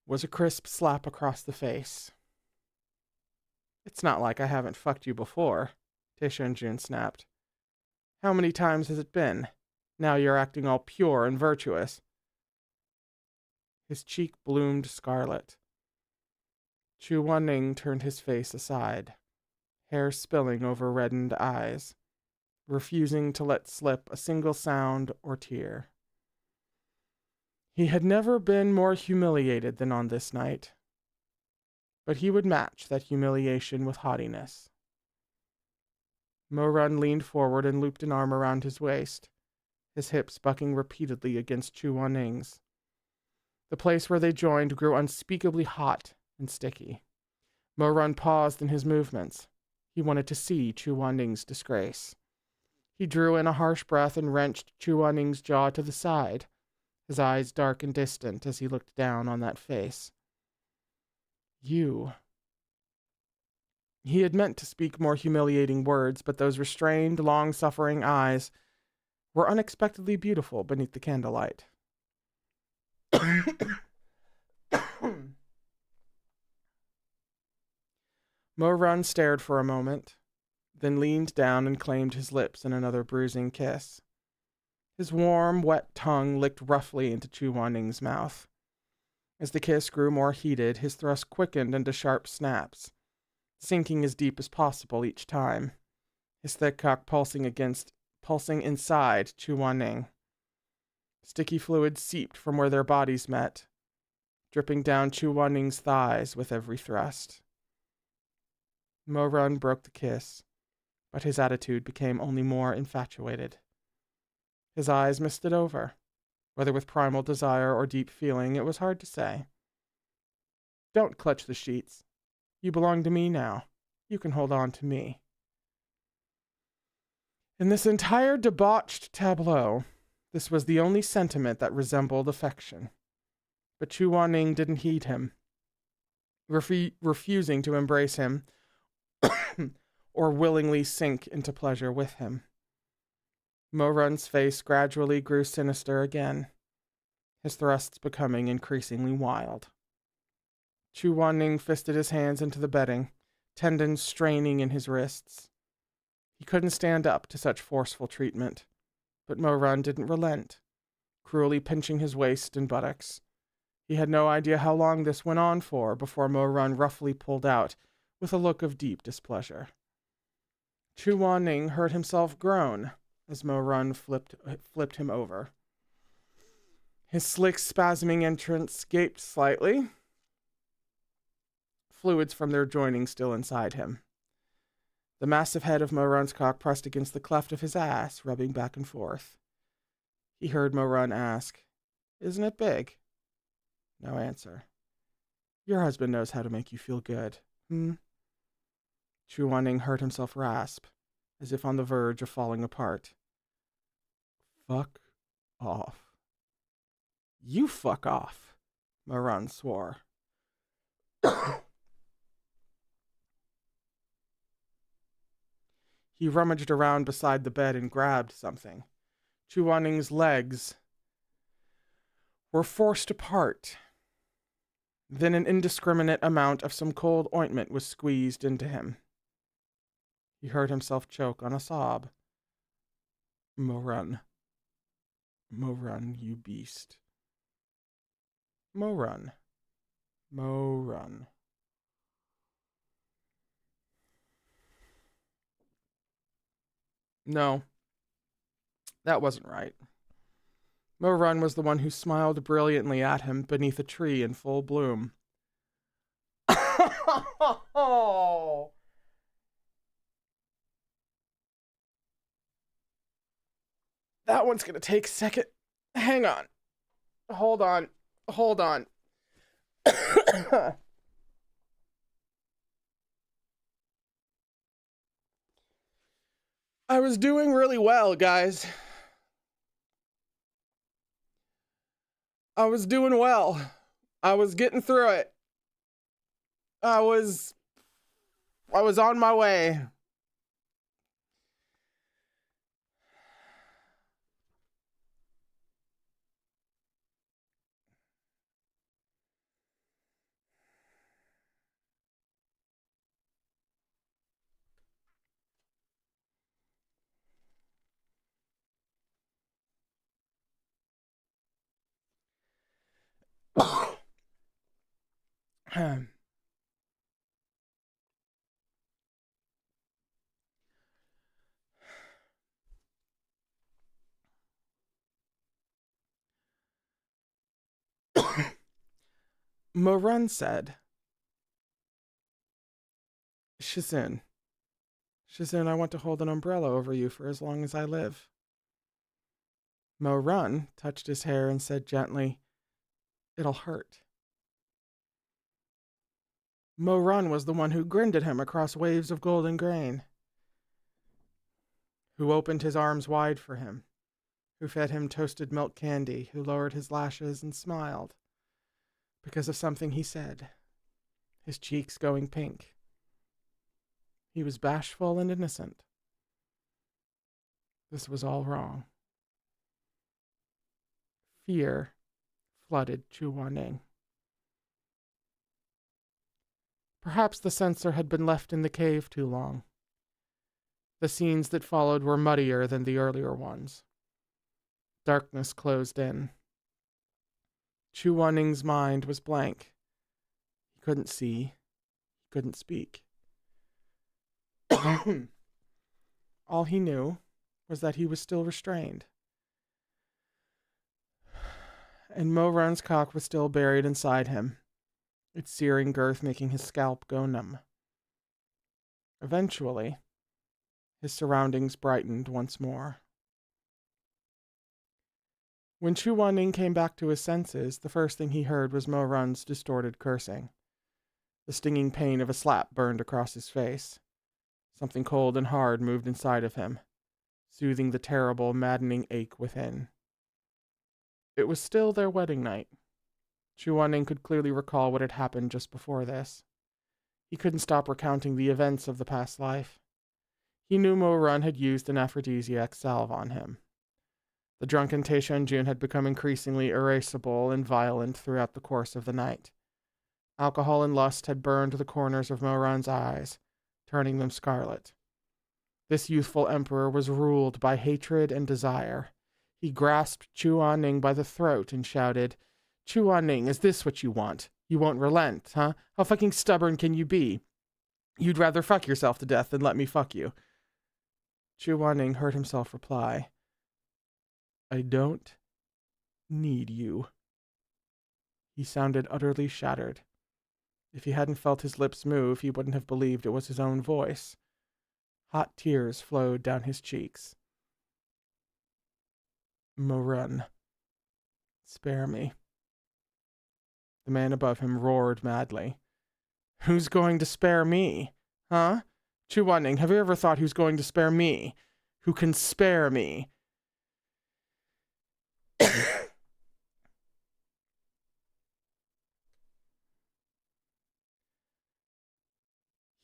was a crisp slap across the face. "It's not like I haven't fucked you before," Taishan-jun snapped. "How many times has it been? Now you're acting all pure and virtuous." His cheek bloomed scarlet. Chu Wanning turned his face aside, hair spilling over reddened eyes, refusing to let slip a single sound or tear. He had never been more humiliated than on this night, but he would match that humiliation with haughtiness. Mo-Run leaned forward and looped an arm around his waist, his hips bucking repeatedly against Chu Wanning's. The place where they joined grew unspeakably hot and sticky. Mo-Run paused in his movements. He wanted to see Chu Wanning's disgrace. He drew in a harsh breath and wrenched Chu Wanning's jaw to the side, his eyes dark and distant as he looked down on that face. "You." He had meant to speak more humiliating words, but those restrained, long-suffering eyes were unexpectedly beautiful beneath the candlelight. Mo-Run stared for a moment, then leaned down and claimed his lips in another bruising kiss. His warm, wet tongue licked roughly into Chu Wanning's mouth. As the kiss grew more heated, his thrust quickened into sharp snaps, sinking as deep as possible each time, his thick cock pulsing inside Chu Wanning. Sticky fluid seeped from where their bodies met, dripping down Chu Wanning's thighs with every thrust. Mo-Run broke the kiss, but his attitude became only more infatuated. His eyes misted over. Whether with primal desire or deep feeling, it was hard to say. "Don't clutch the sheets. You belong to me now. You can hold on to me." In this entire debauched tableau, this was the only sentiment that resembled affection. But Chu Wanning didn't heed him, refusing to embrace him or willingly sink into pleasure with him. Mo-Run's face gradually grew sinister again, his thrusts becoming increasingly wild. Chu Wanning fisted his hands into the bedding, tendons straining in his wrists. He couldn't stand up to such forceful treatment, but Mo-Run didn't relent, cruelly pinching his waist and buttocks. He had no idea how long this went on for before Mo-Run roughly pulled out with a look of deep displeasure. Chu Wanning heard himself groan as Mo-Run flipped him over. His slick, spasming entrance gaped slightly, fluids from their joining still inside him. The massive head of Mo-Run's cock pressed against the cleft of his ass, rubbing back and forth. He heard Mo-Run ask, "Isn't it big?" No answer. "Your husband knows how to make you feel good, Chu Wanning heard himself rasp, as if on the verge of falling apart. "Fuck off." "You fuck off," Mo-Run swore. He rummaged around beside the bed and grabbed something. Chu Wanning's legs were forced apart. Then an indiscriminate amount of some cold ointment was squeezed into him. He heard himself choke on a sob. Mo run. Mo run, you beast. Mo run. Mo run. No, that wasn't right. Mo Run was the one who smiled brilliantly at him beneath a tree in full bloom. Oh, that one's gonna take a second. Hang on. Hold on. Hold on. I was doing really well, guys. I was doing well. I was getting through it. I was on my way. Morun said, Shizun, I want to hold an umbrella over you for as long as I live. Morun touched his hair and said gently, It'll hurt. Morun was the one who grinned at him across waves of golden grain, who opened his arms wide for him, who fed him toasted milk candy, who lowered his lashes and smiled because of something he said, his cheeks going pink. He was bashful and innocent. This was all wrong. Fear flooded Chu Wanning. Perhaps the censor had been left in the cave too long. The scenes that followed were muddier than the earlier ones. Darkness closed in. Chu Wanning's mind was blank. He couldn't see. He couldn't speak. All he knew was that he was still restrained. And Mo Run's cock was still buried inside him, its searing girth making his scalp go numb. Eventually, his surroundings brightened once more. When Chu Wanning came back to his senses, the first thing he heard was Mo Run's distorted cursing. The stinging pain of a slap burned across his face. Something cold and hard moved inside of him, soothing the terrible, maddening ache within. It was still their wedding night. Chu Wanning could clearly recall what had happened just before this. He couldn't stop recounting the events of the past life. He knew Mo Run had used an aphrodisiac salve on him. The drunken Taishun had become increasingly irascible and violent throughout the course of the night. Alcohol and lust had burned the corners of Mo Run's eyes, turning them scarlet. This youthful emperor was ruled by hatred and desire. He grasped Chu Wanning by the throat and shouted, Chu Wanning, is this what you want? You won't relent, huh? How fucking stubborn can you be? You'd rather fuck yourself to death than let me fuck you. Chu Wanning heard himself reply, I don't need you. He sounded utterly shattered. If he hadn't felt his lips move, he wouldn't have believed it was his own voice. Hot tears flowed down his cheeks. Mo Run, spare me. The man above him roared madly. Who's going to spare me? Huh? Chu Wanning, have you ever thought who's going to spare me? Who can spare me?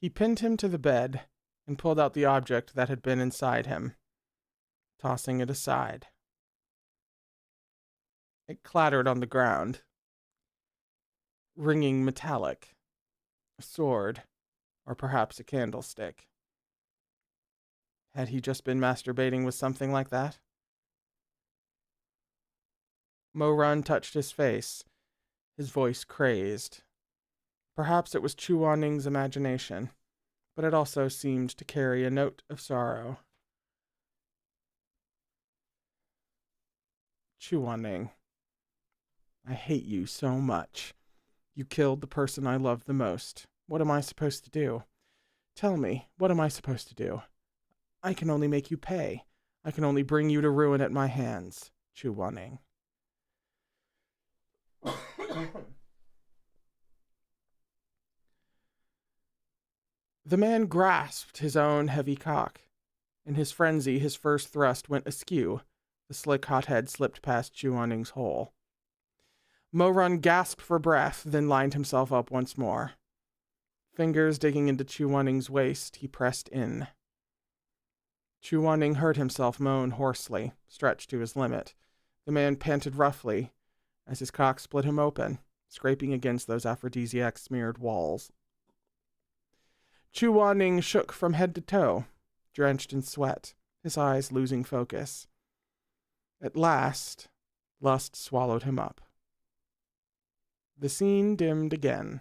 He pinned him to the bed and pulled out the object that had been inside him, tossing it aside. It clattered on the ground, ringing metallic. A sword, or perhaps a candlestick. Had he just been masturbating with something like that? Mo-Run touched his face, his voice crazed. Perhaps it was Chu Wanning's imagination, but it also seemed to carry a note of sorrow. Chu Wanning, I hate you so much. You killed the person I love the most. What am I supposed to do? Tell me, what am I supposed to do? I can only make you pay. I can only bring you to ruin at my hands. Chu Wanning. The man grasped his own heavy cock. In his frenzy, his first thrust went askew. The slick hot head slipped past Chu Wanning's hole. Mo-Run gasped for breath, then lined himself up once more. Fingers digging into Chu Wanning's waist, he pressed in. Chu Wanning heard himself moan hoarsely, stretched to his limit. The man panted roughly as his cock split him open, scraping against those aphrodisiac-smeared walls. Chu Wanning shook from head to toe, drenched in sweat, his eyes losing focus. At last, lust swallowed him up. The scene dimmed again.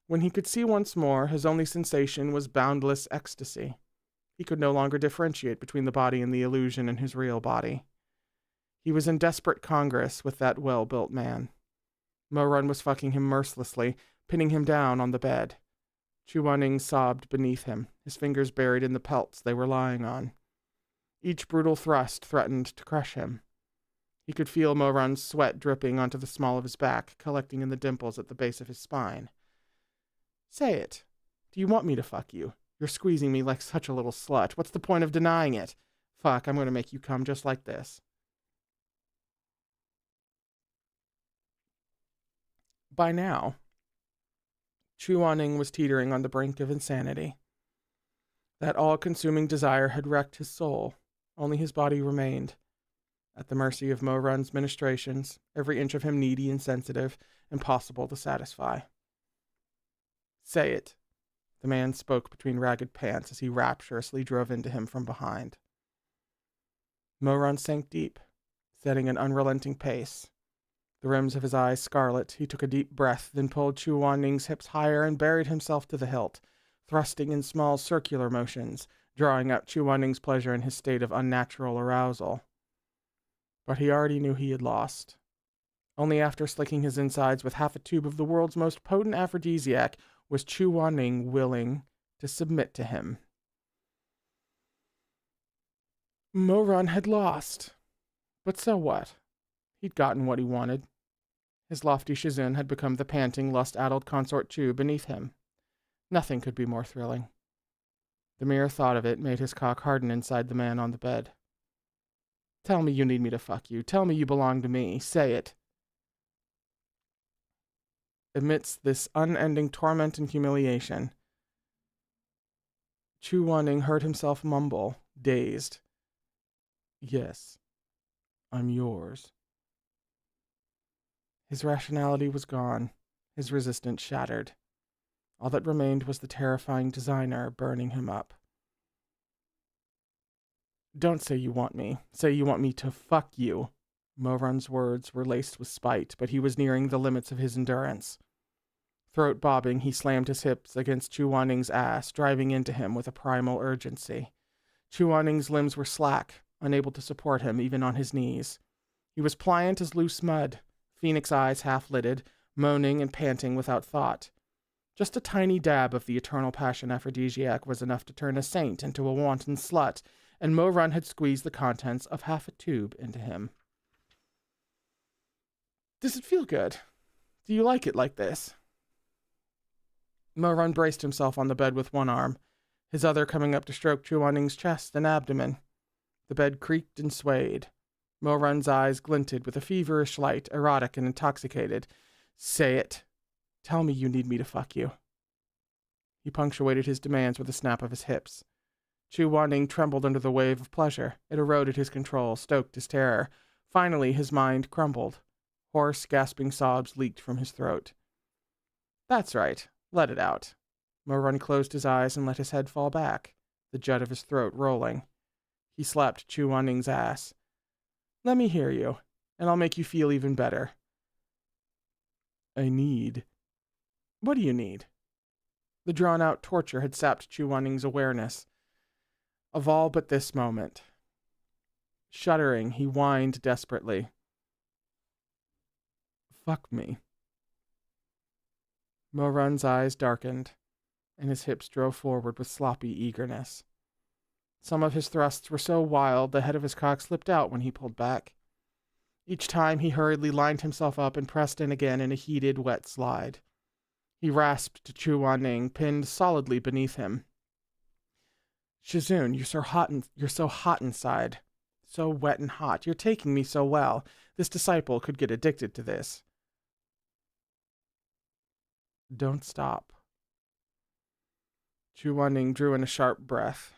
When he could see once more, his only sensation was boundless ecstasy. He could no longer differentiate between the body and the illusion in his real body. He was in desperate congress with that well-built man. Mo-Run was fucking him mercilessly, pinning him down on the bed. Chu Wanning sobbed beneath him, his fingers buried in the pelts they were lying on. Each brutal thrust threatened to crush him. He could feel Mo-Run's sweat dripping onto the small of his back, collecting in the dimples at the base of his spine. Say it. Do you want me to fuck you? You're squeezing me like such a little slut. What's the point of denying it? Fuck, I'm going to make you come just like this. By now, Chu Wanning was teetering on the brink of insanity. That all-consuming desire had wrecked his soul. Only his body remained. At the mercy of Mo-Run's ministrations, every inch of him needy and sensitive, impossible to satisfy. Say it. The man spoke between ragged pants as he rapturously drove into him from behind. Mo-Run sank deep, setting an unrelenting pace. The rims of his eyes scarlet, he took a deep breath, then pulled Chu Wanning's hips higher and buried himself to the hilt, thrusting in small circular motions, drawing out Chu Wanning's pleasure in his state of unnatural arousal. But he already knew he had lost. Only after slicking his insides with half a tube of the world's most potent aphrodisiac was Chu Wanning willing to submit to him. Mo-Run had lost. But so what? He'd gotten what he wanted. His lofty shizun had become the panting, lust-addled consort Chu beneath him. Nothing could be more thrilling. The mere thought of it made his cock harden inside the man on the bed. Tell me you need me to fuck you. Tell me you belong to me. Say it. Amidst this unending torment and humiliation, Chu Wanning heard himself mumble, dazed. Yes, I'm yours. His rationality was gone, his resistance shattered. All that remained was the terrifying designer burning him up. Don't say you want me. Say you want me to fuck you. Mo-Run's words were laced with spite, but he was nearing the limits of his endurance. Throat bobbing, he slammed his hips against Chu Wanning's ass, driving into him with a primal urgency. Chu Wanning's limbs were slack, unable to support him even on his knees. He was pliant as loose mud, phoenix eyes half-lidded, moaning and panting without thought. Just a tiny dab of the eternal passion aphrodisiac was enough to turn a saint into a wanton slut, and Mo-Run had squeezed the contents of half a tube into him. Does it feel good? Do you like it like this? Mo-Run braced himself on the bed with one arm, his other coming up to stroke Chu Wanning's chest and abdomen. The bed creaked and swayed. Mo-Run's eyes glinted with a feverish light, erotic and intoxicated. Say it. Tell me you need me to fuck you. He punctuated his demands with a snap of his hips. Chu Wanning trembled under the wave of pleasure. It eroded his control, stoked his terror. Finally, his mind crumbled. Hoarse, gasping sobs leaked from his throat. That's right. Let it out. Mo-Run closed his eyes and let his head fall back. the jet of his throat rolling. He slapped Chu Wanning's ass. Let me hear you, and I'll make you feel even better. I need. What do you need? The drawn-out torture had sapped Chu Wanning's awareness of all but this moment. Shuddering, he whined desperately. Fuck me. Mo-Run's eyes darkened, and his hips drove forward with sloppy eagerness. Some of his thrusts were so wild the head of his cock slipped out when he pulled back. Each time he hurriedly lined himself up and pressed in again in a heated, wet slide. He rasped Chu Wanning, pinned solidly beneath him. Shizun, you're so hot inside. So wet and hot. You're taking me so well. This disciple could get addicted to this. Don't stop. Chu Wanning drew in a sharp breath.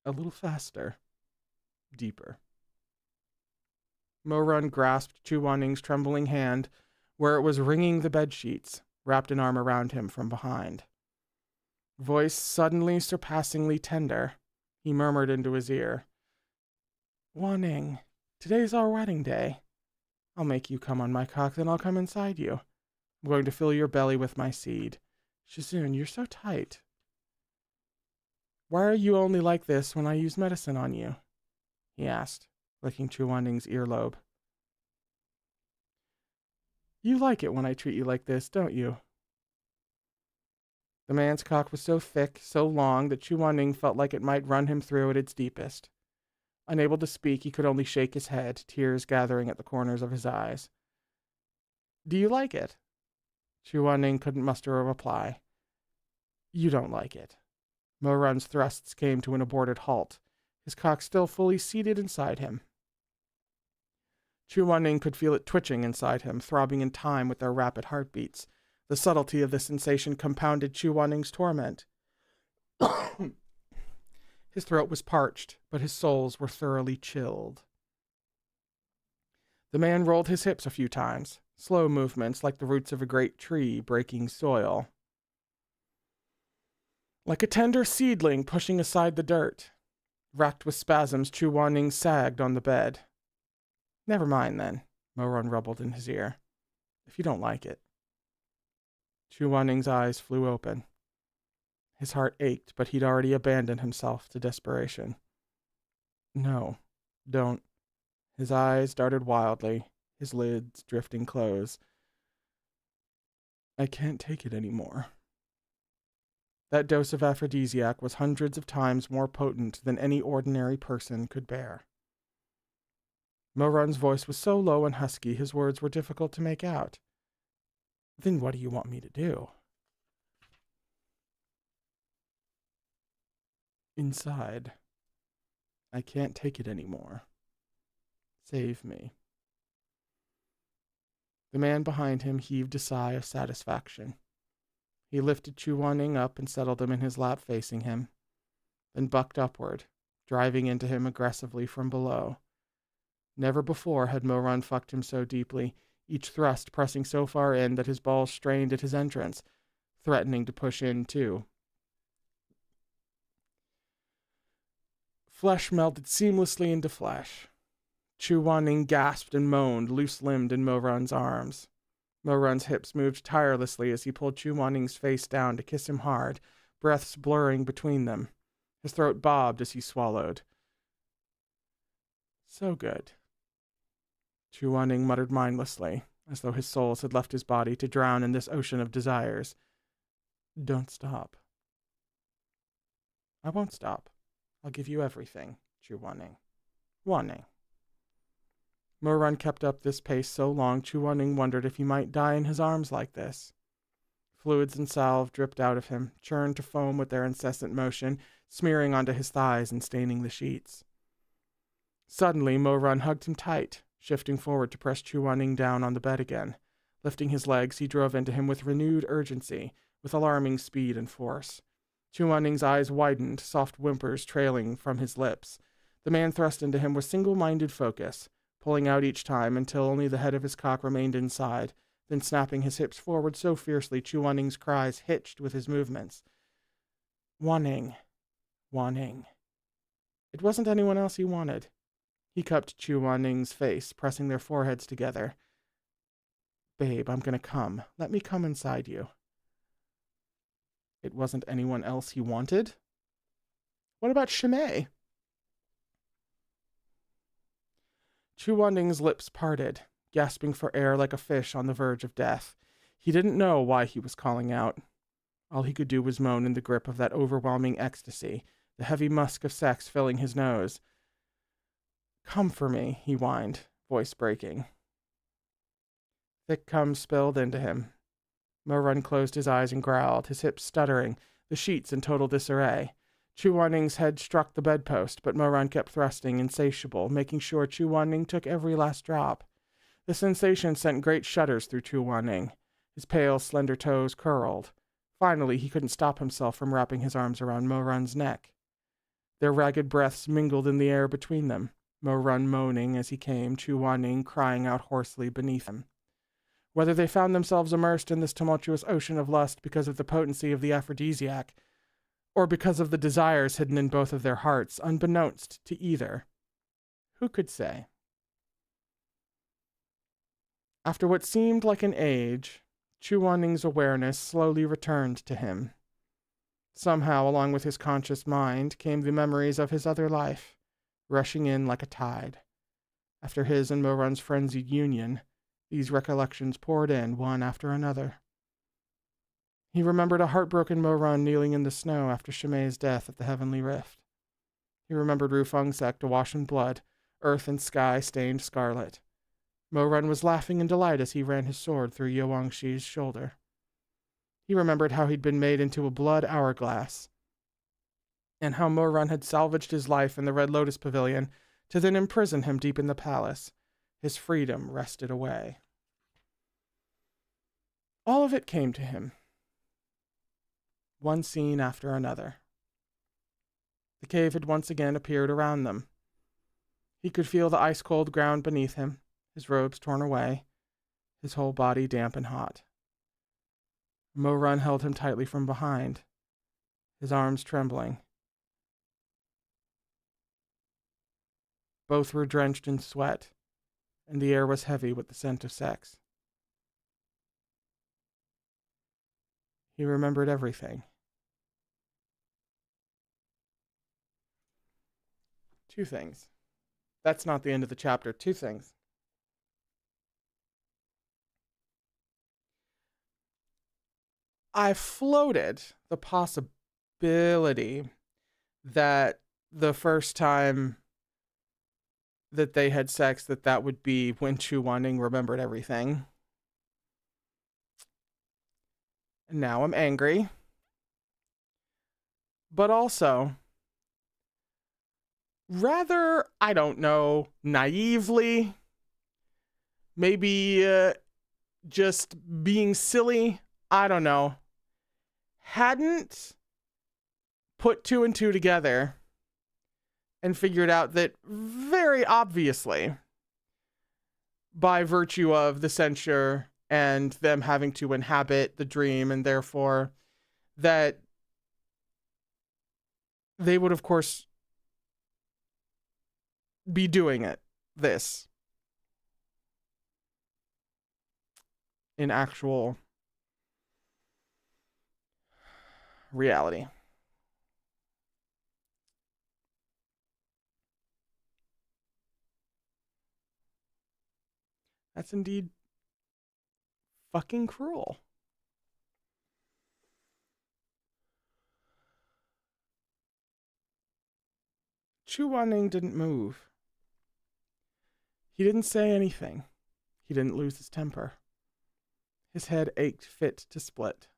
A little faster. Deeper. Mo-Run grasped Chu Wanning's trembling hand where it was wringing the bedsheets, wrapped an arm around him from behind. Voice suddenly surpassingly tender, he murmured into his ear. Wanning, today's our wedding day. I'll make you come on my cock, then I'll come inside you. I'm going to fill your belly with my seed. Shizun, you're so tight. Why are you only like this when I use medicine on you? He asked, licking Chu Wanning's earlobe. You like it when I treat you like this, don't you? The man's cock was so thick, so long, that Chu Wanning felt like it might run him through at its deepest. Unable to speak, he could only shake his head, tears gathering at the corners of his eyes. Do you like it? Chu Wanning couldn't muster a reply. You don't like it. Mo-Run's thrusts came to an aborted halt, his cock still fully seated inside him. Chu Wanning could feel it twitching inside him, throbbing in time with their rapid heartbeats. The subtlety of the sensation compounded Chu Wanning's torment. His throat was parched, but his soles were thoroughly chilled. The man rolled his hips a few times, slow movements like the roots of a great tree breaking soil. Like a tender seedling pushing aside the dirt. Racked with spasms, Chu Wanning sagged on the bed. Never mind, then, Mo-Run rumbled in his ear. If you don't like it. Chu Wanning's eyes flew open. His heart ached, but he'd already abandoned himself to desperation. No, don't. His eyes darted wildly, his lids drifting close. I can't take it anymore. That dose of aphrodisiac was hundreds of times more potent than any ordinary person could bear. Mo-Run's voice was so low and husky his words were difficult to make out. Then what do you want me to do? Inside. I can't take it anymore. Save me. The man behind him heaved a sigh of satisfaction. He lifted Chu Wanning up and settled him in his lap facing him, then bucked upward, driving into him aggressively from below. Never before had Mo-Run fucked him so deeply, each thrust pressing so far in that his balls strained at his entrance, threatening to push in too. Flesh melted seamlessly into flesh. Chu Wanning gasped and moaned, loose-limbed in Mo-Run's arms. Mo-Run's hips moved tirelessly as he pulled Chu Wanning's face down to kiss him hard, breaths blurring between them. His throat bobbed as he swallowed. So good. Chu Wanning muttered mindlessly, as though his souls had left his body to drown in this ocean of desires. Don't stop. I won't stop. I'll give you everything, Chu Wanning. Wanning. Mo-Run kept up this pace so long Chu Wanning wondered if he might die in his arms like this. Fluids and salve dripped out of him, churned to foam with their incessant motion, smearing onto his thighs and staining the sheets. Suddenly, Mo-Run hugged him tight, shifting forward to press Chu Wanning down on the bed again. Lifting his legs, he drove into him with renewed urgency, with alarming speed and force. Chu Wanning's eyes widened, soft whimpers trailing from his lips. The man thrust into him with single-minded focus, pulling out each time until only the head of his cock remained inside, then snapping his hips forward so fiercely Chu Wanning's cries hitched with his movements. Wanning. Wan-ning. It wasn't anyone else he wanted. He cupped Chu Wan-ning's face, pressing their foreheads together. Babe, I'm gonna come. Let me come inside you. It wasn't anyone else he wanted? What about Shimei? Chu Wan-ning's lips parted, gasping for air like a fish on the verge of death. He didn't know why he was calling out. All he could do was moan in the grip of that overwhelming ecstasy, the heavy musk of sex filling his nose. Come for me, he whined, voice breaking. Thick cum spilled into him. Mo-run closed his eyes and growled, his hips stuttering, the sheets in total disarray. Chu Wan-ning's head struck the bedpost, but Mo-run kept thrusting, insatiable, making sure Chu Wan-ning took every last drop. The sensation sent great shudders through Chu Wan-ning. His pale, slender toes curled. Finally, he couldn't stop himself from wrapping his arms around Mo-run's neck. Their ragged breaths mingled in the air between them, Mo-run moaning as he came, Chu Wan-ning crying out hoarsely beneath him. Whether they found themselves immersed in this tumultuous ocean of lust because of the potency of the aphrodisiac, or because of the desires hidden in both of their hearts, unbeknownst to either, who could say? After what seemed like an age, Chu Wan-ning's awareness slowly returned to him. Somehow, along with his conscious mind, came the memories of his other life, rushing in like a tide. After his and Mo-run's frenzied union, these recollections poured in one after another. He remembered a heartbroken Mo-run kneeling in the snow after Shimei's death at the Heavenly Rift. He remembered Ru Feng-sek awash in blood, earth and sky stained scarlet. Mo-run was laughing in delight as he ran his sword through Ye Wang-shi's shoulder. He remembered how he'd been made into a blood hourglass, and how Mo-run had salvaged his life in the Red Lotus Pavilion to then imprison him deep in the palace. His freedom wrested away. All of it came to him. One scene after another. The cave had once again appeared around them. He could feel the ice-cold ground beneath him, his robes torn away, his whole body damp and hot. Mo-run held him tightly from behind, his arms trembling. Both were drenched in sweat, and the air was heavy with the scent of sex. He remembered everything. Two things. That's not the end of the chapter. Two things. I floated the possibility that the first time that they had sex, that would be when Chu Wan-ning remembered everything. And now I'm angry. But also, rather, I don't know, naively, maybe just being silly, I don't know, hadn't put two and two together and figured out that very obviously, by virtue of the censure and them having to inhabit the dream, and therefore that they would, of course, be doing this in actual reality. That's indeed fucking cruel. Chu Wan-ning didn't move. He didn't say anything. He didn't lose his temper. His head ached fit to split.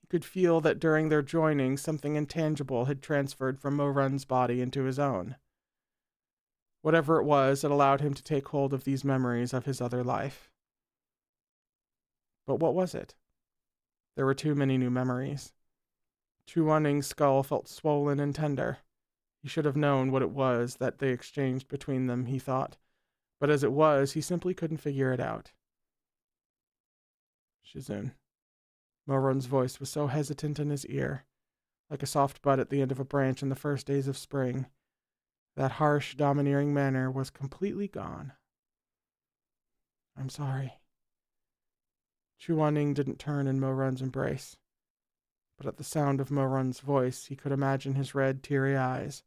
He could feel that during their joining, something intangible had transferred from Mo-run's body into his own. Whatever it was, it allowed him to take hold of these memories of his other life. But what was it? There were too many new memories. Chu Wan-ning's skull felt swollen and tender. He should have known what it was that they exchanged between them, he thought. But as it was, he simply couldn't figure it out. Shizun. Mo-run's voice was so hesitant in his ear, like a soft bud at the end of a branch in the first days of spring. That harsh, domineering manner was completely gone. I'm sorry. Chu Wanning didn't turn in Mo Run's embrace, but at the sound of Mo Run's voice, he could imagine his red, teary eyes,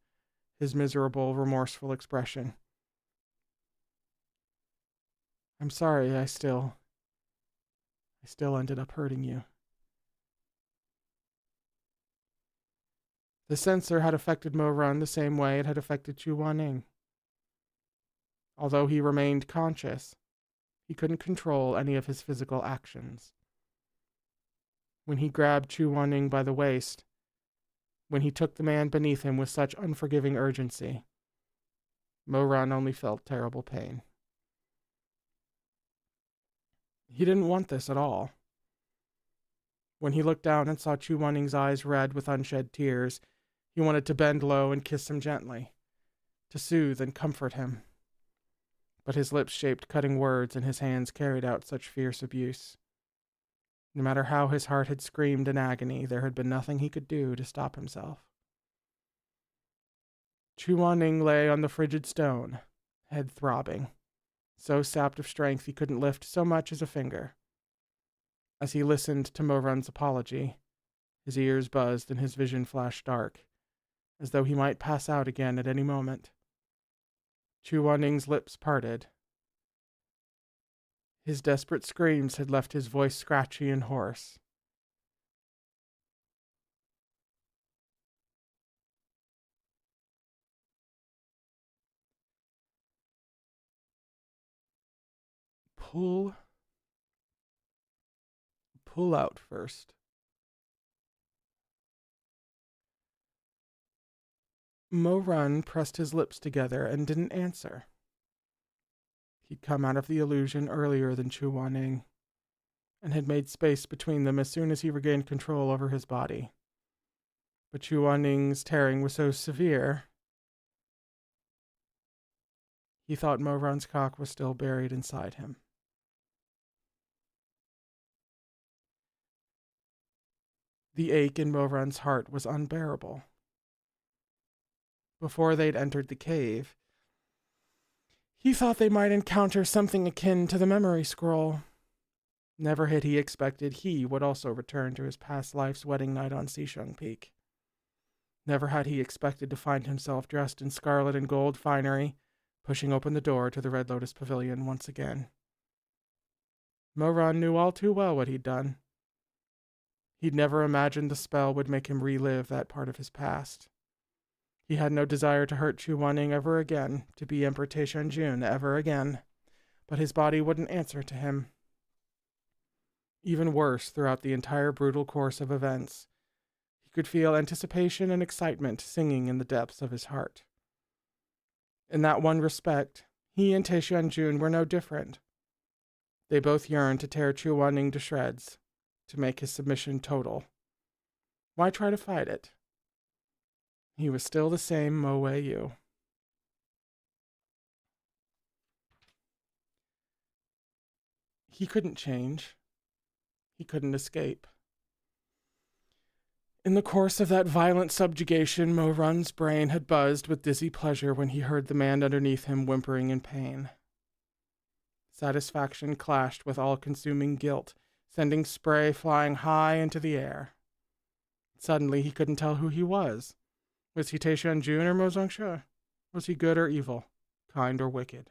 his miserable, remorseful expression. I'm sorry, I still ended up hurting you. The censor had affected Mo Run the same way it had affected Chu Wanning. Although he remained conscious, he couldn't control any of his physical actions. When he grabbed Chu Wanning by the waist, when he took the man beneath him with such unforgiving urgency, Mo Run only felt terrible pain. He didn't want this at all. When he looked down and saw Chu Wanning's eyes red with unshed tears, he wanted to bend low and kiss him gently, to soothe and comfort him. But his lips shaped cutting words and his hands carried out such fierce abuse. No matter how his heart had screamed in agony, there had been nothing he could do to stop himself. Chu Wanning lay on the frigid stone, head throbbing, so sapped of strength he couldn't lift so much as a finger. As he listened to Mo Run's apology, his ears buzzed and his vision flashed dark, as though he might pass out again at any moment. Chu Wanning's lips parted. His desperate screams had left his voice scratchy and hoarse. Pull out first. Mo Run pressed his lips together and didn't answer. He'd come out of the illusion earlier than Chu Wanning, and had made space between them as soon as he regained control over his body. But Chu Wanning's tearing was so severe, he thought Mo Run's cock was still buried inside him. The ache in Mo Run's heart was unbearable. Before they'd entered the cave, he thought they might encounter something akin to the memory scroll. Never had he expected he would also return to his past life's wedding night on Sishung Peak. Never had he expected to find himself dressed in scarlet and gold finery, pushing open the door to the Red Lotus Pavilion once again. Mo Run knew all too well what he'd done. He'd never imagined the spell would make him relive that part of his past. He had no desire to hurt Chu Wanning ever again, to be Emperor Taishanjun ever again, but his body wouldn't answer to him. Even worse, throughout the entire brutal course of events, he could feel anticipation and excitement singing in the depths of his heart. In that one respect, he and Taishanjun were no different. They both yearned to tear Chu Wanning to shreds, to make his submission total. Why try to fight it? He was still the same Mo Wei-yu. He couldn't change. He couldn't escape. In the course of that violent subjugation, Mo Run's brain had buzzed with dizzy pleasure when he heard the man underneath him whimpering in pain. Satisfaction clashed with all-consuming guilt, sending spray flying high into the air. Suddenly he couldn't tell who he was. Was he Taishanjun or Mo Zhongshe? Was he good or evil, kind or wicked?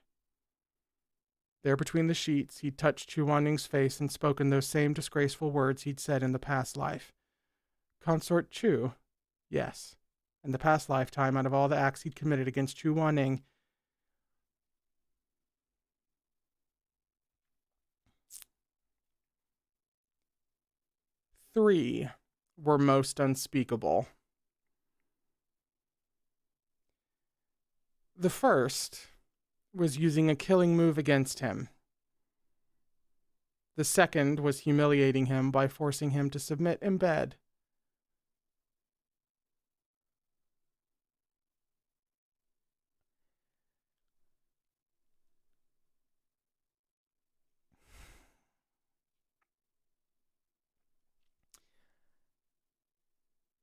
There between the sheets, he'd touched Chu Wanning's face and spoken those same disgraceful words he'd said in the past life. Consort Chu? Yes. In the past lifetime, out of all the acts he'd committed against Chu Wanning, three were most unspeakable. The first was using a killing move against him. The second was humiliating him by forcing him to submit in bed.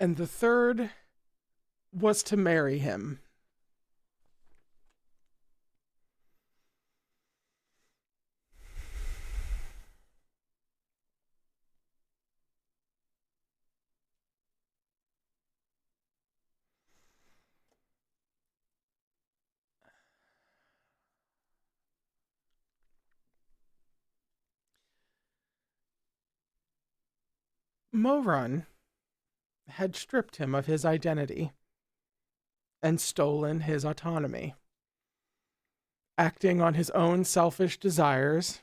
And the third was to marry him. Morun had stripped him of his identity and stolen his autonomy. Acting on his own selfish desires,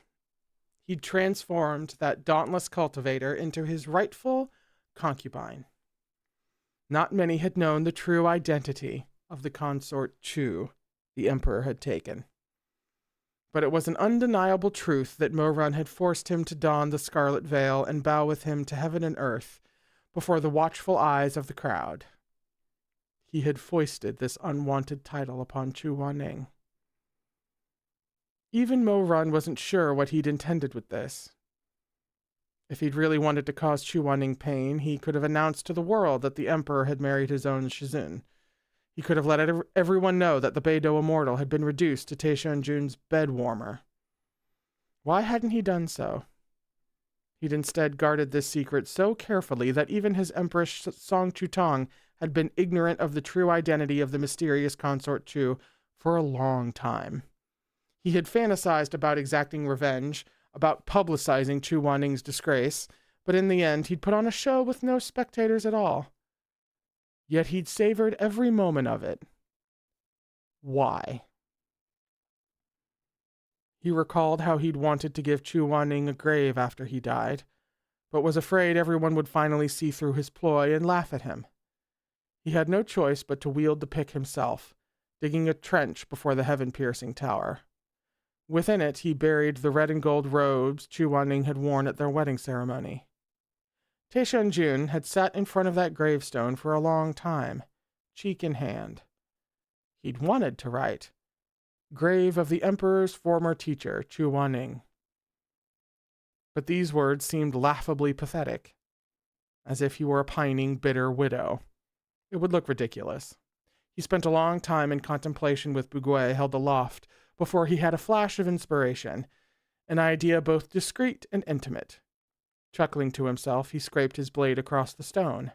he'd transformed that dauntless cultivator into his rightful concubine. Not many had known the true identity of the consort Chu the emperor had taken. But it was an undeniable truth that Morun had forced him to don the scarlet veil and bow with him to heaven and earth before the watchful eyes of the crowd. He had foisted this unwanted title upon Chu Wanning. Even Morun wasn't sure what he'd intended with this. If he'd really wanted to cause Chu Wanning pain, he could have announced to the world that the emperor had married his own Shizun. He could have let everyone know that the Beidou immortal had been reduced to Taishunjun's bed warmer. Why hadn't he done so? He'd instead guarded this secret so carefully that even his Empress Song Chutong had been ignorant of the true identity of the mysterious consort Chu for a long time. He had fantasized about exacting revenge, about publicizing Chu Wanning's disgrace, but in the end he'd put on a show with no spectators at all. Yet he'd savored every moment of it. Why? He recalled how he'd wanted to give Chu Wanning a grave after he died, but was afraid everyone would finally see through his ploy and laugh at him. He had no choice but to wield the pick himself, digging a trench before the heaven-piercing tower. Within it, he buried the red and gold robes Chu Wanning had worn at their wedding ceremony. Taishunjun had sat in front of that gravestone for a long time, cheek in hand. He'd wanted to write, "Grave of the Emperor's former teacher, Chu Wanning." But these words seemed laughably pathetic, as if he were a pining, bitter widow. It would look ridiculous. He spent a long time in contemplation with Bugui held aloft before he had a flash of inspiration, an idea both discreet and intimate. Chuckling to himself, he scraped his blade across the stone.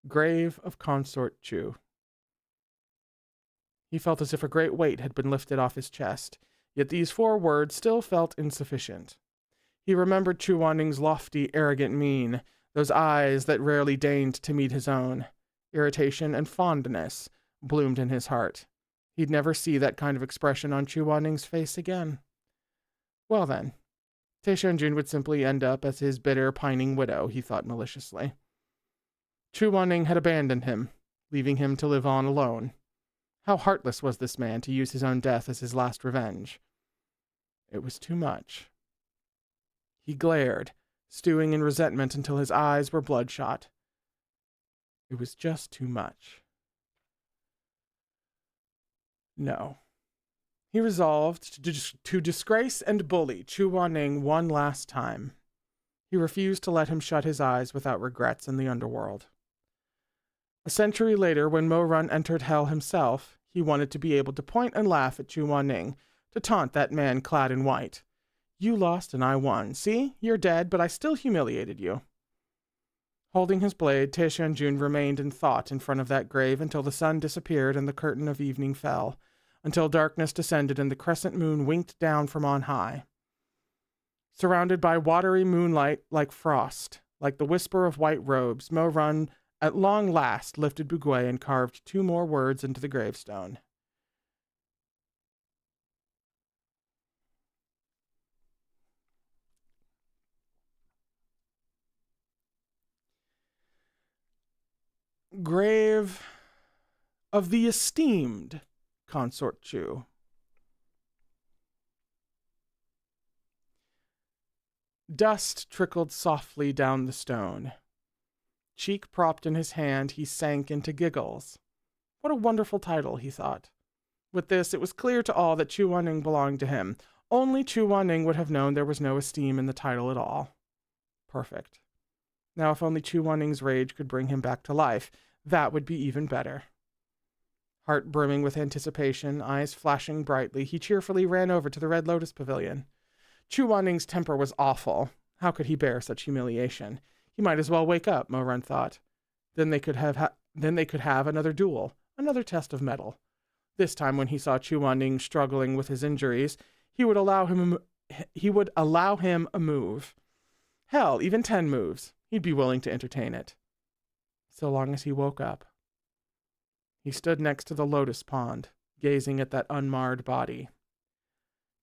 Grave of Consort Chu. He felt as if a great weight had been lifted off his chest, yet these 4 words still felt insufficient. He remembered Chu Wanning's lofty, arrogant mien, those eyes that rarely deigned to meet his own. Irritation and fondness bloomed in his heart. He'd never see that kind of expression on Chu Wanning's face again. Well then, Taishunjun would simply end up as his bitter, pining widow, he thought maliciously. Chu Wanning had abandoned him, leaving him to live on alone. How heartless was this man to use his own death as his last revenge. It was too much. He glared, stewing in resentment until his eyes were bloodshot. It was just too much. No. He resolved to disgrace and bully Chu Wanning one last time. He refused to let him shut his eyes without regrets in the underworld. A century later, when Morun entered hell himself, he wanted to be able to point and laugh at Chu Wanning, to taunt that man clad in white. "You lost and I won. See, you're dead, but I still humiliated you." Holding his blade, Taishunjun remained in thought in front of that grave until the sun disappeared and the curtain of evening fell, until darkness descended and the crescent moon winked down from on high. Surrounded by watery moonlight like frost, like the whisper of white robes, Morun at long last lifted Bugui and carved 2 more words into the gravestone. Grave of the esteemed Consort Chu. Dust trickled softly down the stone. Cheek propped in his hand, he sank into giggles. What a wonderful title, he thought. With this, it was clear to all that Chu Wanning belonged to him. Only Chu Wanning would have known there was no esteem in the title at all. Perfect. Now, if only Chu Waning's rage could bring him back to life, that would be even better. Heart brimming with anticipation, eyes flashing brightly, he cheerfully ran over to the Red Lotus Pavilion. Chu Waning's temper was awful. How could he bear such humiliation? He might as well wake up, Mo Run thought. Then they could have another duel, another test of mettle. This time, when he saw Chu Waning struggling with his injuries, he would allow him a move. Hell, even 10 moves. He'd be willing to entertain it. So long as he woke up. He stood next to the lotus pond, gazing at that unmarred body.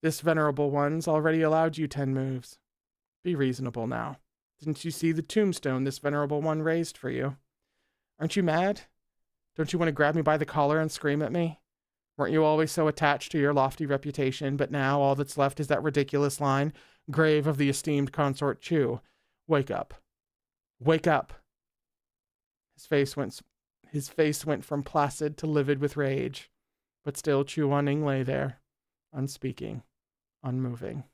This venerable one's already allowed you 10 moves. Be reasonable now. Didn't you see the tombstone this venerable one raised for you? Aren't you mad? Don't you want to grab me by the collar and scream at me? Weren't you always so attached to your lofty reputation, but now all that's left is that ridiculous line, grave of the esteemed consort Chu. Wake up. Wake up. His face went from placid to livid with rage, but still Chu Waning lay there, unspeaking, unmoving.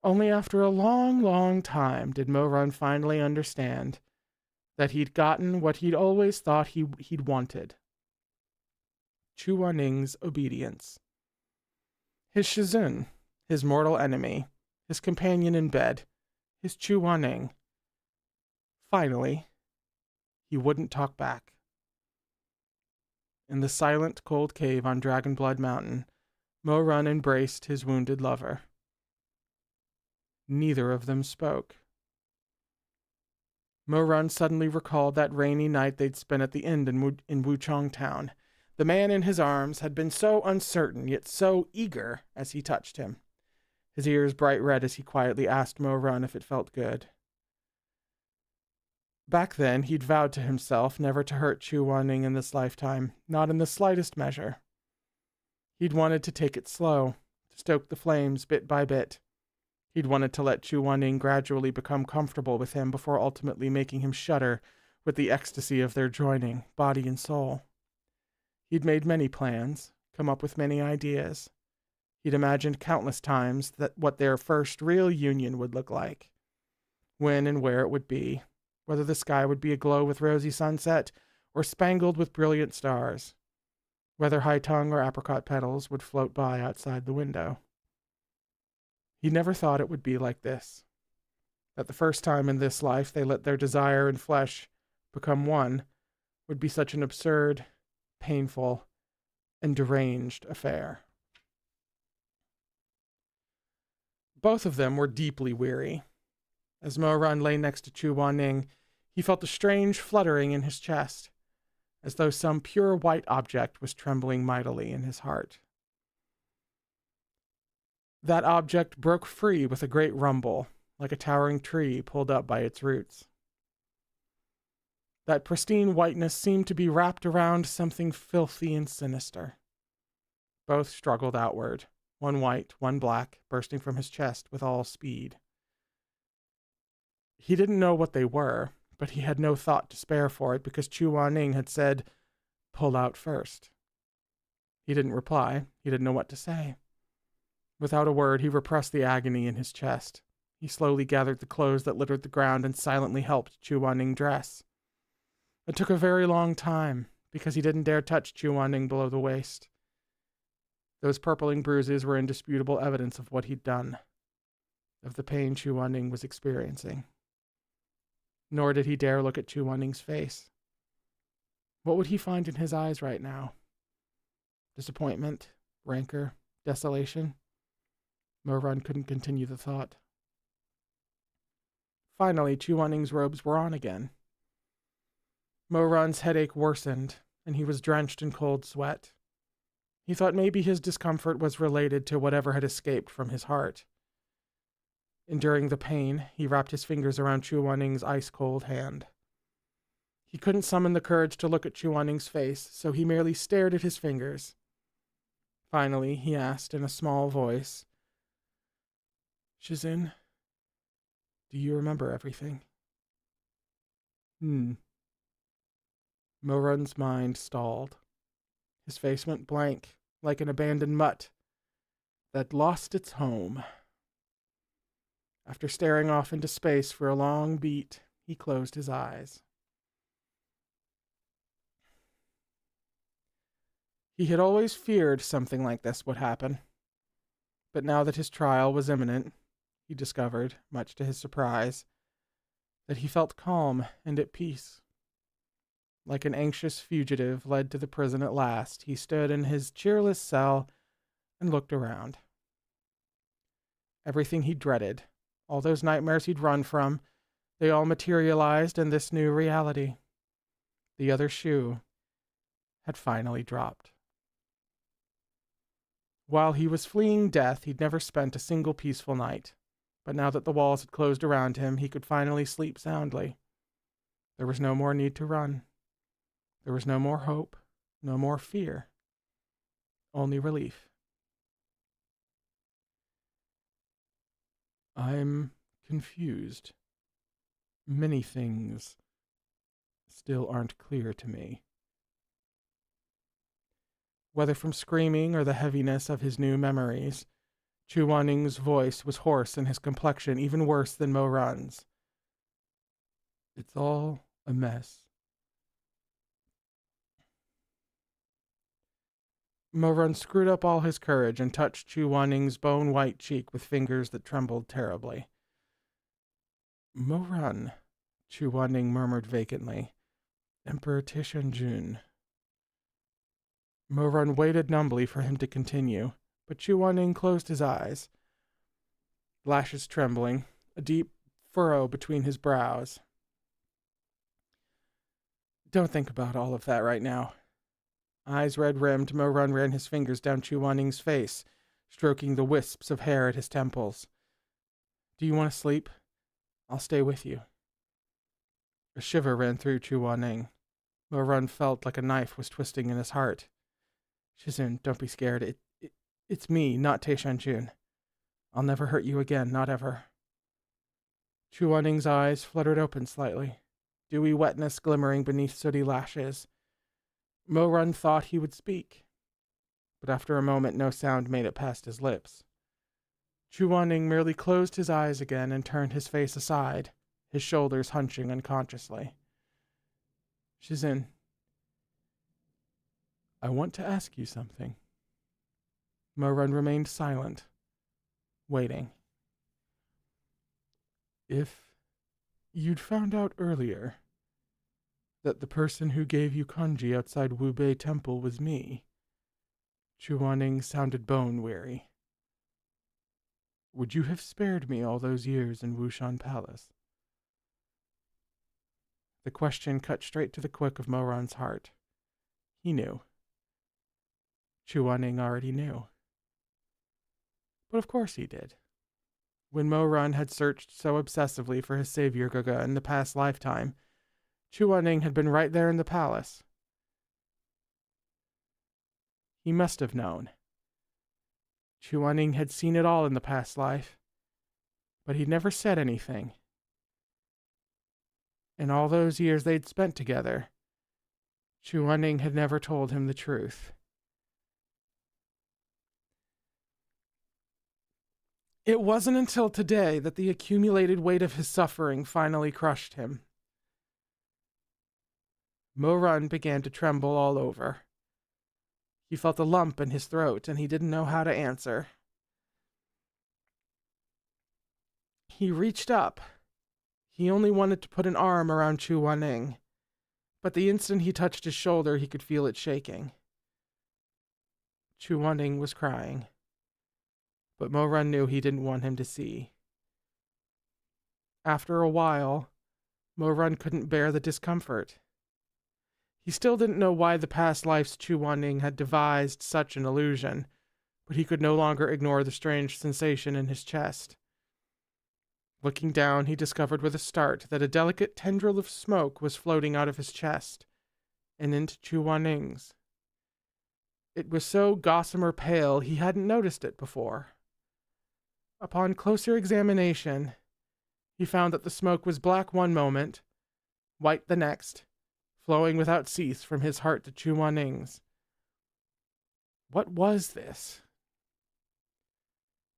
Only after a long, long time did Mo Run finally understand that he'd gotten what he'd always thought he'd wanted. Chu Waning's obedience. His Shizun, his mortal enemy, his companion in bed, his Chu Waning. Finally, he wouldn't talk back. In the silent, cold cave on Dragonblood Mountain, Mo Run embraced his wounded lover. Neither of them spoke. Mo Run suddenly recalled that rainy night they'd spent at the inn in Wuchang Town. The man in his arms had been so uncertain, yet so eager as he touched him. His ears bright red as he quietly asked Mo Run if it felt good. Back then, he'd vowed to himself never to hurt Chu Waning in this lifetime, not in the slightest measure. He'd wanted to take it slow, to stoke the flames bit by bit. He'd wanted to let Chu Waning gradually become comfortable with him before ultimately making him shudder with the ecstasy of their joining, body and soul. He'd made many plans, come up with many ideas. He'd imagined countless times what their first real union would look like, when and where it would be, whether the sky would be aglow with rosy sunset or spangled with brilliant stars, whether high tongue or apricot petals would float by outside the window. He never thought it would be like this, that the first time in this life they let their desire and flesh become one would be such an absurd, painful, and deranged affair. Both of them were deeply weary. As Mo Run lay next to Chu Waning, he felt a strange fluttering in his chest, as though some pure white object was trembling mightily in his heart. That object broke free with a great rumble, like a towering tree pulled up by its roots. That pristine whiteness seemed to be wrapped around something filthy and sinister. Both struggled outward, one white, one black, bursting from his chest with all speed. He didn't know what they were, but he had no thought to spare for it because Chu Waning had said, "Pull out first." He didn't reply. He didn't know what to say. Without a word, he repressed the agony in his chest. He slowly gathered the clothes that littered the ground and silently helped Chu Waning dress. It took a very long time, because he didn't dare touch Chu Waning below the waist. Those purpling bruises were indisputable evidence of what he'd done, of the pain Chu Waning was experiencing. Nor did he dare look at Chu Waning's face. What would he find in his eyes right now? Disappointment, rancor, desolation? Mo Run couldn't continue the thought. Finally, Chu Waning's robes were on again. Mo Run's headache worsened, and he was drenched in cold sweat. He thought maybe his discomfort was related to whatever had escaped from his heart. Enduring the pain, he wrapped his fingers around Chu Waning's ice-cold hand. He couldn't summon the courage to look at Chu Waning's face, so he merely stared at his fingers. Finally, he asked in a small voice, "Shizun, do you remember everything?" Mo Run's mind stalled. His face went blank, like an abandoned mutt that lost its home. After staring off into space for a long beat, he closed his eyes. He had always feared something like this would happen. But now that his trial was imminent, he discovered, much to his surprise, that he felt calm and at peace. Like an anxious fugitive led to the prison at last, he stood in his cheerless cell and looked around. Everything he dreaded, all those nightmares he'd run from, they all materialized in this new reality. The other shoe had finally dropped. While he was fleeing death, he'd never spent a single peaceful night. But now that the walls had closed around him, he could finally sleep soundly. There was no more need to run. There was no more hope, no more fear. Only relief. I'm confused. Many things still aren't clear to me. Whether from screaming or the heaviness of his new memories, Chu Waning's voice was hoarse and his complexion even worse than Mo Run's. It's all a mess. Mo Run screwed up all his courage and touched Chu Waning's bone-white cheek with fingers that trembled terribly. Mo Run, Chu Waning murmured vacantly. Emperor Tishanjun. Mo Run waited numbly for him to continue, but Chu Waning closed his eyes, lashes trembling, a deep furrow between his brows. Don't think about all of that right now. Eyes red-rimmed, Mo Run ran his fingers down Chu Waning's face, stroking the wisps of hair at his temples. Do you want to sleep? I'll stay with you. A shiver ran through Chu Waning. Mo Run felt like a knife was twisting in his heart. Shizun, don't be scared. It's me, not Taishanjun. I'll never hurt you again, not ever. Chu Waning's eyes fluttered open slightly, dewy wetness glimmering beneath sooty lashes. Mo Run thought he would speak, but after a moment no sound made it past his lips. Chu Waning merely closed his eyes again and turned his face aside, his shoulders hunching unconsciously. Shizun, I want to ask you something. Mo Run remained silent, waiting. If you'd found out earlier that the person who gave you kanji outside Wu Bei Temple was me, Chu Waning sounded bone-weary, would you have spared me all those years in Wushan Palace? The question cut straight to the quick of Mo Run's heart. He knew. Chu Waning already knew. But of course he did. When Mo Run had searched so obsessively for his savior Gaga in the past lifetime, Chu Waning had been right there in the palace. He must have known. Chu Waning had seen it all in the past life, but he'd never said anything. In all those years they'd spent together, Chu Waning had never told him the truth. It wasn't until today that the accumulated weight of his suffering finally crushed him. Mo Run began to tremble all over. He felt a lump in his throat, and he didn't know how to answer. He reached up. He only wanted to put an arm around Chu Waning, but the instant he touched his shoulder, he could feel it shaking. Chu Waning was crying, but Mo Run knew he didn't want him to see. After a while, Mo Run couldn't bear the discomfort. He still didn't know why the past life's Chu Waning had devised such an illusion, but he could no longer ignore the strange sensation in his chest. Looking down, he discovered with a start that a delicate tendril of smoke was floating out of his chest and into Chu Waning's. It was so gossamer pale he hadn't noticed it before. Upon closer examination, he found that the smoke was black one moment, white the next, flowing without cease from his heart to Chu Waning's. What was this?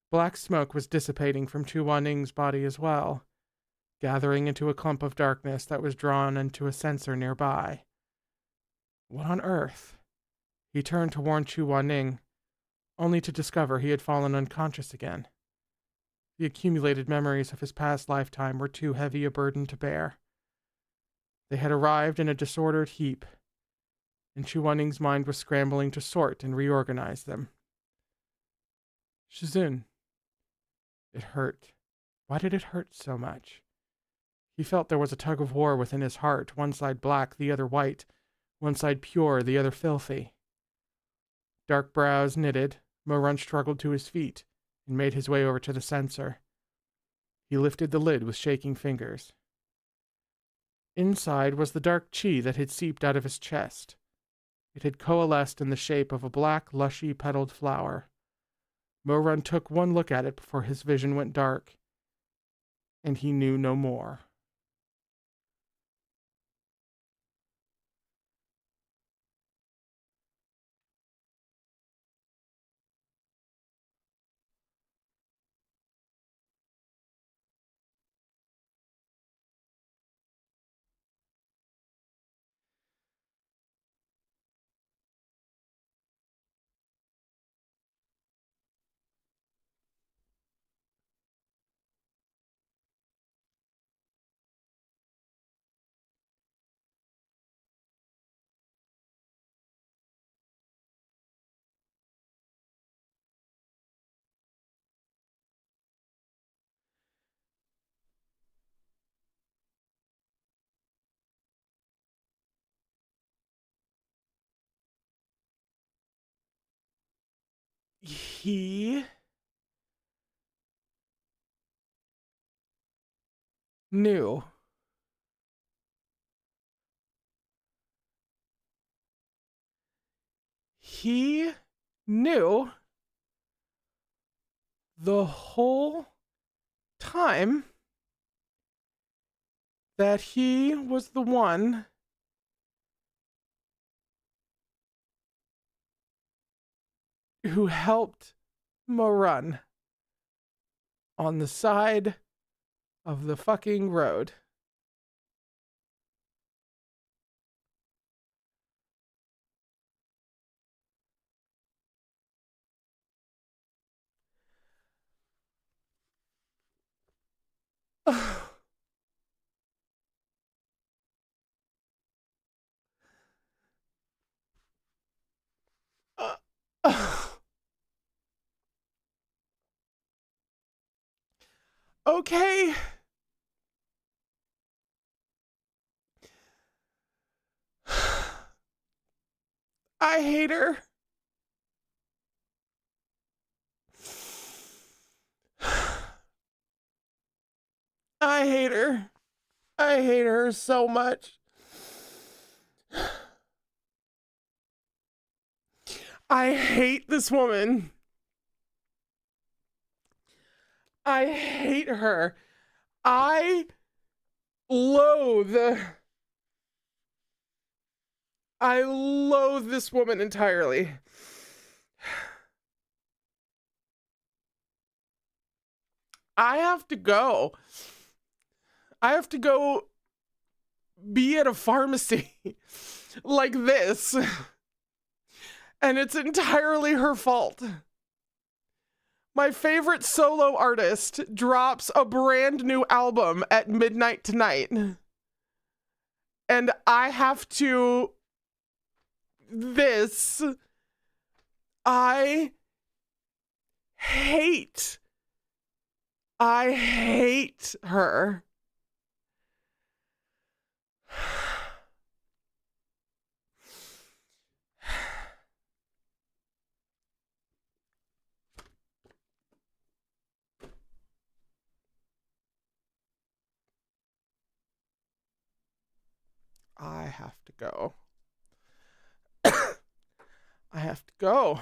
Black smoke was dissipating from Chu Waning's body as well, gathering into a clump of darkness that was drawn into a censer nearby. What on earth? He turned to warn Chu Waning, only to discover he had fallen unconscious again. The accumulated memories of his past lifetime were too heavy a burden to bear. They had arrived in a disordered heap, and Chu Waning's mind was scrambling to sort and reorganize them. Shizun. It hurt. Why did it hurt so much? He felt there was a tug of war within his heart, one side black, the other white, one side pure, the other filthy. Dark brows knitted, Mo-Run struggled to his feet and made his way over to the censer. He lifted the lid with shaking fingers. Inside was the dark chi that had seeped out of his chest. It had coalesced in the shape of a black, lushy petaled flower. Mo-Run took one look at it before his vision went dark, and he knew no more. He knew. He knew the whole time that he was the one who helped Mo-Run on the side of the fucking road. Okay. I hate her. I hate her. I hate her so much. I hate this woman. I hate her. I loathe this woman entirely. I have to go. I have to go be at a pharmacy like this. And it's entirely her fault. My favorite solo artist drops a brand new album at midnight tonight. And I have to... This... I hate her. I have to go. I have to go.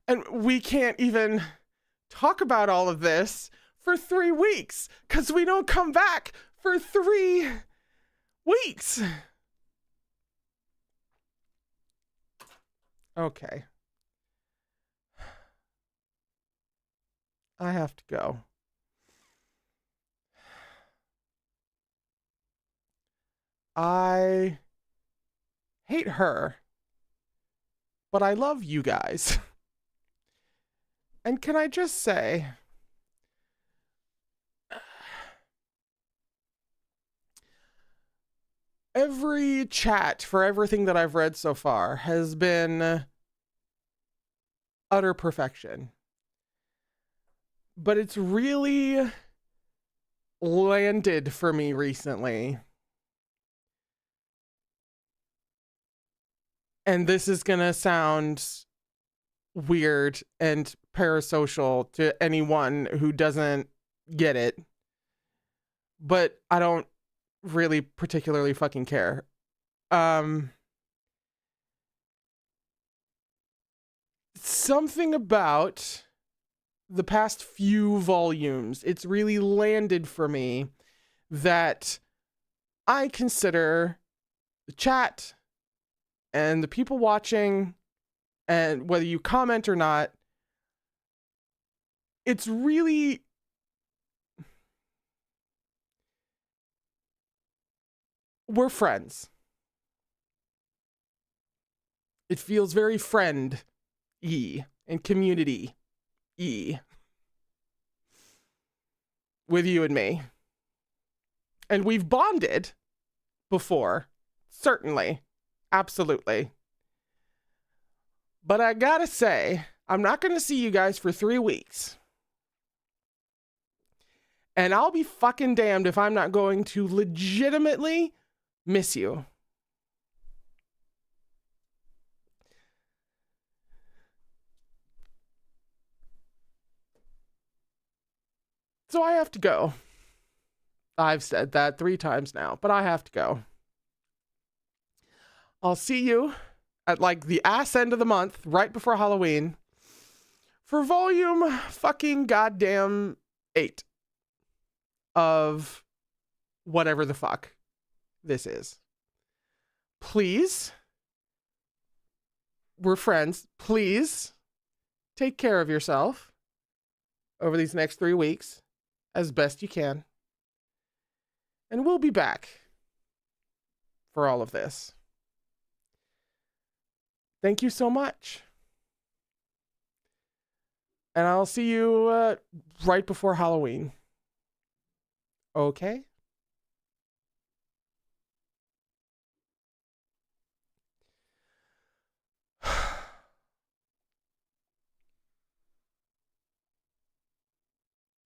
And we can't even talk about all of this for 3 weeks because we don't come back for 3 weeks. Okay. I have to go. I hate her, but I love you guys. And can I just say, every chat for everything that I've read so far has been utter perfection. But it's really landed for me recently. And this is going to sound weird and parasocial to anyone who doesn't get it. But I don't really particularly fucking care. Something about the past few volumes, it's really landed for me that I consider the chat and the people watching, and whether you comment or not, it's really, we're friends. It feels very friend-y and community-y with you and me. And we've bonded before, certainly, absolutely. But I gotta say, I'm not gonna see you guys for 3 weeks. And I'll be fucking damned if I'm not going to legitimately miss you. So I have to go. I've said that 3 times now, but I have to go. I'll see you at like the ass end of the month, right before Halloween, for volume fucking goddamn 8 of whatever the fuck this is. Please, we're friends. Please take care of yourself over these next 3 weeks as best you can. And we'll be back for all of this. Thank you so much. And I'll see you right before Halloween. Okay?